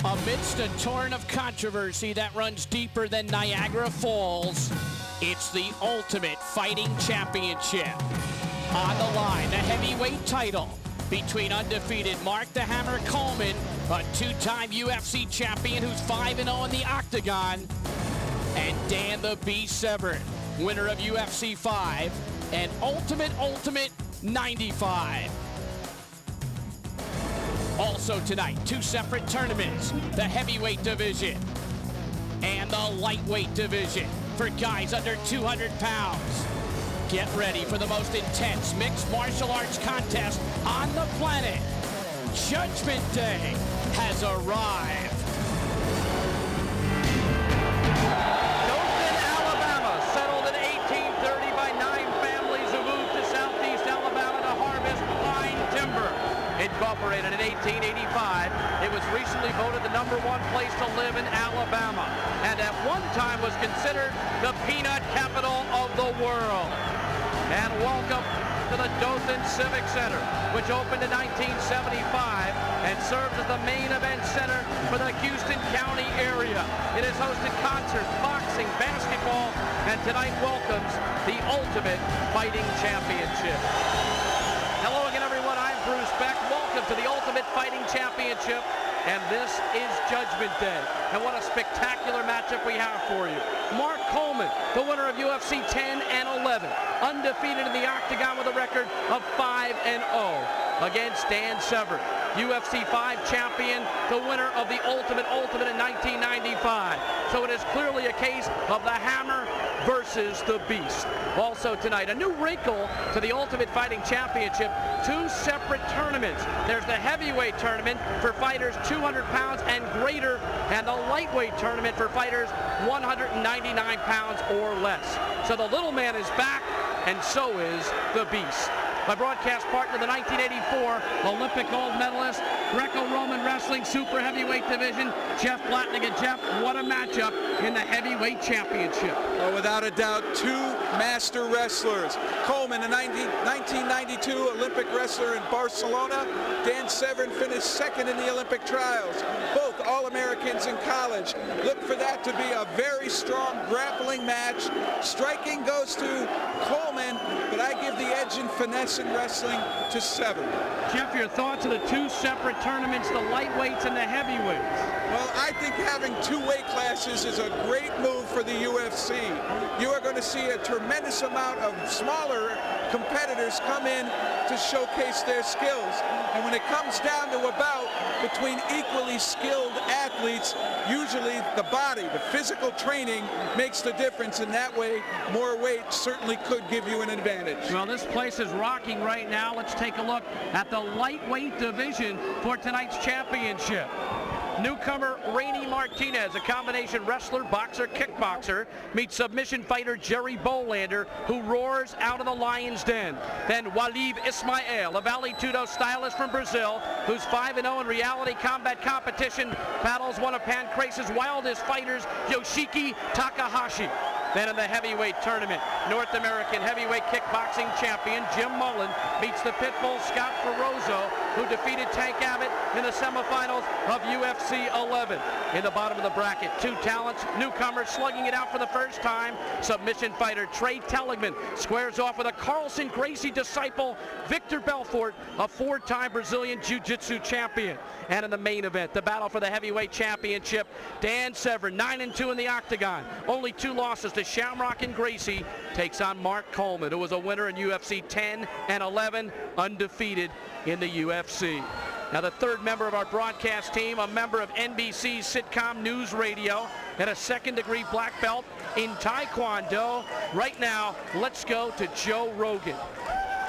Amidst a torrent of controversy that runs deeper than Niagara Falls, it's the Ultimate Fighting Championship. On the line, the heavyweight title between undefeated Mark the Hammer Coleman, a two-time UFC champion who's 5-0 in the octagon, and Dan the Beast Severn, winner of UFC 5 and Ultimate 95. Also tonight, two separate tournaments, the heavyweight division and the lightweight division for guys under 200 pounds. Get ready for the most intense mixed martial arts contest on the planet. Judgment Day has arrived. Dothan, Alabama, settled in 1830 by 9 families who moved to southeast Alabama to harvest pine timber. Incorporated in 1885, it was recently voted the #1 place to live in Alabama, and at one time was considered the peanut capital of the world. And welcome to the Dothan Civic Center, which opened in 1975 and serves as the main event center for the Houston County area. It has hosted concerts, boxing, basketball, and tonight welcomes the Ultimate Fighting Championship. Hello again, everyone. I'm Bruce Beck. Welcome to the Ultimate Fighting Championship, and this is Judgment Day. And what a spectacular matchup we have for you. Mark Coleman, the winner of UFC 10 and 11, undefeated in the octagon with a record of 5-0, against Dan Severn, UFC 5 champion, the winner of the Ultimate in 1995. So it is clearly a case of the Hammer versus the Beast. Also tonight, a new wrinkle to the Ultimate Fighting Championship, two separate tournaments. There's the heavyweight tournament for fighters 200 pounds and greater, and the lightweight tournament for fighters 199 pounds or less. So the little man is back, and so is the Beast. My broadcast partner, the 1984 Olympic gold medalist, Greco-Roman wrestling super heavyweight division, Jeff Blatnick. Jeff, what a matchup in the heavyweight championship. Oh, without a doubt, two master wrestlers. Coleman, a 1992 Olympic wrestler in Barcelona. Dan Severn finished second in the Olympic trials. Both All-Americans in college. Look for that to be a very strong grappling match. Striking goes to Coleman, but I give the edge in finesse in wrestling to Severn. Jeff, your thoughts on the two separate tournaments, the lightweights and the heavyweights? Well, I think having two weight classes is a great move for the UFC. You are going to see a tremendous amount of smaller competitors come in to showcase their skills. And when it comes down to a bout between equally skilled athletes, usually the body, the physical training makes the difference. In that way, more weight certainly could give you an advantage. Well, this place is rocking right now. Let's take a look at the lightweight division for tonight's championship. Newcomer Rainy Martinez, a combination wrestler, boxer, kickboxer, meets submission fighter Jerry Bolander, who roars out of the lion's den. Then Walib Ismael, a Vale Tudo stylist from Brazil, who's 5-0 in reality combat competition, battles one of Pancrace's wildest fighters, Yoshiki Takahashi. Then in the heavyweight tournament, North American heavyweight kickboxing champion Jim Mullen meets the Pitbull Scott Ferozzo, who defeated Tank Abbott in the semifinals of UFC 11. In the bottom of the bracket, two talents, newcomers slugging it out for the first time. Submission fighter Trey Telligman squares off with a Carlson Gracie disciple, Victor Belfort, a 4-time Brazilian Jiu-Jitsu champion. And in the main event, the battle for the heavyweight championship, Dan Severn, 9-2 in the octagon, only 2 losses to Shamrock and Gracie, takes on Mark Coleman, who was a winner in UFC 10 and 11, undefeated in the UFC. Now the third member of our broadcast team, a member of NBC's sitcom News Radio, and a second-degree black belt in Taekwondo. Right now, let's go to Joe Rogan.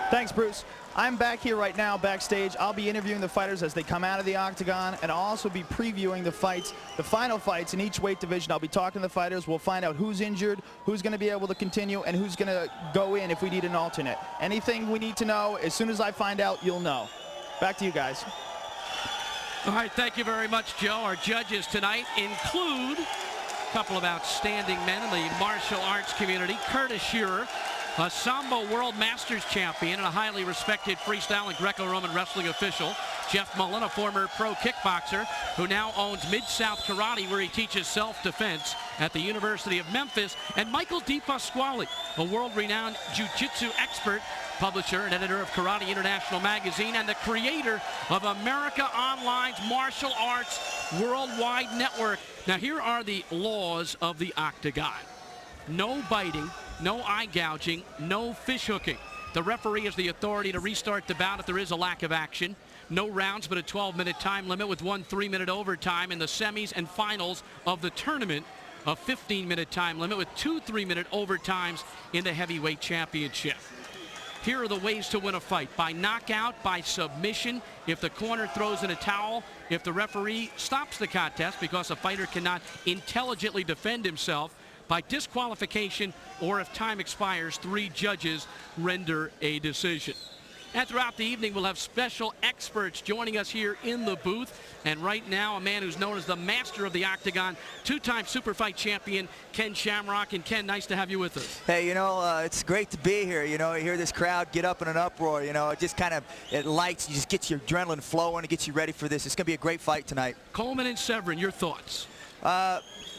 Thanks, Bruce. I'm back here right now backstage. I'll be interviewing the fighters as they come out of the octagon, and I'll also be previewing the fights, the final fights in each weight division. I'll be talking to the fighters. We'll find out who's injured, who's going to be able to continue, and who's going to go in if we need an alternate. Anything we need to know, as soon as I find out, you'll know. Back to you guys. All right, thank you very much, Joe. Our judges tonight include a couple of outstanding men in the martial arts community. Curtis Shearer, a Sambo World Masters champion and a highly respected freestyle and Greco-Roman wrestling official. Jeff Mullen, a former pro kickboxer who now owns Mid-South Karate, where he teaches self-defense at the University of Memphis, and Michael DePasquale, a world-renowned jiu-jitsu expert, publisher and editor of Karate International magazine, and the creator of America Online's martial arts worldwide network. Now, here are the laws of the octagon. No biting, no eye gouging, no fish hooking. The referee has the authority to restart the bout if there is a lack of action. No rounds, but a 12-minute time limit with 1 3-minute overtime in the semis and finals of the tournament. A 15-minute time limit with 2 3-minute overtimes in the heavyweight championship. Here are the ways to win a fight: by knockout, by submission, if the corner throws in a towel, if the referee stops the contest because a fighter cannot intelligently defend himself, by disqualification, or if time expires, 3 judges render a decision. And throughout the evening, we'll have special experts joining us here in the booth. And right now, a man who's known as the master of the octagon, 2-time super fight champion, Ken Shamrock. And Ken, nice to have you with us. Hey, you know, it's great to be here. You know, you hear this crowd get up in an uproar. You know, it just kind of, it lights, you just gets your adrenaline flowing. It gets you ready for this. It's going to be a great fight tonight. Coleman and Severin, your thoughts?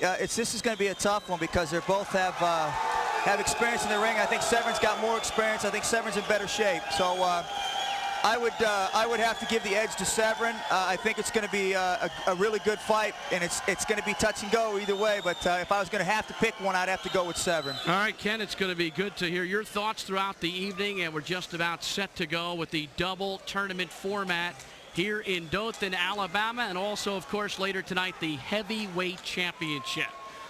This is going to be a tough one because they both have experience in the ring. I think Severin's got more experience. I think Severin's in better shape. So I would have to give the edge to Severin. I think it's going to be a really good fight, and it's going to be touch and go either way. But if I was going to have to pick one, I'd have to go with Severin. All right, Ken, it's going to be good to hear your thoughts throughout the evening, and we're just about set to go with the double tournament format here in Dothan, Alabama, and also, of course, later tonight, the heavyweight championship.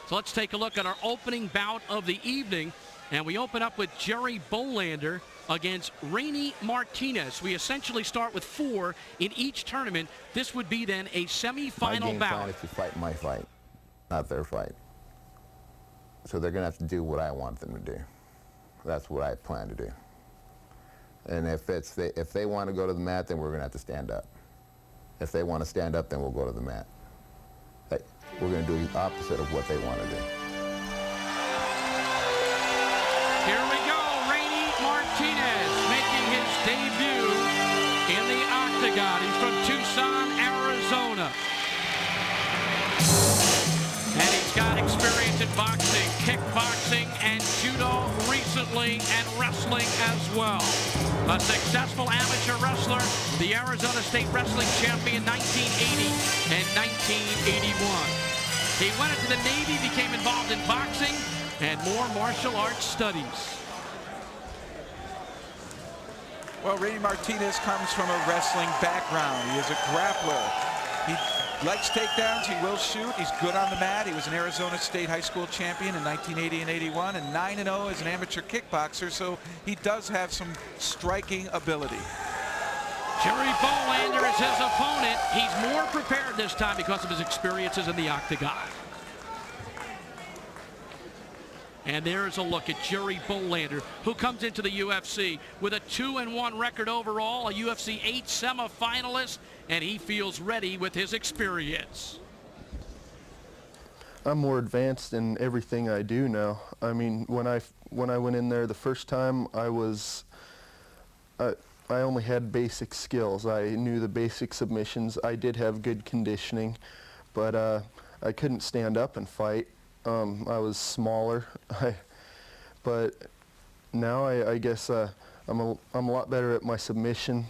So let's take a look at our opening bout of the evening, and we open up with Jerry Bolander against Rainy Martinez. We essentially start with 4 in each tournament. This would be then a semifinal bout. My game plan is to fight my fight, not their fight. So they're going to have to do what I want them to do. That's what I plan to do. And if they want to go to the mat, then we're going to have to stand up. If they want to stand up, then we'll go to the mat. We're going to do the opposite of what they want to do. Here we go, Rainy Martinez making his debut in the octagon. He's from Tucson, Arizona. And he's got experience in boxing, kickboxing, and judo recently, and wrestling as well. A successful amateur wrestler, the Arizona State Wrestling Champion 1980 and 1981. He went into the Navy, became involved in boxing and more martial arts studies. Well, Rainy Martinez comes from a wrestling background. He is a grappler. He likes takedowns. He will shoot. He's good on the mat. He was an Arizona State high school champion in 1980 and 81, and 9-0 as an amateur kickboxer, so he does have some striking ability. Jerry Bolander is his opponent. He's more prepared this time because of his experiences in the octagon. And there's a look at Jerry Bolander, who comes into the UFC with a 2-1 record overall, a UFC 8 semifinalist, and he feels ready with his experience. I'm more advanced in everything I do now. I mean, when I went in there the first time, I only had basic skills. I knew the basic submissions. I did have good conditioning, but I couldn't stand up and fight. I was smaller, but now I guess I'm a lot better at my submission.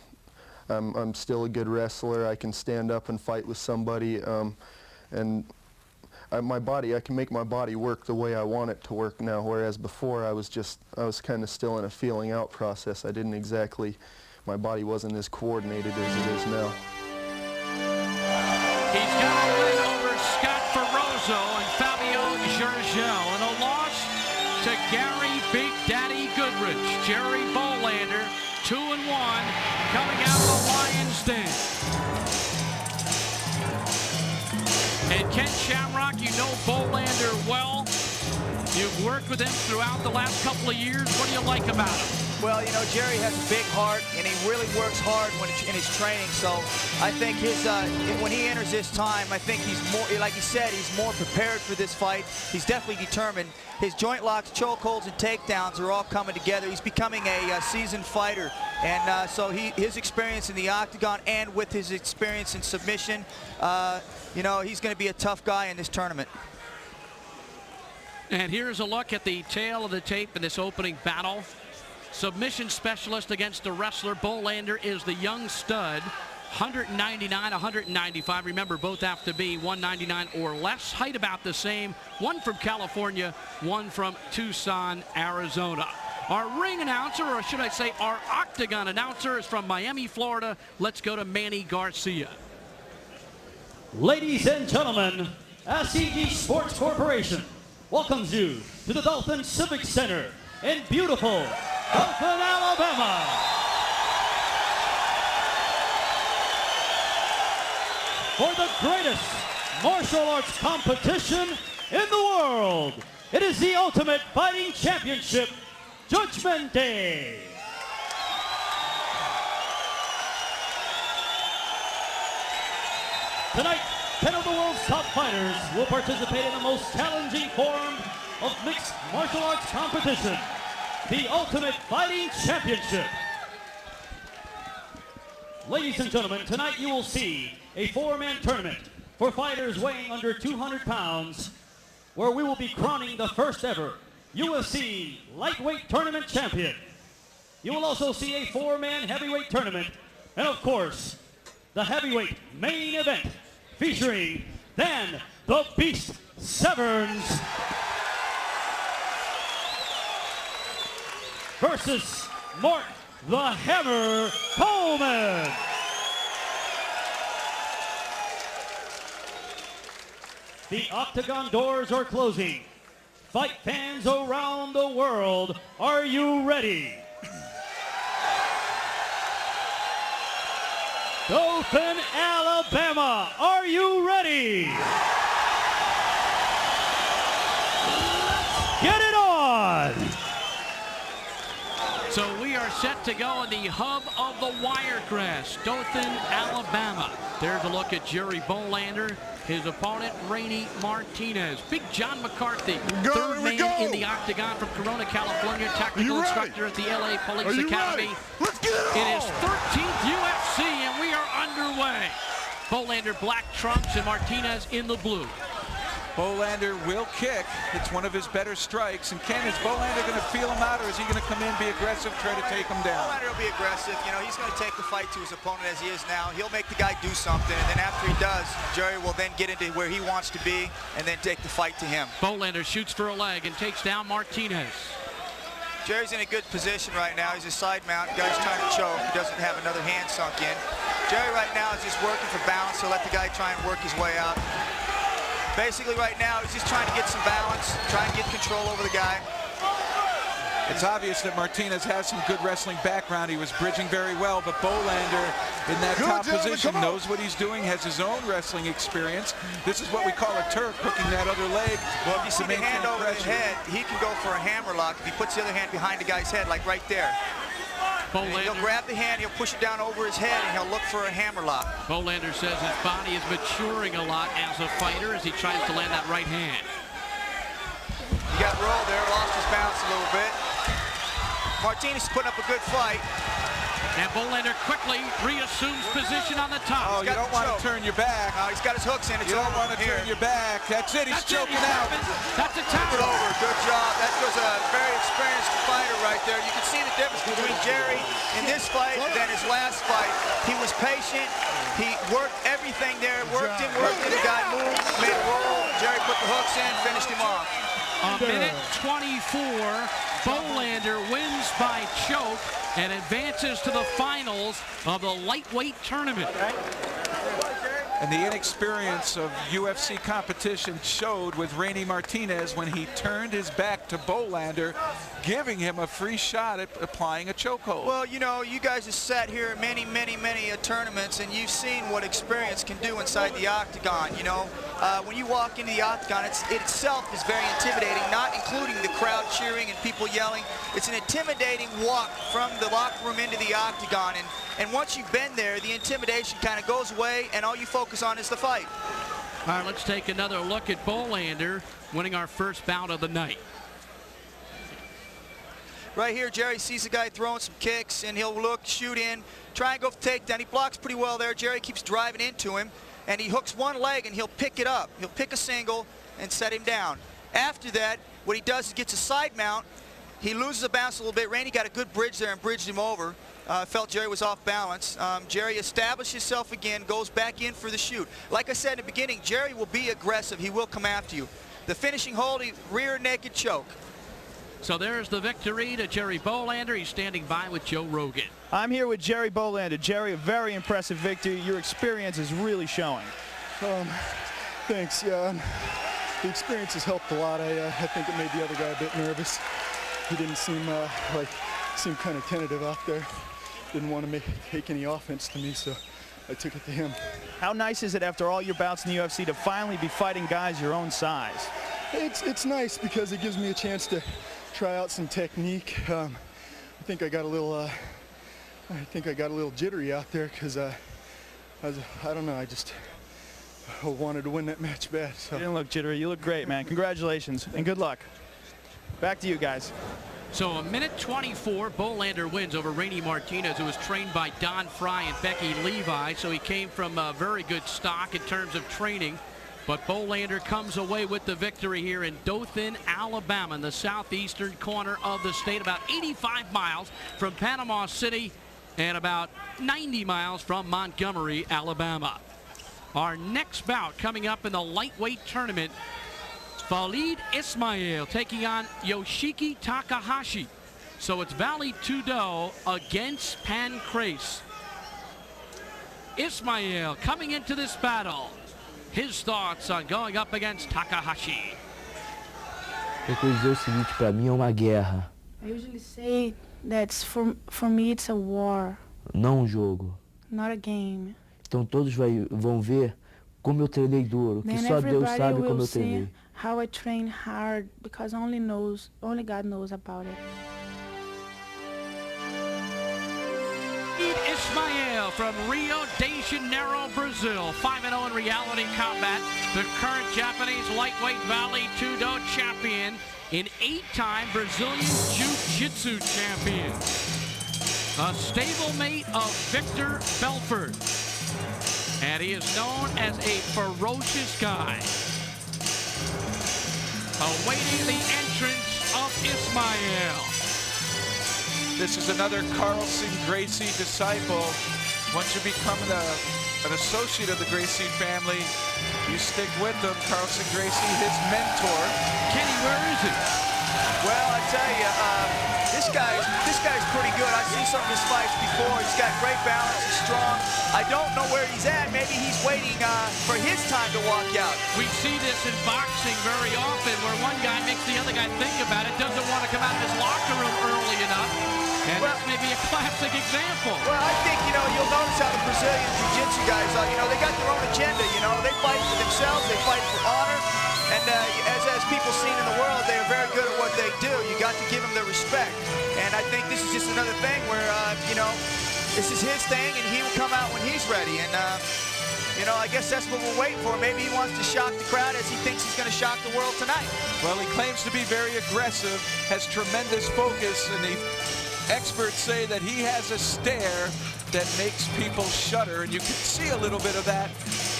I'm still a good wrestler. I can stand up and fight with somebody, and my body, I can make my body work the way I want it to work now, whereas before I was kind of still in a feeling out process. My body wasn't as coordinated as it is now. He's got a win over Scott Ferrozzo and Fabio Gurgel, and a loss to Gary Big Daddy Goodrich. Jerry Bolander, 2-1, coming out of the Lion's Den. And Ken Shamrock, you know Bolander well. You've worked with him throughout the last couple of years. What do you like about him? Well, you know, Jerry has a big heart, and he really works hard in his training. So I think when he enters this time, I think he's more, like he said, he's more prepared for this fight. He's definitely determined. His joint locks, chokeholds, and takedowns are all coming together. He's becoming a seasoned fighter, and so his experience in the octagon and with his experience in submission, you know, he's going to be a tough guy in this tournament. And here's a look at the tail of the tape in this opening battle. Submission specialist against the wrestler. Bolander is the young stud. 199, 195. Remember, both have to be 199 or less. Height about the same. One from California, one from Tucson, Arizona. Our ring announcer, or should I say our octagon announcer, is from Miami, Florida. Let's go to Manny Garcia. Ladies and gentlemen, SCG Sports Corporation welcomes you to the Dolphin Civic Center in beautiful Dolphin, Alabama. For the greatest martial arts competition in the world, it is the Ultimate Fighting Championship Judgment Day. Tonight, 10 of the world's top fighters will participate in the most challenging form of mixed martial arts competition, the Ultimate Fighting Championship. Ladies and gentlemen, tonight you will see a four-man tournament for fighters weighing under 200 pounds, where we will be crowning the first ever UFC lightweight tournament champion. You will also see a four-man heavyweight tournament, and of course, the heavyweight main event featuring Dan the Beast Severns versus Mark the Hammer Coleman. The octagon doors are closing. Fight fans around the world, are you ready? Dothan, Alabama, are you ready? Let's get it on! So we are set to go in the hub of the Wiregrass, Dothan, Alabama. There's a look at Jerry Bolander, his opponent, Rainy Martinez. Big John McCarthy, third man in the octagon from Corona, California, technical instructor at the LA Police Academy. Let's get it In his 13th UFC, and we are underway. Bolander black trunks and Martinez in the blue. Bolander will kick. It's one of his better strikes. And Ken, is Bolander going to feel him out, or is he going to come in, be aggressive, try to take him down? Bolander will be aggressive. You know, he's going to take the fight to his opponent as he is now. He'll make the guy do something, and then after he does, Jerry will then get into where he wants to be and then take the fight to him. Bolander shoots for a leg and takes down Martinez. Jerry's in a good position right now. He's a side mount. The guy's trying to choke. He doesn't have another hand sunk in. Jerry right now is just working for balance, so let the guy try and work his way out. Basically right now, he's just trying to get some balance, trying to get control over the guy. It's obvious that Martinez has some good wrestling background. He was bridging very well, but Bolander in that top position knows what he's doing, has his own wrestling experience. This is what we call a Turk, hooking that other leg. Well, if you see the hand over his head, he can go for a hammer lock if he puts the other hand behind the guy's head, like right there. He'll grab the hand, he'll push it down over his head, and he'll look for a hammer lock. Bolander says his body is maturing a lot as a fighter as he tries to land that right hand. He got rolled there, lost his balance a little bit. Martinez is putting up a good fight. And Bolander quickly reassumes position on the top. Oh, you don't want to turn your back. He's got his hooks in. It's you don't want to here. turn your back. That's it. He's choking out. That's a tap. Over. Good job. That was a very experienced fighter right there. You can see the difference between Jerry in this fight than his last fight. He was patient. He worked everything there. Worked in. The guy moved, made a roll. Jerry put the hooks in, finished him off. A minute 24. Bolander wins by choke and advances to the finals of the lightweight tournament. And the inexperience of UFC competition showed with Rainy Martinez when he turned his back to Bolander. giving him a free shot at applying a chokehold. Well, you know, you guys have sat here at many tournaments, and you've seen what experience can do inside the octagon. You know, when you walk into the octagon, it itself is very intimidating, not including the crowd cheering and people yelling. It's an intimidating walk from the locker room into the octagon, and once you've been there, the intimidation kind of goes away, and all you focus on is the fight. All right, let's take another look at Bolander winning our first bout of the night. Right here, Jerry sees the guy throwing some kicks, and he'll look, shoot in, try and go for takedown. He blocks pretty well there. Jerry keeps driving into him, and he hooks one leg, and he'll pick it up. He'll pick a single and set him down. After that, what he does is gets a side mount. He loses a bounce a little bit. Randy got a good bridge there and bridged him over. Felt Jerry was off balance. Jerry established himself again, goes back in for the shoot. Like I said in the beginning, Jerry will be aggressive. He will come after you. The finishing hold, rear naked choke. So there's the victory to Jerry Bolander. He's standing by with Joe Rogan. I'm here with Jerry Bolander. Jerry, a very impressive victory. Your experience is really showing. Thanks. Yeah, the experience has helped a lot. I think it made the other guy a bit nervous. He didn't seem seemed kind of tentative out there. Didn't want to take any offense to me, so I took it to him. How nice is it after all your bouts in the UFC to finally be fighting guys your own size? It's nice because it gives me a chance to try out some technique. I think I got a little jittery out there because I don't know, I just wanted to win that match bad. So. You didn't look jittery. You look great, man. Congratulations and good luck. Back to you guys. So a minute 24, Bolander wins over Rainy Martinez, who was trained by Don Fry and Becky Levi. So he came from a very good stock in terms of training. But Bolander comes away with the victory here in Dothan, Alabama, in the southeastern corner of the state, about 85 miles from Panama City and about 90 miles from Montgomery, Alabama. Our next bout coming up in the lightweight tournament, Khalid Ismail taking on Yoshiki Takahashi. So it's Valley Tudo against Pancrase. Ismail coming into this battle. His thoughts on going up against Takahashi. Eu quero dizer o seguinte, para mim é uma guerra. I usually say that for me it's a war, Não um jogo. not a game. Então todos vão ver como eu treinei duro, que Then só Deus everybody sabe como will eu see treinei. how I train hard because only God knows about it. Ismail from Rio de Janeiro, Brazil, 5-0 in reality combat, the current Japanese lightweight Valley Tudo champion, an 8-time Brazilian Jiu-Jitsu champion, a stablemate of Victor Belfort, and he is known as a ferocious guy. Awaiting the entrance of Ismail. This is another Carlson Gracie disciple. Once you become an associate of the Gracie family, you stick with them. Carlson Gracie, his mentor. Kenny, where is he? Well, I tell you, this guy's pretty good. I've seen some of his fights before. He's got great balance. He's strong. I don't know where he's at. Maybe he's waiting for his time to walk out. We see this in boxing very often, where one guy makes the other guy think about it, doesn't want to come out of his locker room early enough. And that's maybe a classic example. Well, I think, you'll notice how the Brazilian Jiu-Jitsu guys are. They got their own agenda, They fight for themselves. They fight for honor. And as people seen in the world, they are very good at what they do. You got to give them their respect. And I think this is just another thing where, this is his thing, and he will come out when he's ready. And, I guess that's what we're waiting for. Maybe he wants to shock the crowd as he thinks he's going to shock the world tonight. Well, he claims to be very aggressive, has tremendous focus, and the experts say that he has a stare that makes people shudder, and you can see a little bit of that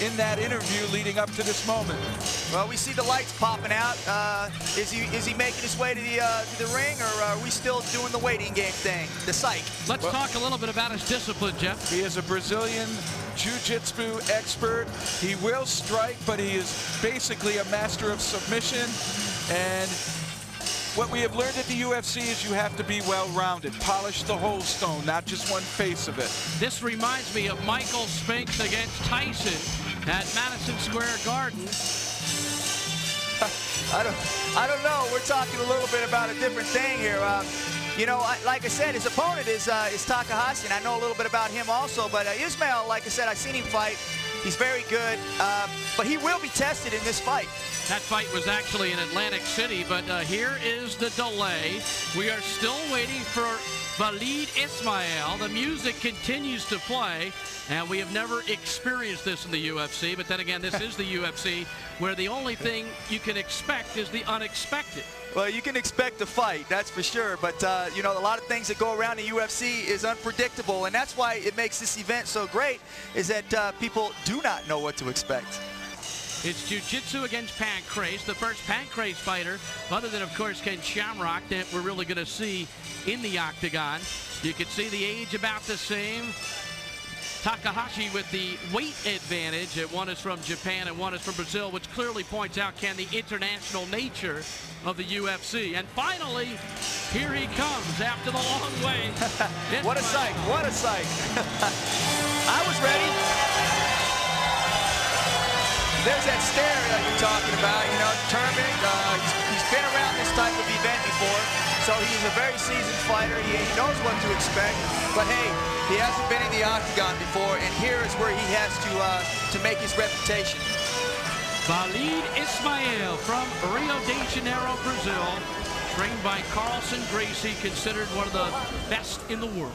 in that interview leading up to this moment. Well, we see the lights popping out. Is he making his way to the ring, or are we still doing the waiting game thing, the psych? Let's talk a little bit about his discipline, Jeff. He is a Brazilian Jiu-Jitsu expert. He will strike, but he is basically a master of submission. And what we have learned at the UFC is you have to be well-rounded. Polish the whole stone, not just one face of it. This reminds me of Michael Spinks against Tyson at Madison Square Garden. I don't know. We're talking a little bit about a different thing here. You know, like I said, his opponent is Takahashi, and I know a little bit about him also. But Ismail, like I said, I've seen him fight. He's very good, but he will be tested in this fight. That fight was actually in Atlantic City, but here is the delay. We are still waiting for Valid Ismail. The music continues to play, and we have never experienced this in the UFC. But then again, this is the UFC, where the only thing you can expect is the unexpected. Well, you can expect a fight, that's for sure. But, you know, a lot of things that go around the UFC is unpredictable. And that's why it makes this event so great, is that people do not know what to expect. It's jiu-jitsu against Pancrase, the first Pancrase fighter, other than, of course, Ken Shamrock, that we're really going to see in the octagon. You can see the age about the same. Takahashi with the weight advantage. One is from Japan and one is from Brazil, which clearly points out, Ken, the international nature of the UFC. And finally, here he comes after the long wait. What a sight, what a sight. I was ready. There's that stare that you're talking about, you know, determined. He's been around this type of event before, so he's a very seasoned fighter. He knows what to expect, but hey, he hasn't been in the octagon before, and here is where he has to make his reputation. Valid Ismail from Rio de Janeiro, Brazil, trained by Carlson Gracie, considered one of the best in the world.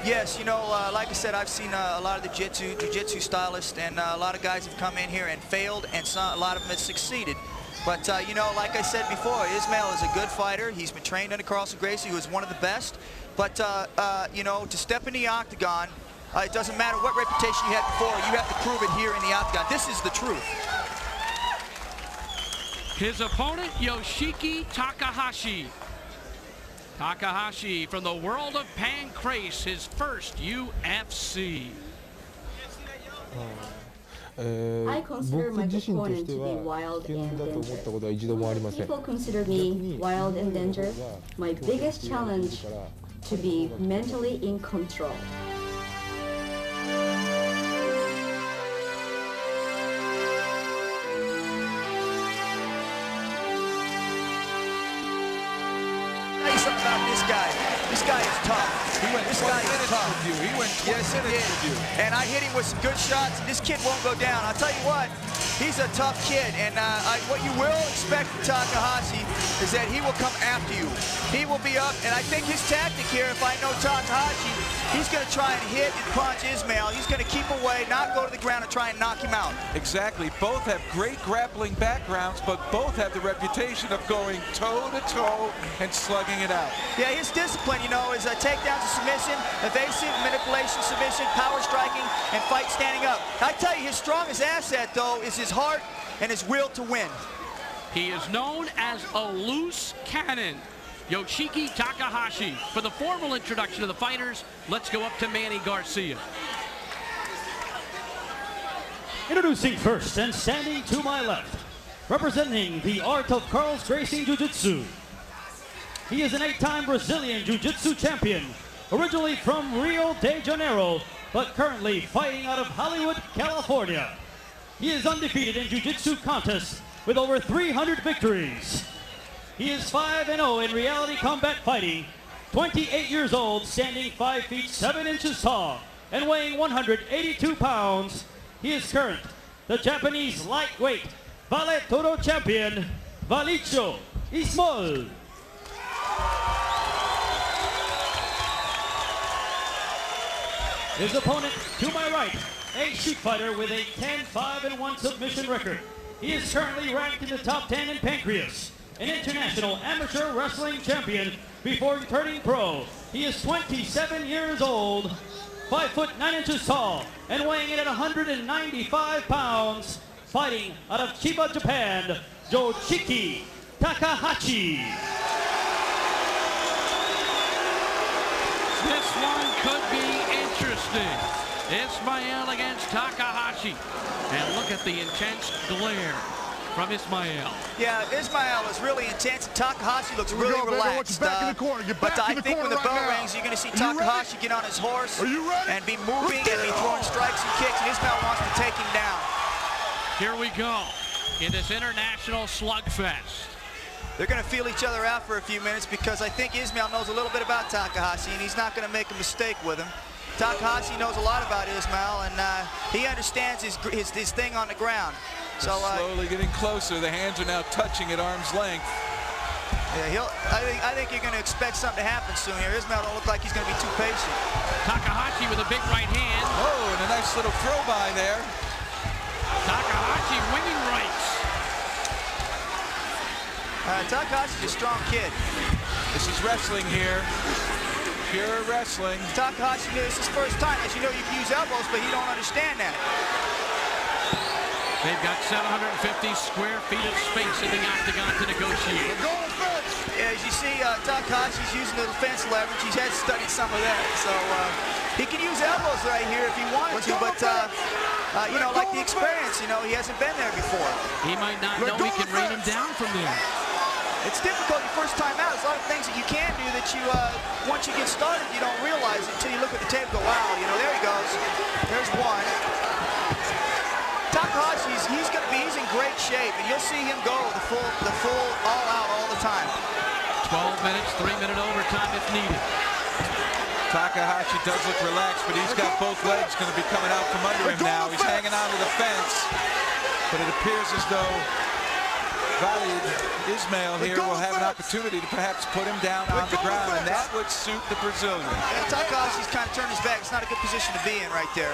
Yes, you know, like I said, I've seen a lot of the jiu-jitsu stylists, and a lot of guys have come in here and failed, and a lot of them have succeeded. But, you know, like I said before, Ismail is a good fighter. He's been trained under Carlson Gracie, who is one of the best. But, you know, to step in the octagon, it doesn't matter what reputation you had before. You have to prove it here in the octagon. This is the truth. His opponent, Yoshiki Takahashi. Takahashi from the world of Pancrase, his first UFC. I consider my opponent to be wild and dangerous. People consider me wild and dangerous. My biggest challenge to be mentally in control. This guy is tough. He went 20 minutes with you. He went 20 minutes with you. And I hit him with some good shots. This kid won't go down. I'll tell you what, he's a tough kid. And what you will expect from Takahashi is that he will come after you. He will be up, and I think his tactic here, if I know Takahashi, he's going to try and hit and punch Ismail. He's going to keep away, not go to the ground and try and knock him out. Exactly. Both have great grappling backgrounds, but both have the reputation of going toe-to-toe and slugging it out. Yeah, his discipline, you know, is a takedown to submission, evasive, manipulation, submission, power striking, and fight standing up. I tell you, his strongest asset, though, is his heart and his will to win. He is known as a loose cannon. Yoshiki Takahashi. For the formal introduction of the fighters, let's go up to Manny Garcia. Introducing first and standing to my left, representing the art of Carl's Gracie Jiu-Jitsu. He is an 8-time Brazilian Jiu-Jitsu champion, originally from Rio de Janeiro, but currently fighting out of Hollywood, California. He is undefeated in Jiu-Jitsu contests with over 300 victories. He is 5-0 in reality combat fighting, 28 years old, standing 5 feet 7 inches tall, and weighing 182 pounds. He is current, the Japanese lightweight Vale Todo champion, Valicho Ismail. His opponent, to my right, a shoot fighter with a 10-5-1 submission record. He is currently ranked in the top 10 in Pancrase, an international amateur wrestling champion before turning pro. He is 27 years old, 5 foot 9 inches tall, and weighing in at 195 pounds, fighting out of Chiba, Japan, Yoshiki Takahashi. This one could be interesting. Ismail against Takahashi. And look at the intense glare from Ismail. Yeah, Ismail is really intense, and Takahashi looks really relaxed. Back in the corner. Get back but in the I think when corner the bell right rings, you're going to see now. Takahashi get on his horse and be moving and be throwing strikes and kicks, and Ismail wants to take him down. Here we go. in this international slugfest. They're going to feel each other out for a few minutes because I think Ismail knows a little bit about Takahashi, and he's not going to make a mistake with him. Takahashi knows a lot about Ismail, and he understands his thing on the ground. So slowly getting closer. The hands are now touching at arm's length. Yeah, I think you're going to expect something to happen soon here. Ismail don't look like he's going to be too patient. Takahashi with a big right hand. Oh, and a nice little throw by there. Takahashi winging rights. Takahashi's a strong kid. This is wrestling here. Pure wrestling. Takahashi knew this is his first time. As you know, you can use elbows, but he don't understand that. They've got 750 square feet of space in the octagon to negotiate. Yeah, as you see, Takahashi's using the fence leverage. He has studied some of that, so he can use elbows right here if he wanted to, but you know, like the experience, you know, he hasn't been there before. He might not know he can rain him down from there. It's difficult your first time out. There's a lot of things that you can do that you, once you get started, you don't realize it until you look at the tape and go, wow, you know, there he goes. There's one. Takahashi, he's in great shape, and you'll see him go the full all out all the time. 12 minutes, 3-minute overtime if needed. Takahashi does look relaxed, but he's got both legs going to be coming out from under him now. He's hanging on to the fence, but it appears as though Khalid Ismail here will have an opportunity to perhaps put him down on the ground, and that would suit the Brazilian. Yeah, Takahashi's kind of turned his back. It's not a good position to be in right there,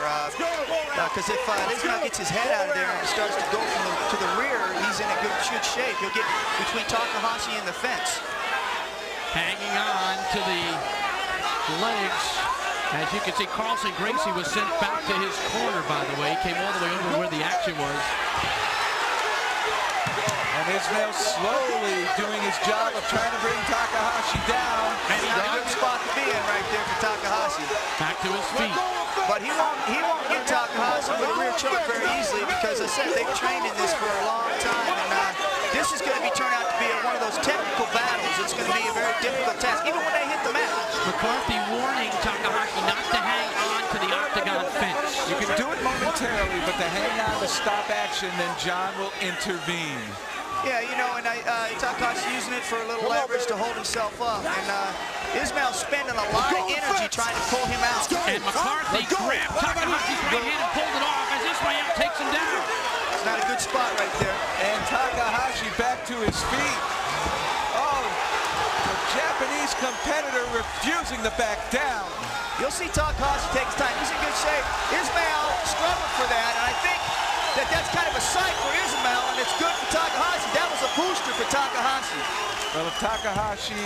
because if Ismail gets his head out of there and starts to go to the rear, he's in a good shape. He'll get between Takahashi and the fence. Hanging on to the legs. As you can see, Carlson Gracie was sent back to his corner, by the way. He came all the way over where the action was. And Ismail slowly doing his job of trying to bring Takahashi down. And he's a good spot to be in right there for Takahashi. Back to his feet. But he won't get Takahashi with a rear choke very easily because, as I said, they've trained in this for a long time. And this is going to turn out to be one of those technical battles. It's going to be a very difficult task, even when they hit the mat. McCarthy warning Takahashi not to hang on to the octagon fence. You can do it momentarily, but to hang on to stop action, then John will intervene. Yeah, you know, and Takahashi's using it for a little leverage to hold himself up. And Ismail's spending a lot of energy trying to pull him out. And McCarthy grabbed Takahashi's right hand and pulled it off as Ismail takes him down. It's not a good spot right there. And Takahashi back to his feet. Oh, the Japanese competitor refusing to back down. You'll see Takahashi take his time. He's in good shape. Ismail struggled for that, and I think that's kind of a sight for Ismail, and it's good for Takahashi. That was a booster for Takahashi. Well, if Takahashi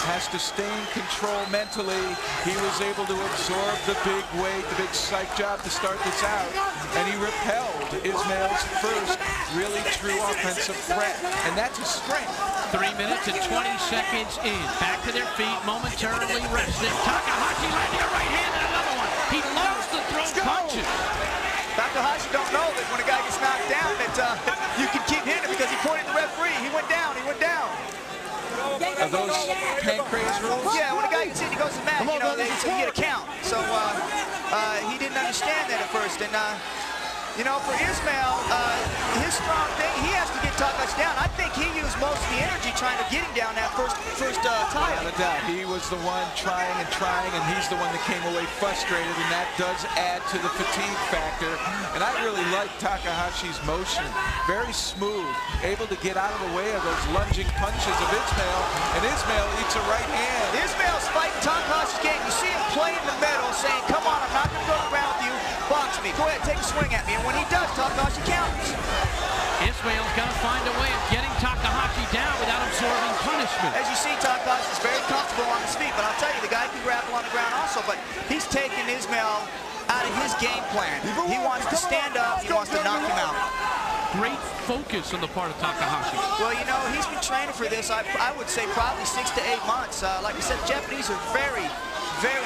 has to stay in control mentally, he was able to absorb the big weight, the big psych job to start this out, and he repelled Ismail's first really true offensive threat, and that's a strength. 3 minutes and 20 seconds in. Back to their feet, momentarily resting. Takahashi landing a right hand and another one. He loves to throw punches. Takahashi don't know that when a guy gets knocked down that you can keep hitting him because he pointed the referee. He went down. Are those pancreas rules? Yeah, when a guy gets hit, he goes to the mat, you know, you get a count. So he didn't understand that at first. And, you know, for Ismail, his strong thing, he has to get Takahashi down. I think he used most of the energy trying to get him down that first tie. Without a doubt, he was the one trying, and he's the one that came away frustrated, and that does add to the fatigue factor. And I really like Takahashi's motion. Very smooth, able to get out of the way of those lunging punches of Ismail, and Ismail eats a right hand. Ismail's fighting Takahashi's game. You see him play in the middle, saying, come on, I'm not going to go around with you. Box me. Go ahead, take a swing at me. And when he does, Takahashi counters. Ismail's got to find a way of getting Takahashi down without absorbing punishment. As you see, Takahashi's very comfortable on his feet, but I'll tell you, the guy can grapple on the ground also, but he's taking Ismail out of his game plan. He wants to stand up, he wants to knock him out. Great focus on the part of Takahashi. Well, you know, he's been training for this, I would say, probably 6 to 8 months. Like I said, Japanese are very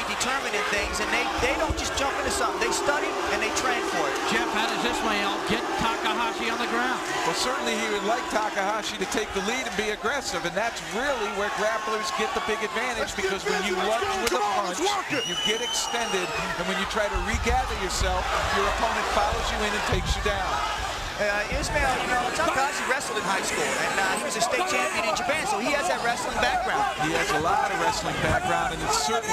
determined in things, and they don't just jump into something. They study and they train for it. Jeff, how does Ismail get Takahashi on the ground? Well, certainly he would like Takahashi to take the lead and be aggressive, and that's really where grapplers get the big advantage, because when you lunge with a punch, you get extended, and when you try to regather yourself, your opponent follows you in and takes you down. Ismail, you know, Takahashi wrestled in high school, and he was a state champion in Japan, so he has that wrestling background. He has a lot of wrestling background, and it shows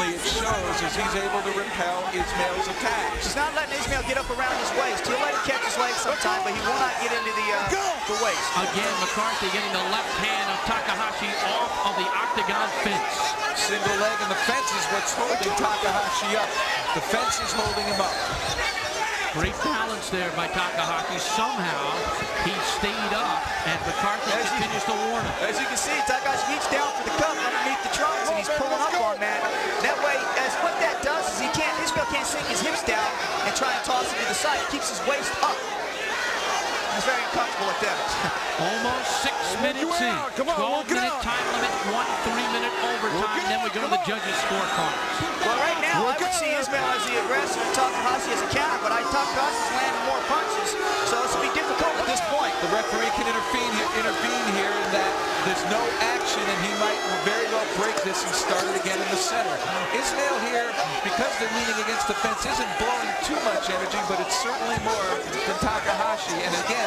as he's able to repel Ismail's attacks. He's not letting Ismail get up around his waist. He'll let him catch his legs sometime, but he will not get into the waist. Again, McCarthy getting the left hand of Takahashi off of the octagon fence. Single leg, and the fence is what's holding Takahashi up. The fence is holding him up. Great balance there by Takahashi. Somehow, he stayed up, and McCarthy continues to warn him. As you can see, Takahashi reached down for the cup underneath the trunks, and he's pulling up on man. That way, what that does is Ismail can't sink his hips down and try and toss it to the side. He keeps his waist up. He's very uncomfortable at that. Almost 6 minutes in. 12-minute time limit, 1 3-minute overtime, then we go to the judges' scorecard. Well, right now, I would see Ismail as the aggressor and Takahashi as a counter, but Takahashi's landing more punches, so this will be difficult at this point. The referee can intervene here in that there's no action, and he might very well break this and start it again in the center. Ismail here, because they're leaning against the fence, isn't blowing too much energy, but it's certainly more than Takahashi. And again,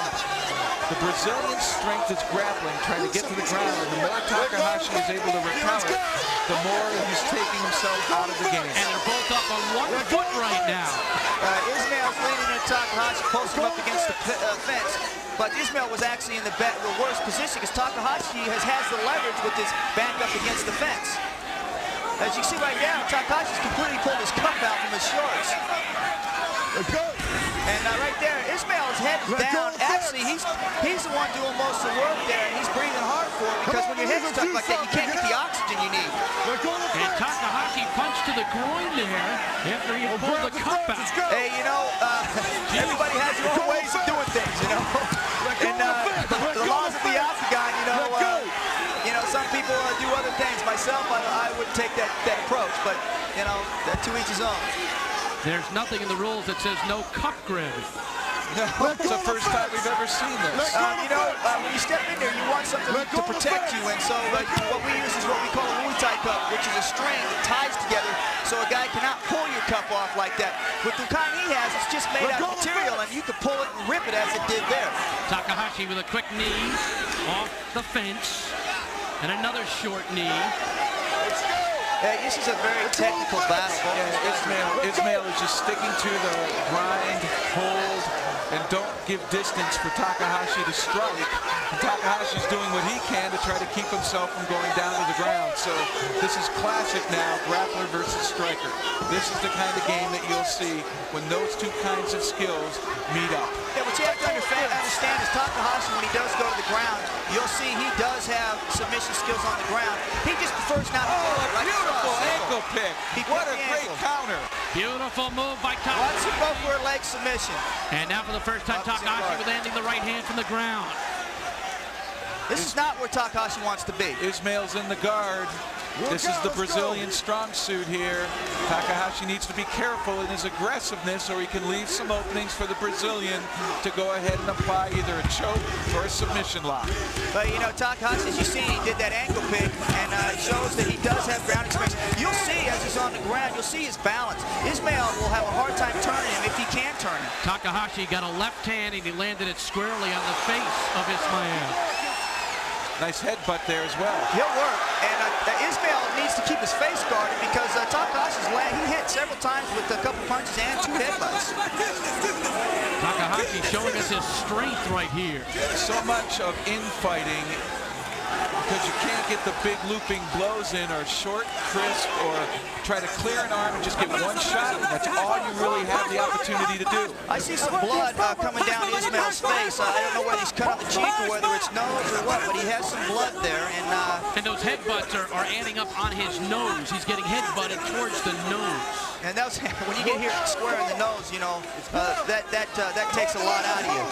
the Brazilian strength is grappling, trying to get to the ground, and the more Takahashi is able to repel it, the more he's taking himself out of the game. And they're both up on 1 foot right now. Ismail's leaning into Takahashi, posting up against the fence. But Ismail was actually in the worst position because Takahashi has the leverage with his back up against the fence. As you see right now, Takahashi's completely pulled his cup out from his shorts. And right there, Ismail's head is down. Actually, he's the one doing most of the work there, and he's breathing hard for it because when your head's stuck like that, you can't get the oxygen you need. And Takahashi punched to the groin there after he pulled the cup out. Hey, you know, everybody has their own ways of doing things, you know. And the laws of the octagon, you know, some people do other things. Myself, I wouldn't take that approach, but, you know, to each his own. There's nothing in the rules that says no cup grabbing. No, it's the first time we've ever seen this. You know, when you step in there, you want something to protect you, and so what we use is what we call a Muay Thai cup, which is a string that ties together so a guy cannot pull your cup off like that. With the kind he has, it's just made out of material, and you can pull it and rip it as it did there. Takahashi with a quick knee off the fence, and another short knee. This is a very technical battle. Yeah, Ismail is just sticking to the grind, hold, and don't give distance for Takahashi to strike. And Takahashi's doing what he can to try to keep himself from going down to the ground. So this is classic now, grappler versus striker. This is the kind of game that you'll see when those two kinds of skills meet up. Yeah, what you have to understand is Takahashi, when he does go to the ground, you'll see he does have submission skills on the ground. He just prefers not to pull it like beautiful ankle pick. What a great counter. Beautiful move by Takahashi. Watch him go for a leg submission. And now for the first time, Takahashi landing the right hand from the ground. This is not where Takahashi wants to be. Ismail's in the guard. This is the Brazilian strong suit here. Takahashi needs to be careful in his aggressiveness or he can leave some openings for the Brazilian to go ahead and apply either a choke or a submission lock. But you know, Takahashi, as you see, he did that ankle pick and it shows that he does have ground experience. You'll see as he's on the ground, you'll see his balance. Ismail will have a hard time turning him if he can turn him. Takahashi got a left hand and he landed it squarely on the face of Ismail. Nice headbutt there as well. He'll work, and Ismail needs to keep his face guarded because Takahashi's he hit several times with a couple punches and 2 headbutts. Takahashi showing us his strength right here. So much of infighting because you can't get the big looping blows in or short, crisp, or try to clear an arm and just get one shot. And that's all you really have the opportunity to do. I see some blood coming down Ismail's face. I don't know whether he's cut on the cheek or whether it's nose or what, but he has some blood there. And those headbutts are adding up on his nose. He's getting headbutted towards the nose. And that's when you get here square in the nose, you know, that takes a lot out of you.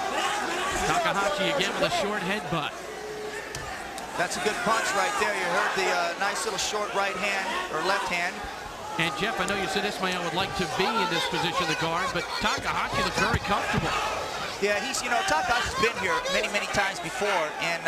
Takahashi again with a short headbutt. That's a good punch right there. You heard the nice little short right hand, or left hand. And Jeff, I know you said Ismail would like to be in this position of the guard, but Takahashi looks very comfortable. Yeah, Takahashi's been here many, many times before, and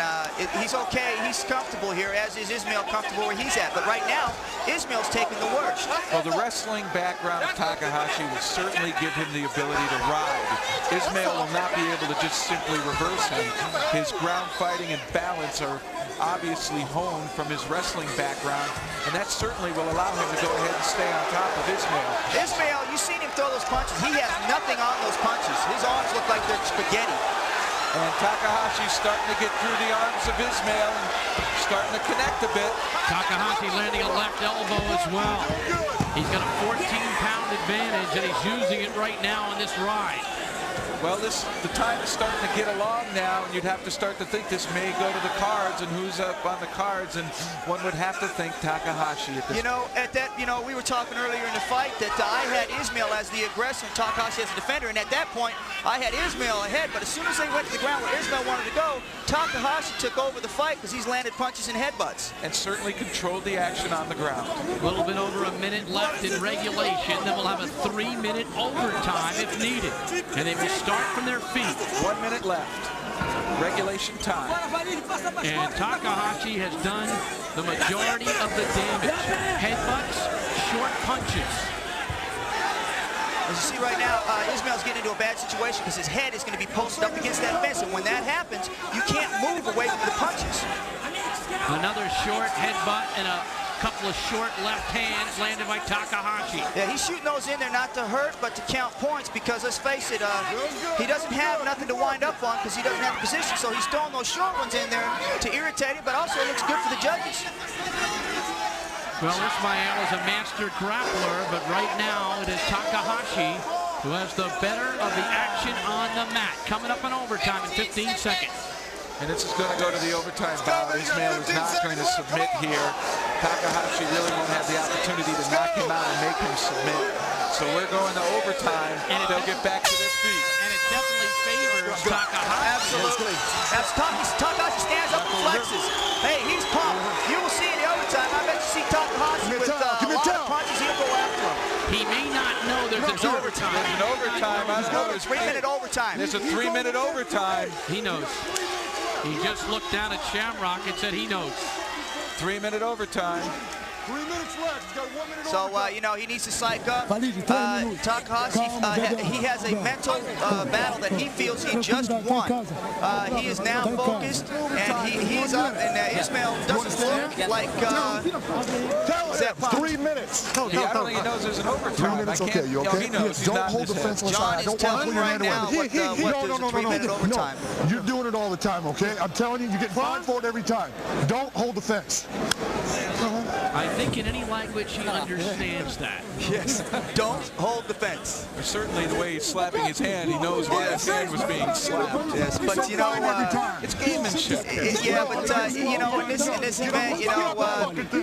he's okay. He's comfortable here, as is Ismail comfortable where he's at. But right now, Ismail's taking the worst. Well, the wrestling background of Takahashi will certainly give him the ability to ride. Ismail will not be able to just simply reverse him. His ground fighting and balance are obviously honed from his wrestling background, and that certainly will allow him to go ahead and stay on top of Ismail. Ismail, you've seen him throw those punches. He has nothing on those punches. His arms look like they're spaghetti. And Takahashi's starting to get through the arms of Ismail and starting to connect a bit. Takahashi landing a left elbow as well. He's got a 14-pound advantage, and he's using it right now on this ride. Well, the time is starting to get along now, and you'd have to start to think this may go to the cards, and who's up on the cards, and one would have to think Takahashi at this point. We were talking earlier in the fight that I had Ismail as the aggressor and Takahashi as the defender, and at that point, I had Ismail ahead, but as soon as they went to the ground where Ismail wanted to go, Takahashi took over the fight because he's landed punches and headbutts. And certainly controlled the action on the ground. A little bit over a minute left in regulation. Then we'll have a 3-minute overtime if needed. And they will start from their feet. 1 minute left. Regulation time. And Takahashi has done the majority of the damage. Headbutts, short punches. As you see right now, Ismail's getting into a bad situation because his head is going to be posted up against that fence, and when that happens, you can't move away from the punches. Another short headbutt and a couple of short left hands landed by Takahashi. Yeah, he's shooting those in there not to hurt, but to count points because, let's face it, he doesn't have nothing to wind up on because he doesn't have the position, so he's throwing those short ones in there to irritate him, but also it looks good for the judges. Well, Ismail is a master grappler, but right now it is Takahashi who has the better of the action on the mat. Coming up in overtime in 15 seconds. And this is going to go to the overtime bout. Ismail is not going to submit here. Takahashi really won't have the opportunity to knock him out and make him submit. So we're going to overtime, and they'll get back to their feet. And it definitely favors Takahashi. Absolutely. As Takahashi stands up and flexes. Hey, he's pumped. You will see in the overtime. I bet you see Takahashi with a lot of punches. He'll go after him. He may not know there's an overtime. There's an overtime. I know. There's a 3-minute overtime. There's a 3-minute overtime. He knows. He just looked down at Shamrock and said he knows. 3-minute overtime. 3 minutes left. He's got 1 minute So, he needs to psych up. Takahashi, he has a mental battle that he feels he just won. He is now focused, and he's up, and Ismail doesn't look like... Tell him 3 minutes. I don't think he knows there's an overtime. 3 minutes, okay, you okay? He knows. Don't hold the fence on the side. John is telling him right now what there's a 3-minute overtime. No, you're doing it all the time, okay? I'm telling you, you're getting fined for it every time. Don't hold the fence. I think in any language he understands that. Yes, don't hold the fence. Certainly the way he's slapping his hand, he knows why his hand was being slapped. Yes, but it's gamemanship. Yeah, but in this event,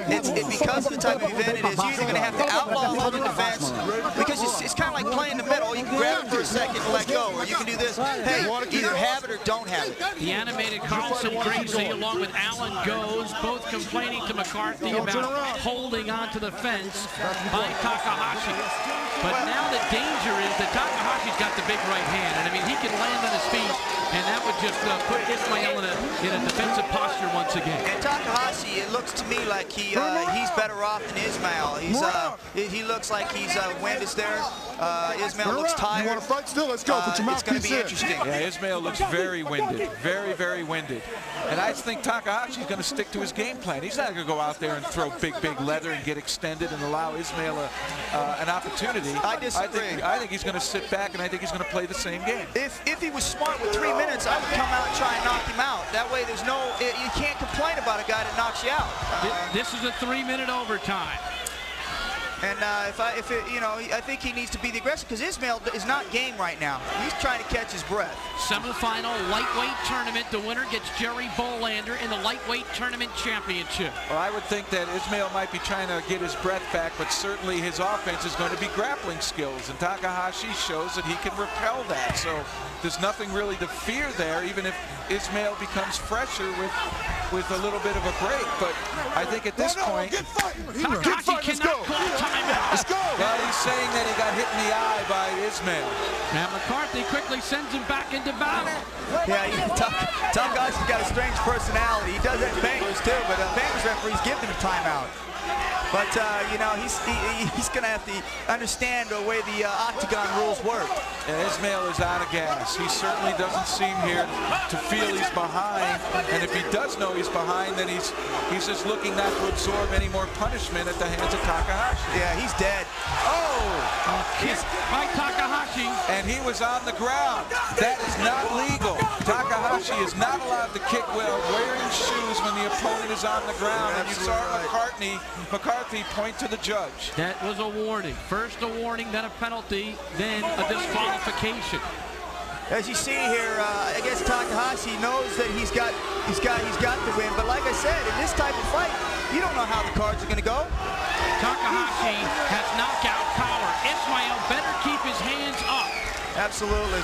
it's because of the type of event it is, you're either going to have to outlaw holding the fence, because it's kind of like playing the middle. You can grab it for a second and let go, or you can do this. Hey, either have it or don't have it. The animated Carlson Gracie along with Alan Goes, both complaining to McCarthy about holding onto the fence by Takahashi. But now the danger is that Takahashi's got the big right hand, and I mean he can land on his feet, and that would just put Ismail in a defensive posture once again. And Takahashi, it looks to me like he's better off than Ismail. He looks like wind is there. Ismail looks tired. You want to fight still? Let's go. Put your it's going to be interesting. Yeah, Ismail looks very winded, very, very winded. And I think Takahashi's going to stick to his game plan. He's not going to go out there and throw big leather and get extended and allow Ismail an opportunity. I disagree. I think he's going to sit back, and I think he's going to play the same game. If he was smart with 3 minutes, I would come out and try and knock him out. That way there's you can't complain about a guy that knocks you out. This is a 3-minute overtime. And I think he needs to be the aggressor because Ismail is not game right now. He's trying to catch his breath. Semifinal lightweight tournament. The winner gets Jerry Bolander in the lightweight tournament championship. Well, I would think that Ismail might be trying to get his breath back, but certainly his offense is going to be grappling skills, and Takahashi shows that he can repel that. So there's nothing really to fear there, even if Ismail becomes fresher with with a little bit of a break, but I think at this point, Get fight! Takahashi cannot call timeout. Let's go! well, he's saying that he got hit in the eye by Ismail. And McCarthy quickly sends him back into battle. Yeah, Takahashi's got a strange personality. He does that in Bangers too, but Bangers referee's giving him a timeout. But, you know, he's going to have to understand the way the octagon rules work. And Ismail is out of gas. He certainly doesn't seem here to feel he's behind. And if he does know he's behind, then he's just looking not to absorb any more punishment at the hands of Takahashi. Yeah, he's dead. Oh! Kick by Takahashi. And he was on the ground. That is not legal. Takahashi is not allowed to kick while wearing shoes when the opponent is on the ground. And you saw McCarthy point to the judge. That was a warning. First a warning, then a penalty, then a disqualification. As you see here, I guess Takahashi knows that he's got the win. But like I said, in this type of fight, you don't know how the cards are going to go. Takahashi has knockout power. Ismail better keep his hands up. Absolutely.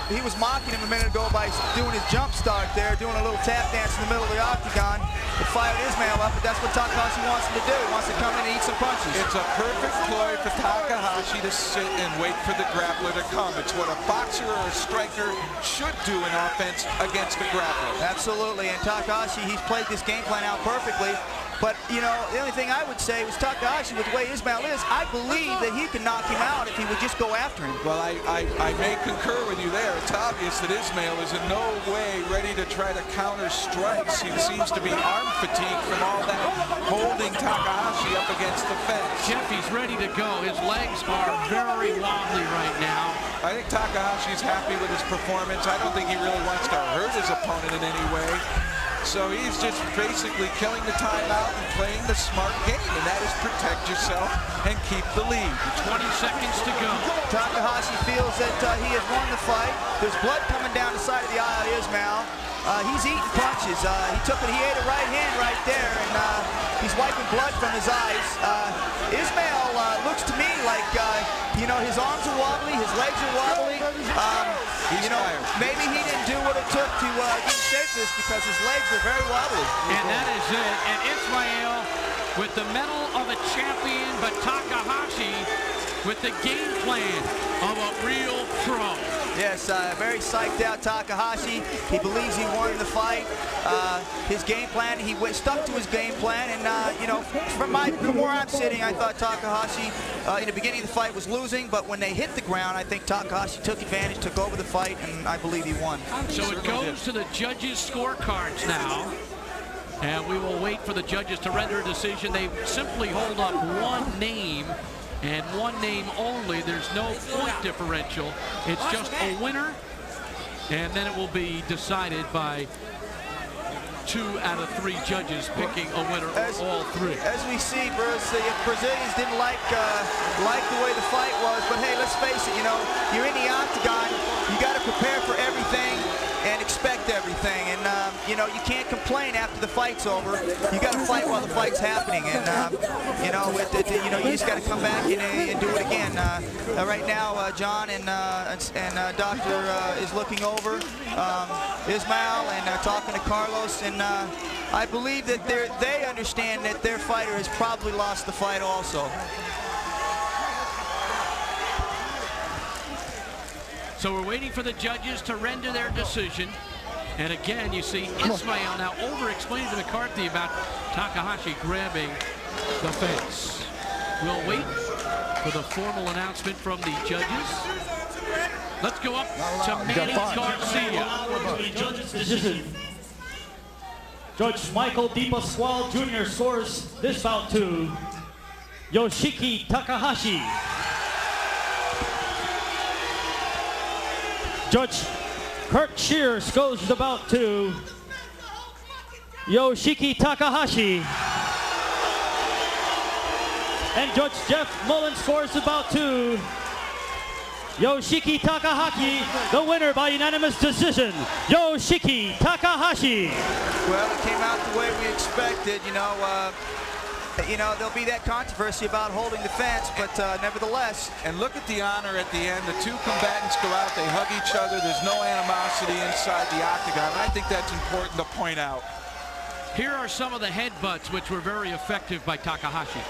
He was mocking him a minute ago by doing his jump start there, doing a little tap dance in the middle of the octagon. It fired Ismail up, but that's what Takahashi wants him to do. He wants to come in and eat some punches. It's a perfect ploy for Takahashi to sit and wait for the grappler to come. It's what a boxer or a striker should do in offense against the grappler. Absolutely, and Takahashi, he's played this game plan out perfectly. But, you know, the only thing I would say was Takahashi, with the way Ismail is, I believe that he could knock him out if he would just go after him. Well, I may concur with you there. It's obvious that Ismail is in no way ready to try to counter strikes. He seems to be arm fatigued from all that holding Takahashi up against the fence. Jeff, he's ready to go. His legs are very wobbly right now. I think Takahashi's happy with his performance. I don't think he really wants to hurt his opponent in any way. So he's just basically killing the timeout and playing the smart game, and that is protect yourself and keep the lead. 20 seconds to go. Takahashi feels that he has won the fight. There's blood coming down the side of the eye of Ismail. He's eating punches. He ate a right hand right there, and he's wiping blood from his eyes. Ismail looks to me like, you know, his arms are wobbly, his legs are wobbly. He's tired. Maybe he didn't do what it took to get in shape for this because his legs are very wobbly. And that is it. And Ismail with the medal of a champion, but Takahashi with the game plan of a real pro. Yes, very psyched out Takahashi. He believes he won the fight. His game plan, he stuck to his game plan. And, you know, from where I'm sitting, I thought Takahashi in the beginning of the fight was losing. But when they hit the ground, I think Takahashi took advantage, took over the fight, and I believe he won. So it goes to the judges' scorecards now. And we will wait for the judges to render a decision. They simply hold up one name. And one name only. There's no point differential. It's just a winner, and then it will be decided by 2 out of 3 judges picking a winner, or all 3. As we see, Bruce, the Brazilians didn't like the way the fight was, but hey, let's face it, you know, you're in the octagon, you got to prepare for everything and expect everything, and you know, you can't complain after the fight's over. You got to fight while the fight's happening, and you know, you just got to come back and do it again. Right now, John and Doctor is looking over Ismail and talking to Carlos, and I believe that they understand that their fighter has probably lost the fight also. So we're waiting for the judges to render their decision. And again, you see Ismail now over-explaining to McCarthy about Takahashi grabbing the fence. We'll wait for the formal announcement from the judges. Let's go up to Manny Garcia. Judges' decision. Judge Michael D. Pasquale Jr. scores this bout to Yoshiki Takahashi. Judge Kurt Shear scores the bout to Yoshiki Takahashi. And Judge Jeff Mullen scores the bout to Yoshiki Takahashi, the winner by unanimous decision, Yoshiki Takahashi. Well, it came out the way we expected, you know, there'll be that controversy about holding the fence, but nevertheless. And look at the honor at the end. The 2 combatants go out, they hug each other. There's no animosity inside the octagon. I think that's important to point out. Here are some of the headbutts which were very effective by Takahashi.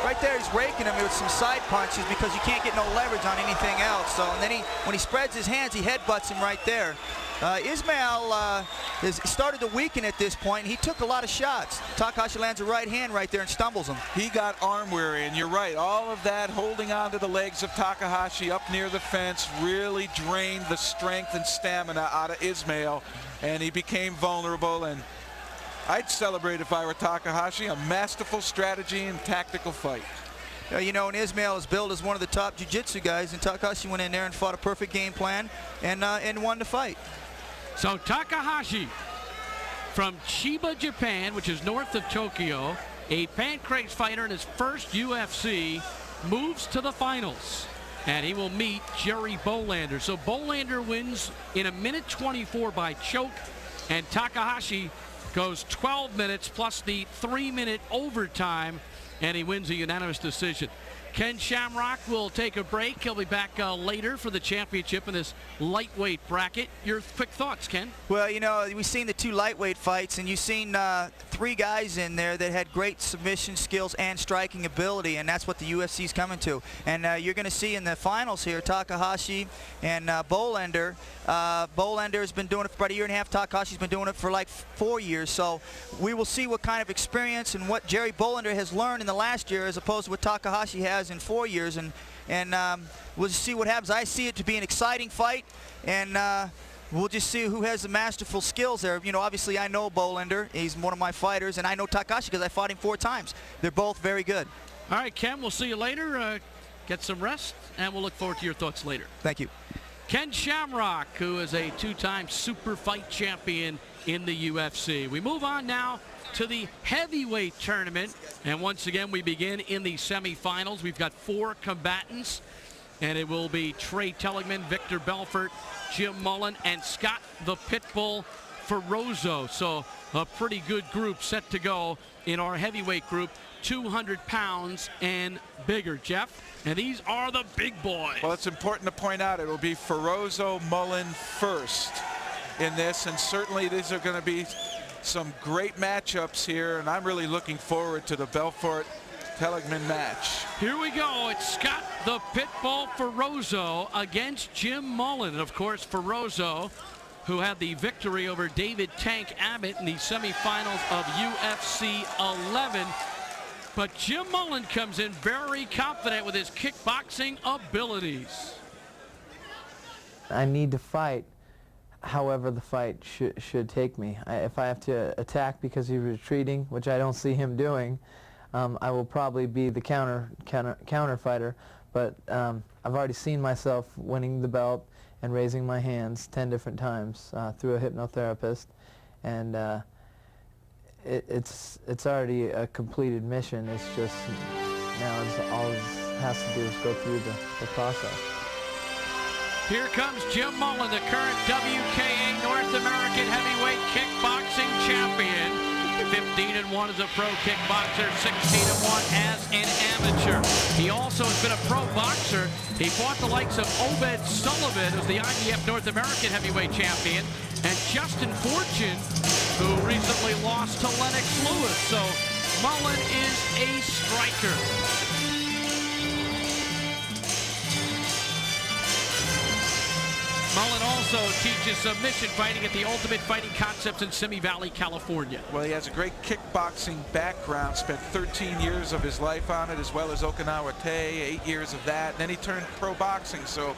Right there, he's raking him with some side punches because you can't get no leverage on anything else. So, and then when he spreads his hands, he headbutts him right there. Ismail has started to weaken at this point, and he took a lot of shots. Takahashi lands a right hand right there and stumbles him. He got arm weary, and you're right. All of that holding on to the legs of Takahashi up near the fence really drained the strength and stamina out of Ismail, and he became vulnerable. And I'd celebrate if I were Takahashi. A masterful strategy and tactical fight. You know, and Ismail is billed as one of the top jiu-jitsu guys, and Takahashi went in there and fought a perfect game plan and won the fight. So Takahashi from Chiba, Japan, which is north of Tokyo, a pancrase fighter in his first UFC, moves to the finals. And he will meet Jerry Bolander. So Bolander wins in 1:24 by choke, and Takahashi goes 12 minutes plus the 3-minute overtime, and he wins a unanimous decision. Ken Shamrock will take a break. He'll be back later for the championship in this lightweight bracket. Your quick thoughts, Ken? Well, you know, we've seen the two lightweight fights, and you've seen 3 guys in there that had great submission skills and striking ability, and that's what the UFC's coming to. And you're going to see in the finals here, Takahashi and Bolander. Bolander has been doing it for about a year and a half. Takahashi's been doing it for like 4 years. So we will see what kind of experience and what Jerry Bolander has learned in the last year as opposed to what Takahashi has in 4 years, and we'll just see what happens. I see it to be an exciting fight, and we'll just see who has the masterful skills there. You know, obviously I know Bolander. He's one of my fighters, and I know Takahashi because I fought him 4 times. They're both very good. All right, Ken, we'll see you later. Get some rest, and we'll look forward to your thoughts later. Thank you. Ken Shamrock, who is a 2-time super fight champion in the UFC. We move on now to the heavyweight tournament, and once again we begin in the semifinals. We've got 4 combatants, and it will be Trey Telligman, Victor Belfort, Jim Mullen, and Scott the Pitbull Ferozzo. So a pretty good group set to go in our heavyweight group, 200 pounds and bigger, Jeff. And these are the big boys. Well, it's important to point out it will be Ferozzo, Mullen first in this, and certainly these are going to be some great matchups here, and I'm really looking forward to the Belfort-Telligman match. Here we go. It's Scott the Pitbull Ferozzo against Jim Mullen. And of course, Ferozzo, who had the victory over David Tank Abbott in the semifinals of UFC 11. But Jim Mullen comes in very confident with his kickboxing abilities. I need to fight however the fight should take me. If I have to attack because he's retreating, which I don't see him doing, I will probably be the counter fighter. But I've already seen myself winning the belt and raising my hands 10 different times through a hypnotherapist, and it's already a completed mission. It's just now all it has to do is go through the process. Here comes Jim Mullen, the current WKA North American heavyweight kickboxing champion. 15-1 as a pro kickboxer, 16-1 as an amateur. He also has been a pro boxer. He fought the likes of Obed Sullivan, who's the IBF North American heavyweight champion, and Justin Fortune, who recently lost to Lennox Lewis. So Mullen is a striker. Mullen also teaches submission fighting at the Ultimate Fighting Concepts in Simi Valley, California. Well, he has a great kickboxing background, spent 13 years of his life on it, as well as Okinawa Tay, 8 years of that. And then he turned pro boxing. So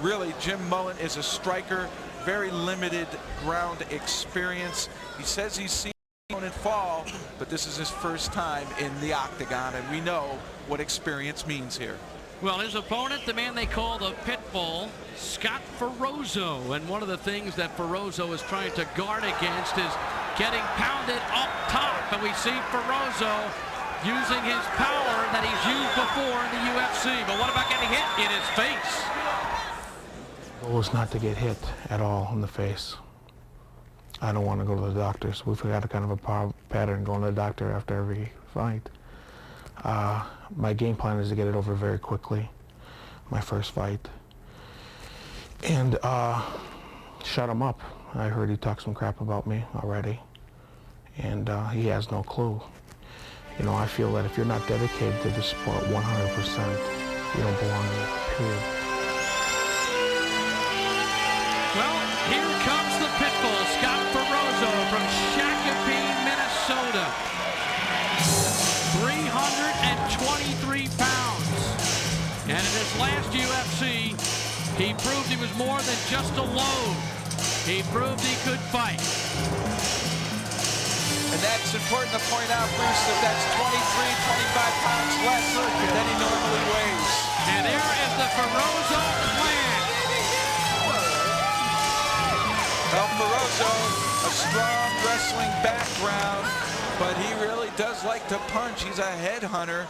really, Jim Mullen is a striker, very limited ground experience. He says he's seen his opponent fall, but this is his first time in the octagon, and we know what experience means here. Well, his opponent, the man they call the Pitbull, Scott Ferozzo. And one of the things that Ferozzo is trying to guard against is getting pounded up top. And we see Ferozzo using his power that he's used before in the UFC. But what about getting hit in his face? The goal is not to get hit at all in the face. I don't want to go to the doctor, so we've got a kind of a pattern going to the doctor after every fight. My game plan is to get it over very quickly, my first fight, and shut him up. I heard he talked some crap about me already, and he has no clue. You know, I feel that if you're not dedicated to the sport 100%, you don't belong in it, period. Well, here comes the pitbull, Scott Ferrozzo from Shakopee, Minnesota. 323 pounds. And in his last UFC, he proved he was more than just a load. He proved he could fight. And that's important to point out, Bruce, that that's 23, 25 pounds less than he normally weighs. And there is the Ferrozzo plan. Well, Ferrozzo, a strong wrestling background, but he really does like to punch. He's a headhunter.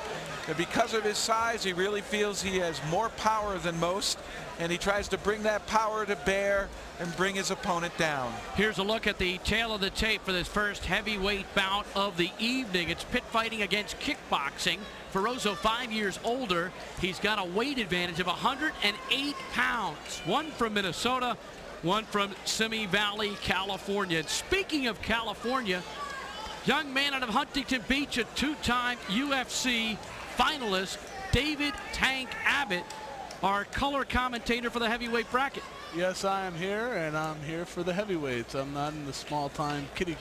And because of his size, he really feels he has more power than most, and he tries to bring that power to bear and bring his opponent down. Here's a look at the tail of the tape for this first heavyweight bout of the evening. It's pit fighting against kickboxing. Ferrozzo, 5 years older. He's got a weight advantage of 108 pounds. One from Minnesota, one from Simi Valley, California. And speaking of California, young man out of Huntington Beach, a two-time UFC finalist, David Tank Abbott, our color commentator for the heavyweight bracket. Yes, I am here, and I'm here for the heavyweights. I'm not in the small-time kitty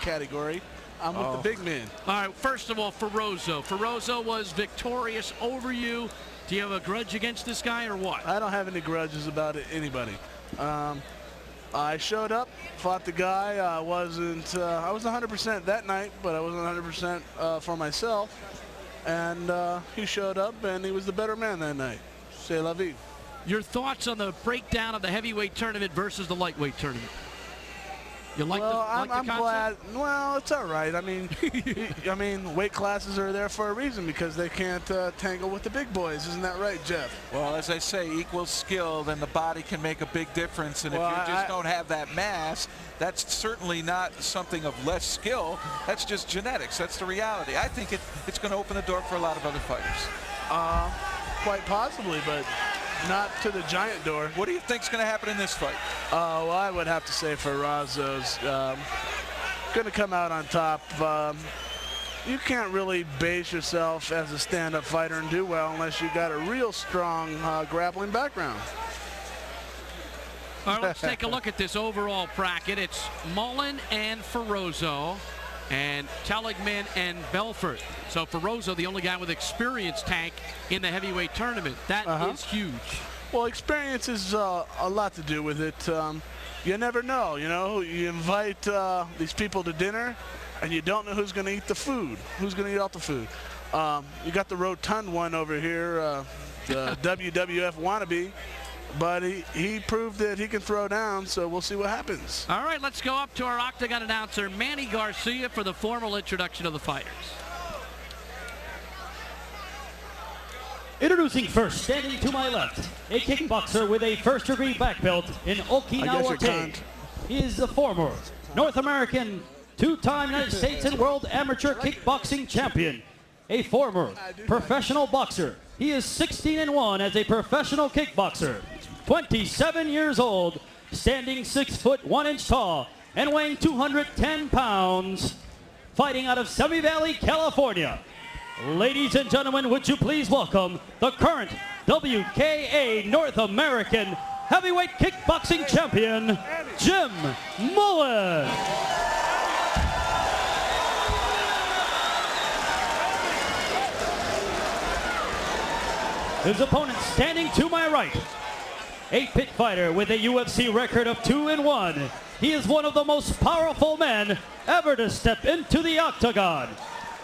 category. I'm with the big men. All right, first of all, Ferrozzo. Ferrozzo was victorious over you. Do you have a grudge against this guy or what? I don't have any grudges about anybody. I showed up, fought the guy. I was 100% that night, but I wasn't 100% for myself. And he showed up, and he was the better man that night. C'est la vie. Your thoughts on the breakdown of the heavyweight tournament versus the lightweight tournament? You like well, the I'm glad. Well, it's all right. I mean, weight classes are there for a reason because they can't tangle with the big boys. Isn't that right, Jeff? Well, as I say, equal skill, then the body can make a big difference. And if you just don't have that mass, that's certainly not something of less skill. That's just genetics. That's the reality. I think it's going to open the door for a lot of other fighters. Quite possibly, but not to the giant door. What do you think's going to happen in this fight? Well, I would have to say Ferrozzo's going to come out on top. You can't really base yourself as a stand-up fighter and do well unless you got a real strong grappling background. All right, let's take a look at this overall bracket. It's Mullen and Ferrozzo, and Teligman and Belfort. So Ferrozzo, the only guy with experience, Tank, in the heavyweight tournament. That is huge. Well, experience is a lot to do with it. You never know, you know. You invite these people to dinner, and you don't know who's going to eat the food. Who's going to eat all the food? You got the rotund one over here, the WWF wannabe. But he proved that he can throw down, so we'll see what happens. All right, let's go up to our Octagon announcer, Manny Garcia, for the formal introduction of the fighters. Introducing first, standing to my left, a kickboxer with a first-degree black belt in Okinawa. He is the former North American, two-time United States and World Amateur Kickboxing Champion, a former professional boxer. He is 16-1 as a professional kickboxer. 27 years old, standing 6 foot 1 inch tall, and weighing 210 pounds, fighting out of Semi Valley, California. Ladies and gentlemen, would you please welcome the current WKA North American heavyweight kickboxing champion, Jim Mullen. His opponent standing to my right, a pit fighter with a UFC record of 2-1. He is one of the most powerful men ever to step into the octagon.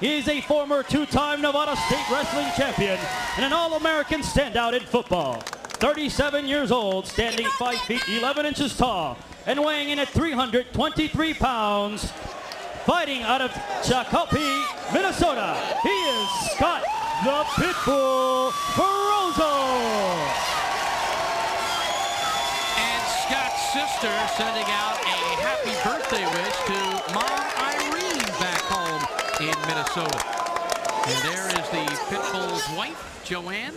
He is a former two-time Nevada State Wrestling champion and an All-American standout in football. 37 years old, standing 5 feet 11 inches tall, and weighing in at 323 pounds. Fighting out of Shakopee, Minnesota, he is Scott the Pitbull Ferrozzo. Scott's sister sending out a happy birthday wish to Mom Irene back home in Minnesota. And there is the Pitbull's wife, Joanne.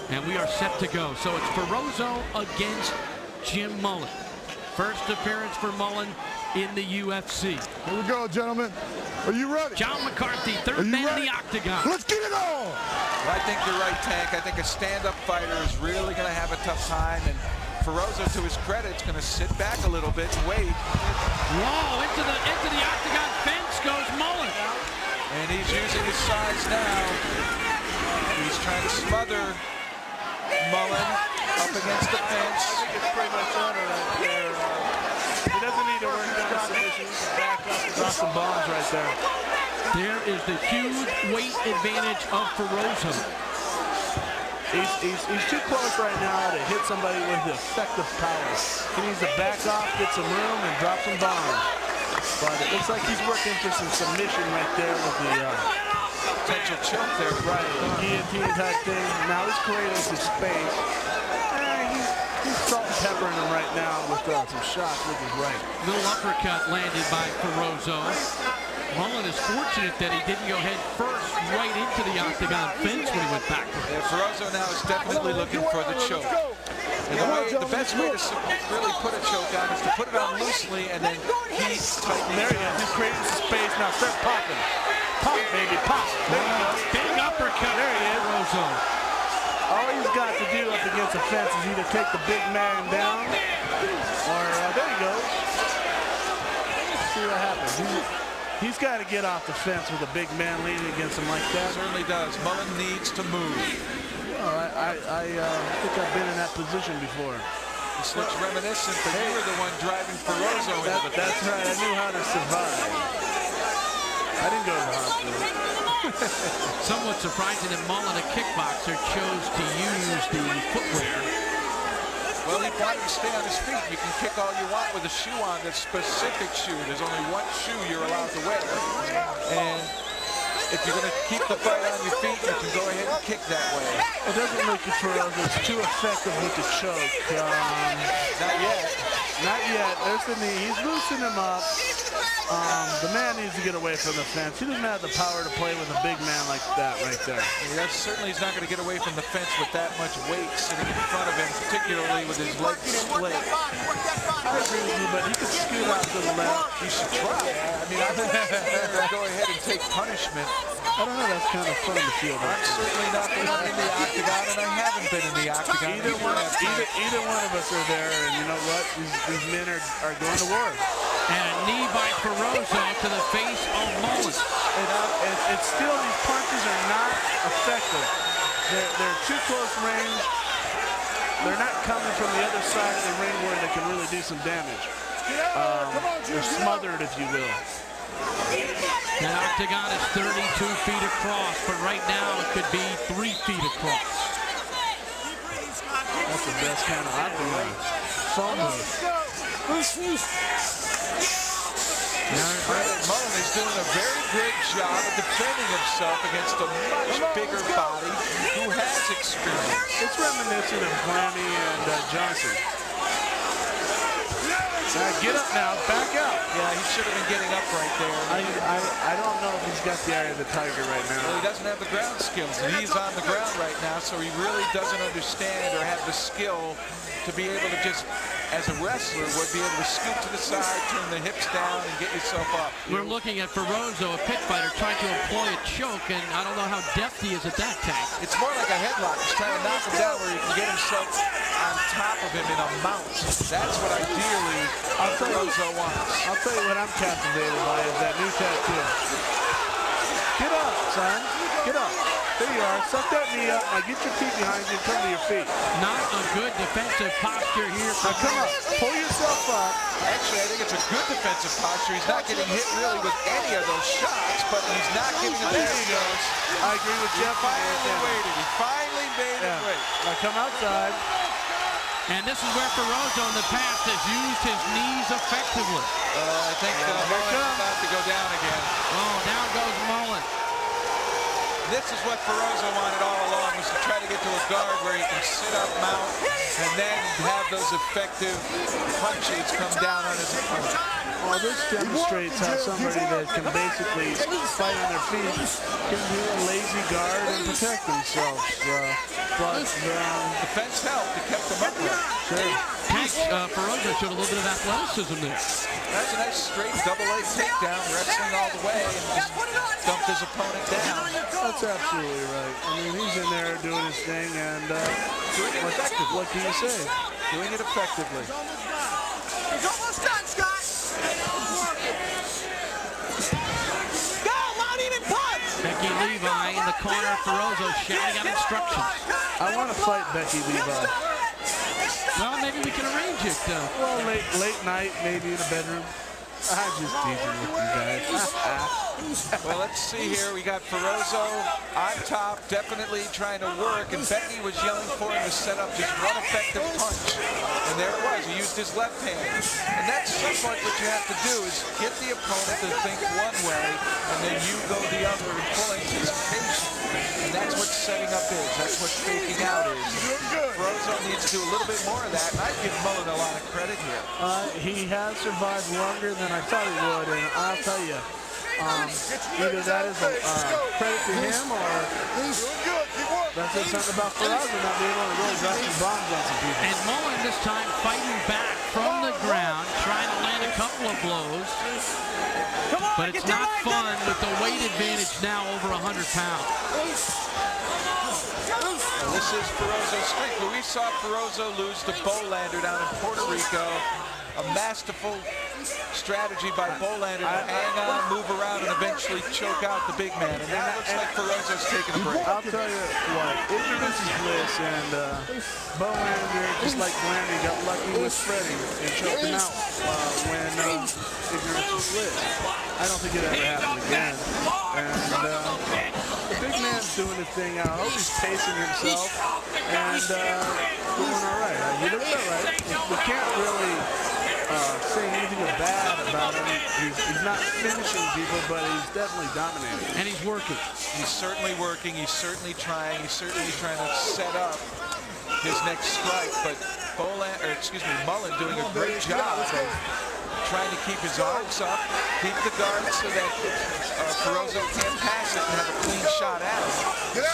And we are set to go. So it's Ferrozzo against Jim Mullen. First appearance for Mullen in the UFC. Here we go, gentlemen. Are you ready? John McCarthy, third man in the octagon. Let's get it on! I think you're right, Tank. I think a stand-up fighter is really going to have a tough time, and Ferozzo, to his credit, is going to sit back a little bit and wait. Whoa, into the octagon fence goes Mullen. And he's using his size now. He's trying to smother Mullen up against the fence. I think it's pretty much on it right there. He doesn't need to work down submissions. Back up and drop some bombs right there. There is the huge weight advantage of Ferozzo. He's too close right now to hit somebody with effective power. He needs to back off, get some room, and drop some bombs. But it looks like he's working for some submission right there with the potential choke there. Right, the guillotine type thing. Now he's creating some space. He's salt and peppering him right now with some shots with his right. Little uppercut landed by Ferozzo. Mullen is fortunate that he didn't go head first right into the octagon fence when he went back. Yeah, Ferozzo now is definitely looking for the choke. And the best way to really put a choke on is to put it on loosely and then he's tight. There he is. He's creating some space now. Start popping. Pop, baby, pop. There you go. Big uppercut. There he is. Ferozzo. All he's got to do up against the fence is either take the big man down or there he goes. Let's see what happens. He's got to get off the fence with a big man leaning against him like that. Certainly does. Mullen needs to move. Well, I think I've been in that position before. This looks reminiscent, but you were the one driving Ferozzo into the fence. That's right. I knew how to survive. I didn't go to the hospital. Somewhat surprising that Mullen, a kickboxer, chose to use the footwear. Well, he wanted to stay on his feet. You can kick all you want with a shoe on, that specific shoe. There's only one shoe you're allowed to wear. And if you're going to keep the fight on your feet, you can go ahead and kick that way. It doesn't look at Ferozzo. It's too effective with the choke. Not yet. Not yet. There's the knee. He's loosening him up. The man needs to get away from the fence. He doesn't have the power to play with a big man like that right there. Yeah, certainly he's not going to get away from the fence with that much weight sitting in front of him, particularly with his legs split. I agree with you, but he could scoot out to the left. He should try. I mean, I'm going to go ahead and take punishment. I don't know. That's kind of fun to feel. I'm certainly not the one in the octagon, and I haven't been in the octagon. Either one of us are there, and you know what? These men are going to war. And a knee by Ferozzo to the face of Mullen. It's still, these punches are not effective. They're too close range. They're not coming from the other side of the ring where they can really do some damage. They're smothered, if you will. The octagon is 32 feet across, but right now it could be 3 feet across. That's the best kind of octagon. Foam Mullen is doing a very good job of defending himself against a much bigger body who has experience. It's reminiscent of Grammy and Johnson. Get up now, back up. Yeah, he should have been getting up right there. I don't know if he's got the eye of the tiger right now. Well, he doesn't have the ground skills, and he's on the ground right now, so he really doesn't understand or have the skill to be able to just, as a wrestler, would be able to scoot to the side, turn the hips down, and get yourself up. We're looking at Ferozzo, a pit fighter, trying to employ a choke, and I don't know how deft he is at that, Tank. It's more like a headlock. He's trying to knock him down where he can get himself on top of him in a mount. That's what ideally Ferozzo wants. I'll tell you what I'm captivated by is that new tattoo. Get up, son. Get up. There you are. Suck that knee up. Now get your feet behind you and come to your feet. Not a good defensive posture here. Now come up. Pull yourself up. Actually, I think it's a good defensive posture. He's not getting hit really with any of those shots, but he's not giving them. There he goes. I agree with Jeff. He finally waited. He finally made it wait. Now come outside. And this is where Ferozzo in the past has used his knees effectively. I think Mullen's about to go down again. Oh, down goes Mullen. This is what Ferozzo wanted all along, was to try to get to a guard where he can sit up, mount, and then have those effective punches come down on his opponent. Well, this demonstrates how somebody that can basically fight on their feet can do a lazy guard and protect themselves. But defense helped. It kept them upright. Sure. match, Feroza showed a little bit of athleticism there. That's a nice straight double leg takedown, wrestling all the way, and just dumped his opponent down. That's absolutely right. I mean, he's in there doing his thing and doing it effectively. What can you say? Doing it effectively. He's almost done, Scott. Go, not even punch. Becky Levi in the corner, Feroza shouting out instructions. I want to fight Becky Levi. Well, maybe we can arrange it. Well, late night, maybe in a bedroom. I'm just teasing with you guys. Well, let's see here. We got Feroza on top, definitely trying to work, and Becky was yelling for him to set up just one effective punch. And there it was. He used his left hand. And that's somewhat what you have to do is get the opponent to think one way, and then you go the other and pull anticipation. And that's what setting up is. That's what faking out is. Feroza needs to do a little bit more of that, and I give Mullen a lot of credit here. He has survived longer than I thought he would, and I'll tell you, either that is a credit to him or that says something about Feroza not being able to really drop some bombs on some people. And Mullen this time fighting back from the ground, trying to land a couple of blows. But it's not fun with the weight advantage now over 100 pounds. This is Feroza's streak. We saw Feroza lose to Bolander down in Puerto Rico. A masterful strategy by Bolander to hang on, move around, and eventually choke out the big man. And now it looks like Feroza's taking a break. I'll tell you what, ignorance is bliss, and Bolander, just like Blandy, got lucky with Freddie and choked him out when ignorance is bliss. I don't think it ever happened again. And the big man's doing his thing. I hope he's pacing himself and doing all right. He looks all right. We can't really say anything bad about him. He's not finishing people, but he's definitely dominating. And he's working. He's certainly working. He's certainly trying. He's certainly trying to set up his next strike. But Mullen doing a great job of trying to keep his arms up, keep the guard so that Feroza can't pass it and have a clean shot at him.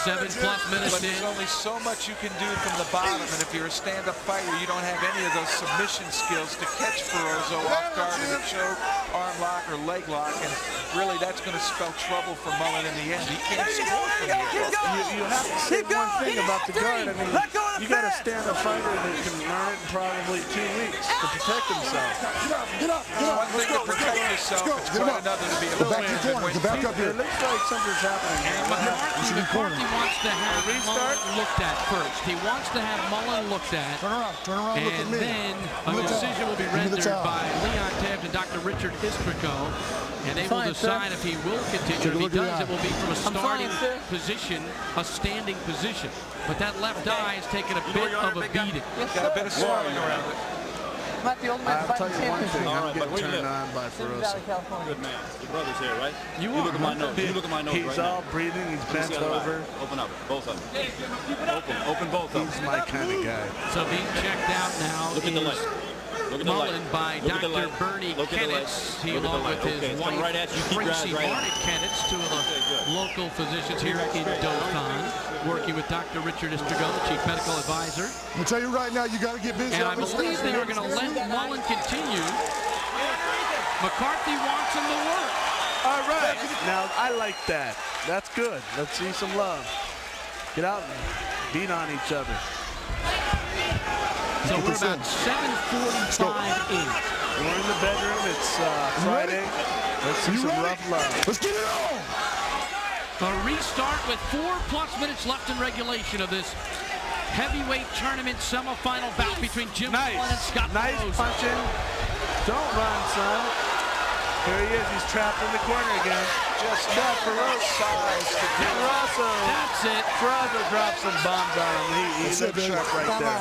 7+ minutes but there's only so much you can do from the bottom, and if you're a stand-up fighter, you don't have any of those submission skills to catch Feroza off guard in a choke, arm lock, or leg lock, and really that's going to spell trouble for Mullen in the end. He can't score from here. You have to say one thing about the guard. I mean, you got a stand-up fighter that can learn it in probably 2 weeks to protect himself. Get up. It's one thing to protect yourself, it's quite another to be able to win. Get back up here. It looks like something's happening. And McCarthy wants to have Mullen looked at first. He wants to have Mullen looked at. Turn around, look at and me. then a decision will be rendered by Leon Tabbs and Dr. Richard Istrico. And they will decide if he will continue. If he does, it will be from a starting position, a standing position. But that left eye has taken a bit of a beating. Got a bit of swelling around it. I'll tell you one thing, I'm getting turned on by Feroza. Good man. Your brother's here, right? You look at my nose. You look at my nose He's all breathing, he's bent over. Open up, both of them. Open both of them. He's my kind of guy. So being checked out now Look at the light. Look at the light. Mullen by Look at the Dr. light. Bernie Look at the light. Kennitz. He Look at the along light. with Okay, his it's coming wife, right at you. Keep your eyes Tracy right on Martin it. Kennitz, two of the local physicians here in Dothan, working with Dr. Richard Istrigo, the chief medical advisor. I'm going to tell you right now, you got to get busy. And I believe they are going to let Mullen continue. McCarthy wants him to work. All right. Now, I like that. That's good. Let's see some love. Get out and beat on each other. So we're about 7:45 in. We're in the bedroom. It's Friday. Let's see some rough love. Let's get it on. A restart with 4+ minutes left in regulation of this heavyweight tournament semifinal bout between Jim Mullen and Scott Feroza. Punching. Don't run, son. Here he is. He's trapped in the corner again. Just got Feroza. That's it. Feroza dropped some bombs on him. He looked sharp right there.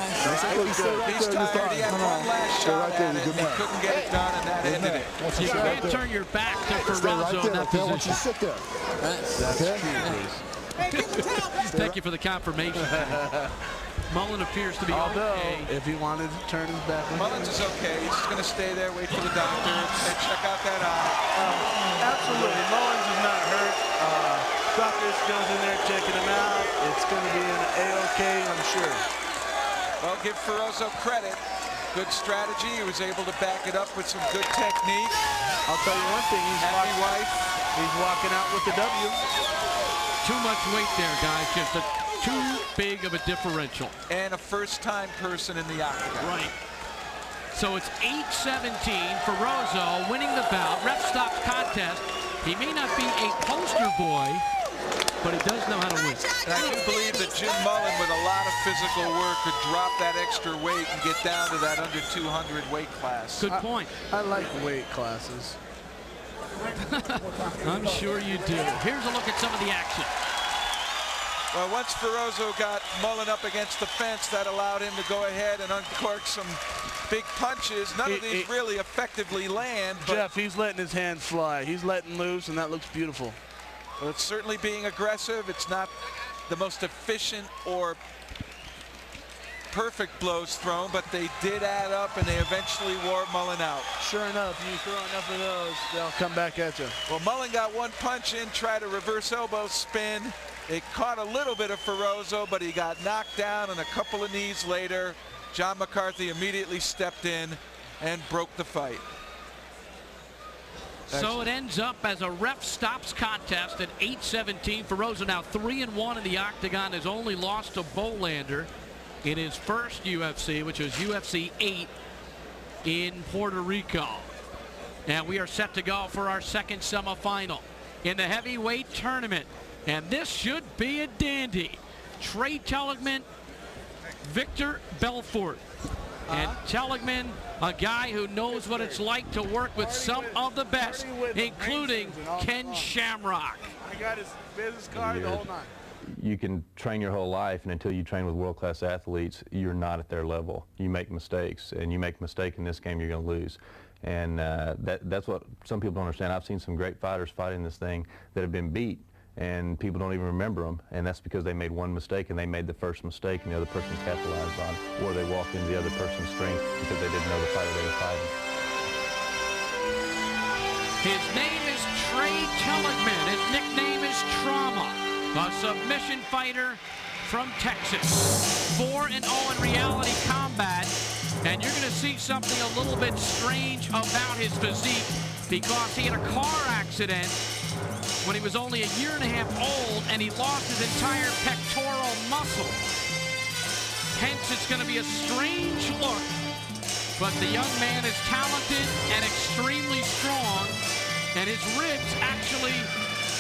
He's tired. He had one last shot at it. He couldn't get it done, and that ended it. You can't turn your back to Feroza in that position. Sit there. That's true. Thank you for the confirmation. Mullen appears to be okay. If he wanted to turn his back on Mullins is okay. He's just going to stay there, wait for the doctor, and check out that eye. Absolutely. Mullins is not hurt. Doctor goes in there checking him out. It's going to be an A-OK, I'm sure. Well, give Feroza credit. good strategy. He was able to back it up with some good technique. I'll tell you one thing, he's walking out with the W. Too much weight there, guys. Just too big of a differential. And a first-time person in the octagon. Right. So it's 8-17 for Rozo winning the bout. Ref stops contest. He may not be a poster boy, but he does know how to win. And I do believe that Jim Mullen, with a lot of physical work, could drop that extra weight and get down to that under 200 weight class. Good point. I like weight classes. I'm sure you do. Here's a look at some of the action. Well, once Ferozzo got Mullen up against the fence, that allowed him to go ahead and uncork some big punches. None of these really effectively land. But Jeff, he's letting his hands fly. He's letting loose, and that looks beautiful. well, it's certainly being aggressive. It's not the most efficient or perfect blows thrown, but they did add up, and they eventually wore Mullen out. Sure enough, you throw enough of those, they'll come back at you. Well, Mullen got one punch in, tried a reverse elbow spin. It caught a little bit of Ferozzo, but he got knocked down, and a couple of knees later, John McCarthy immediately stepped in and broke the fight. So it ends up as a ref stops contest at 8-17. Ferozzo now 3-1 in the octagon, has only lost to Bolander in his first UFC, which was UFC 8 in Puerto Rico. And we are set to go for our second semifinal in the heavyweight tournament. And this should be a dandy. Trey Teligman, Victor Belfort. And Teligman, a guy who knows what it's like to work with some of the best, including Ken Shamrock. I got his business card, the whole nine. You can train your whole life, and until you train with world-class athletes, you're not at their level. You make mistakes, and you make a mistake in this game, you're going to lose. And that's what some people don't understand. I've seen some great fighters fighting this thing that have been beat, and people don't even remember them, and that's because they made one mistake, and they made the first mistake, and the other person capitalized on it, or they walked into the other person's strength because they didn't know the fighter they were fighting. His name is Trey Teligman. His nickname is Trauma, a submission fighter from Texas. 4-0 in reality combat, and you're going to see something a little bit strange about his physique because he had a car accident when he was only 1.5 years old, and he lost his entire pectoral muscle. Hence, it's going to be a strange look, but the young man is talented and extremely strong, and his ribs actually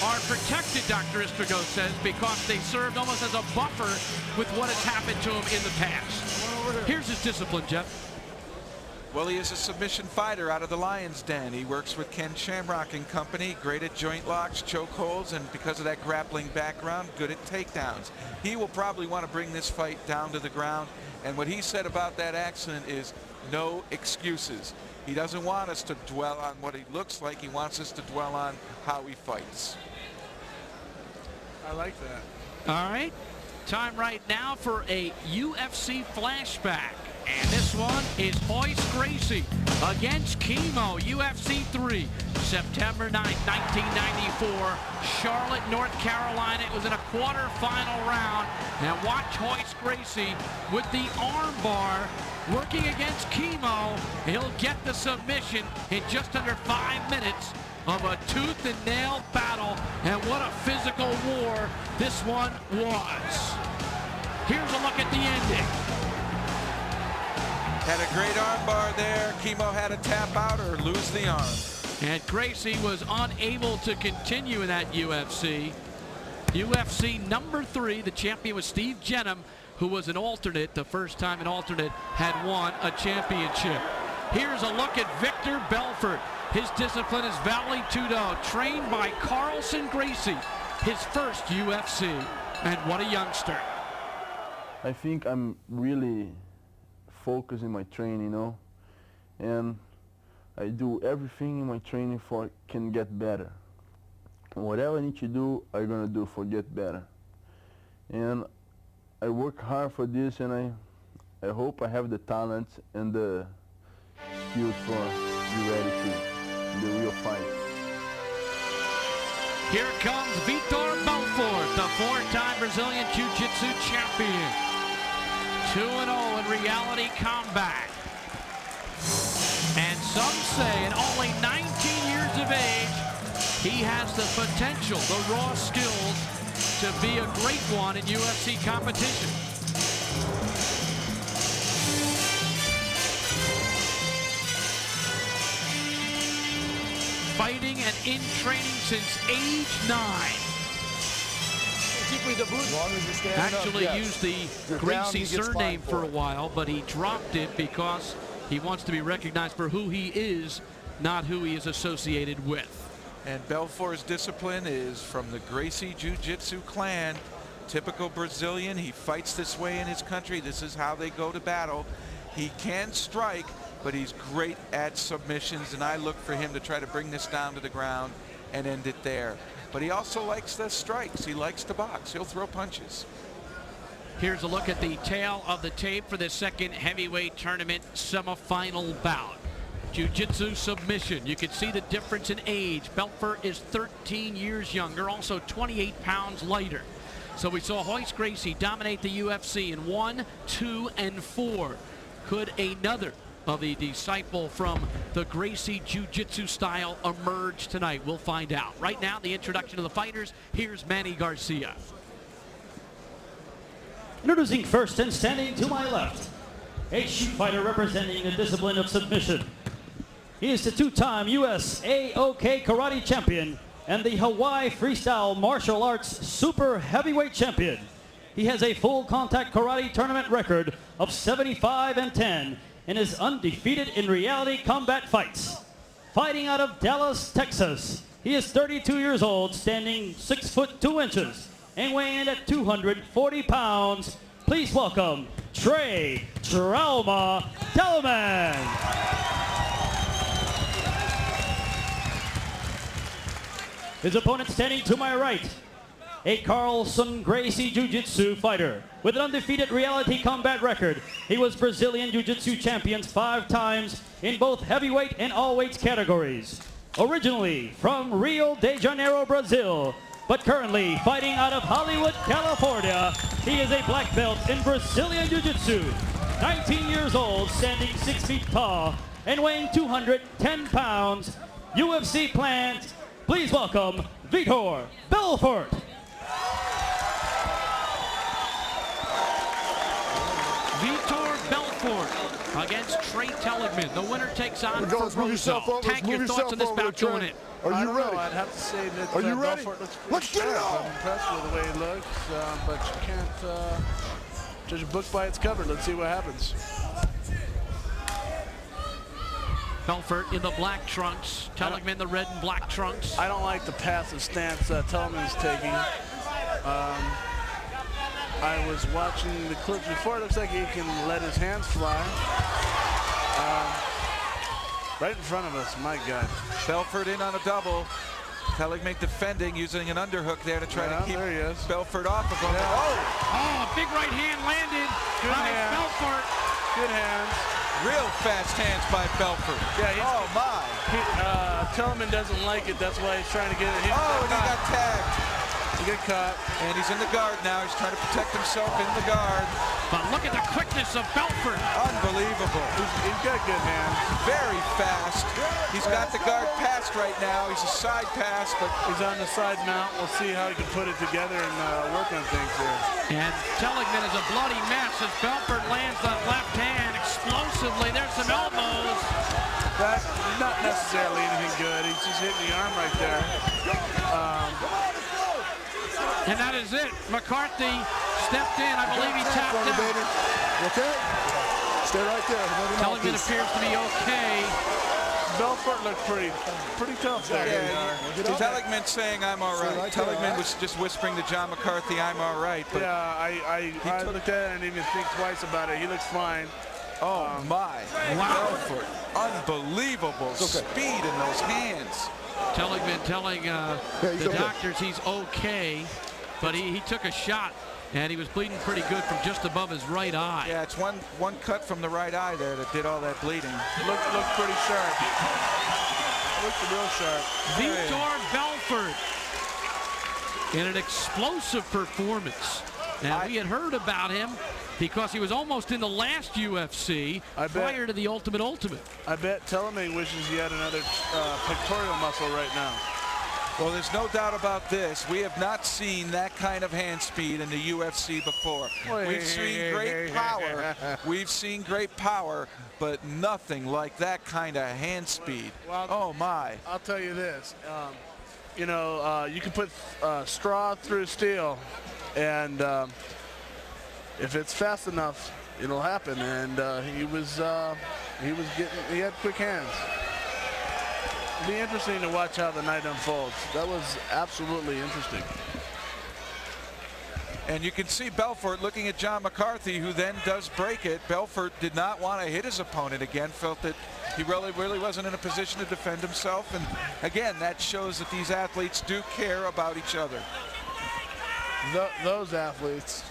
are protected, Dr. Istrigo says, because they served almost as a buffer with what has happened to him in the past. Here's his discipline, Jeff. Well, he is a submission fighter out of the Lion's Den. He works with Ken Shamrock and company, great at joint locks, chokeholds, and because of that grappling background, good at takedowns. He will probably want to bring this fight down to the ground, and what he said about that accident is no excuses. He doesn't want us to dwell on what he looks like. He wants us to dwell on how he fights. I like that. All right, time right now for a UFC flashback. And this one is Royce Gracie against Chemo, UFC 3, September 9th, 1994, Charlotte, North Carolina. It was in a quarterfinal round. And watch Royce Gracie with the arm bar working against Chemo. He'll get the submission in just under 5 minutes of a tooth and nail battle. And what a physical war this one was. Here's a look at the ending. Had a great arm bar there. Chemo had to tap out or lose the arm. And Gracie was unable to continue in that UFC. UFC number 3, the champion was Steve Jenham, who was an alternate. The first time an alternate had won a championship. Here's a look at Victor Belfort. His discipline is Vale Tudo, trained by Carlson Gracie, his first UFC. And what a youngster. I think I'm really focused in my training, you know, and I do everything in my training for I can get better. Whatever I need to do, I'm gonna do for get better. And I work hard for this, and I hope I have the talent and the skills for be ready to the real fight. Here comes Vitor Belfort, the 4-time Brazilian Jiu-Jitsu champion. 2-0 in reality combat. some say at only 19 years of age, he has the potential, the raw skills, to be a great one in UFC competition. Fighting and in training since age 9. Actually used the Gracie surname for a while, but he dropped it because he wants to be recognized for who he is, not who he is associated with. And Belfort's discipline is from the Gracie Jiu-Jitsu clan. Typical Brazilian. He fights this way in his country. This is how they go to battle. He can strike, but he's great at submissions, and I look for him to try to bring this down to the ground and end it there. But he also likes the strikes. He likes to box. He'll throw punches. Here's a look at the tail of the tape for the second heavyweight tournament semifinal bout. Jiu-Jitsu submission. You can see the difference in age. Belfort is 13 years younger, also 28 pounds lighter. So we saw Royce Gracie dominate the UFC in 1, 2, and 4. Could another of the disciple from the Gracie Jiu-Jitsu style emerge tonight? We'll find out. Right now, the introduction of the fighters. Here's Manny Garcia. Introducing first and standing to my left, a shoot fighter representing the discipline of submission. He is the two-time US AOK Karate Champion and the Hawaii Freestyle Martial Arts Super Heavyweight Champion. He has a full contact karate tournament record of 75-10 and is undefeated in reality combat fights. Fighting out of Dallas, Texas, he is 32 years old, standing 6 foot 2 inches and weighing in at 240 pounds. Please welcome Trey Trauma Telemann. His opponent standing to my right, a Carlson Gracie Jiu-Jitsu fighter with an undefeated reality combat record. He was Brazilian Jiu-Jitsu champions 5 times in both heavyweight and all weights categories. Originally from Rio de Janeiro, Brazil, but currently fighting out of Hollywood, California, he is a black belt in Brazilian Jiu-Jitsu. 19 years old, standing 6 feet tall, and weighing 210 pounds. UFC plans. Please welcome Vitor Belfort. Vitor Belfort against Trey Teligman. The winner takes on Ferrozo. Tank, your thoughts on this bout going in? Are you ready? I'd have to say that Belfort looks pretty sharp. I'm impressed with the way he looks, but you can't judge a book by its cover. Let's see what happens. Belfort in the black trunks, Teligman the red and black trunks. I don't like the passive stance Teligman's taking. I was watching the clips before. It looks like he can let his hands fly. Right in front of us, my God. Belfort in on a double. Teligman defending, using an underhook there to try to keep Belfort off of him. Yeah. Oh, big right hand landed by Belfort. Good hands. Real fast hands by Belfort. Yeah, oh my. Teligman doesn't like it. That's why he's trying to get it. Oh, and he got tagged. He got caught. And he's in the guard now. He's trying to protect himself in the guard. But look at the quickness of Belfort. Unbelievable. He's got good hands. Very fast. He's got the guard passed right now. He's a side pass, but he's on the side mount. We'll see how he can put it together and work on things here. And Teligman is a bloody mess as Belfort lands that left hand explosively. There's some elbows. That's not necessarily anything good. He's just hitting the arm right there. And that is it. McCarthy stepped in. I believe he tapped out. Okay? Stay right there. Teligman appears to be okay. Belfort looked pretty tough there. Yeah, Teligman saying I'm all right. Teligman was just whispering to John McCarthy, I'm all right. But yeah, I looked at it and didn't even think twice about it. He looks fine. Oh my. Wow. Belfort. Unbelievable speed in those hands. Teligman telling the doctors he's okay, but he took a shot and he was bleeding pretty good from just above his right eye. Yeah, it's one cut from the right eye there that did all that bleeding. Looked pretty sharp. Looked real sharp. Vitor Belfort in an explosive performance. And we had heard about him because he was almost in the last UFC prior to the Ultimate. I bet Teleming wishes he had another pectoral muscle right now. Well, there's no doubt about this. We have not seen that kind of hand speed in the UFC before. We've seen great power. We've seen great power, but nothing like that kind of hand speed. Well, oh, my. I'll tell you this. You know, you can put straw through steel, and if it's fast enough, it'll happen. And he had quick hands. It'll be interesting to watch how the night unfolds. That was absolutely interesting. And you can see Belfort looking at John McCarthy, who then does break it. Belfort did not want to hit his opponent again, felt that he really wasn't in a position to defend himself. And again, that shows that these athletes do care about each other. Those athletes.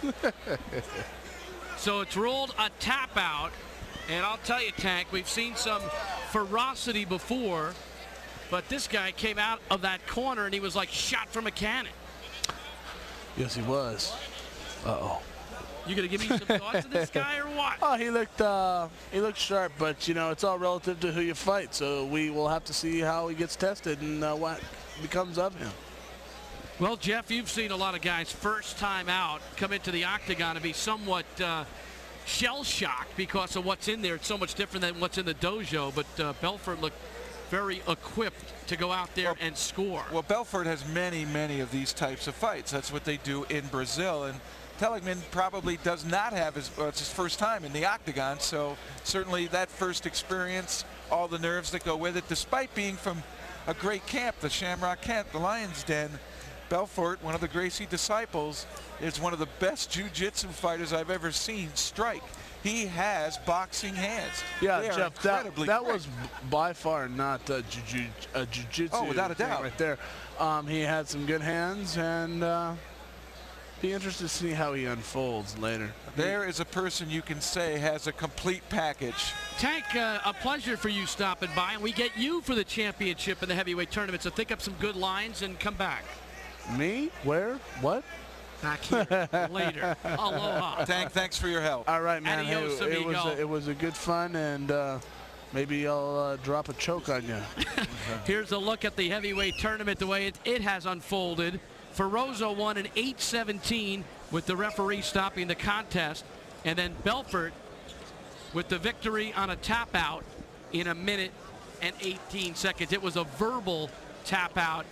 So it's ruled a tap out. And I'll tell you, Tank, we've seen some ferocity before. But this guy came out of that corner and he was like shot from a cannon. Yes, he was. Uh-oh. You gonna give me some thoughts of this guy or what? Oh, he looked sharp, but you know, it's all relative to who you fight. So we will have to see how he gets tested and what becomes of him. Well, Jeff, you've seen a lot of guys first time out come into the octagon and be somewhat shell-shocked because of what's in there. It's so much different than what's in the dojo, but Belfort looked very equipped to go out there and score. Well, Belfort has many of these types of fights. That's what they do in Brazil. And Teligman probably does not have it's his first time in the octagon, so certainly that first experience, all the nerves that go with it, despite being from a great camp, the Shamrock Camp, the Lion's Den. Belfort, one of the Gracie disciples, is one of the best jiu-jitsu fighters I've ever seen strike. He has boxing hands. Yeah, they Jeff, that was by far not jiu-jitsu. Oh, without a doubt. Right there. He had some good hands, and be interested to see how he unfolds later. There is a person you can say has a complete package. Tank, a pleasure for you stopping by, and we get you for the championship in the heavyweight tournament, so think up some good lines and come back. Me? Where? What? Back here later. Aloha. Tank, thanks for your help. All right, man. Adios, Hey, it was a good fun, and maybe I'll drop a choke on you. Here's a look at the heavyweight tournament, the way it has unfolded. Ferrozo won in 8-17 with the referee stopping the contest, and then Belfort with the victory on a tap out in 1 minute and 18 seconds. It was a verbal tap out.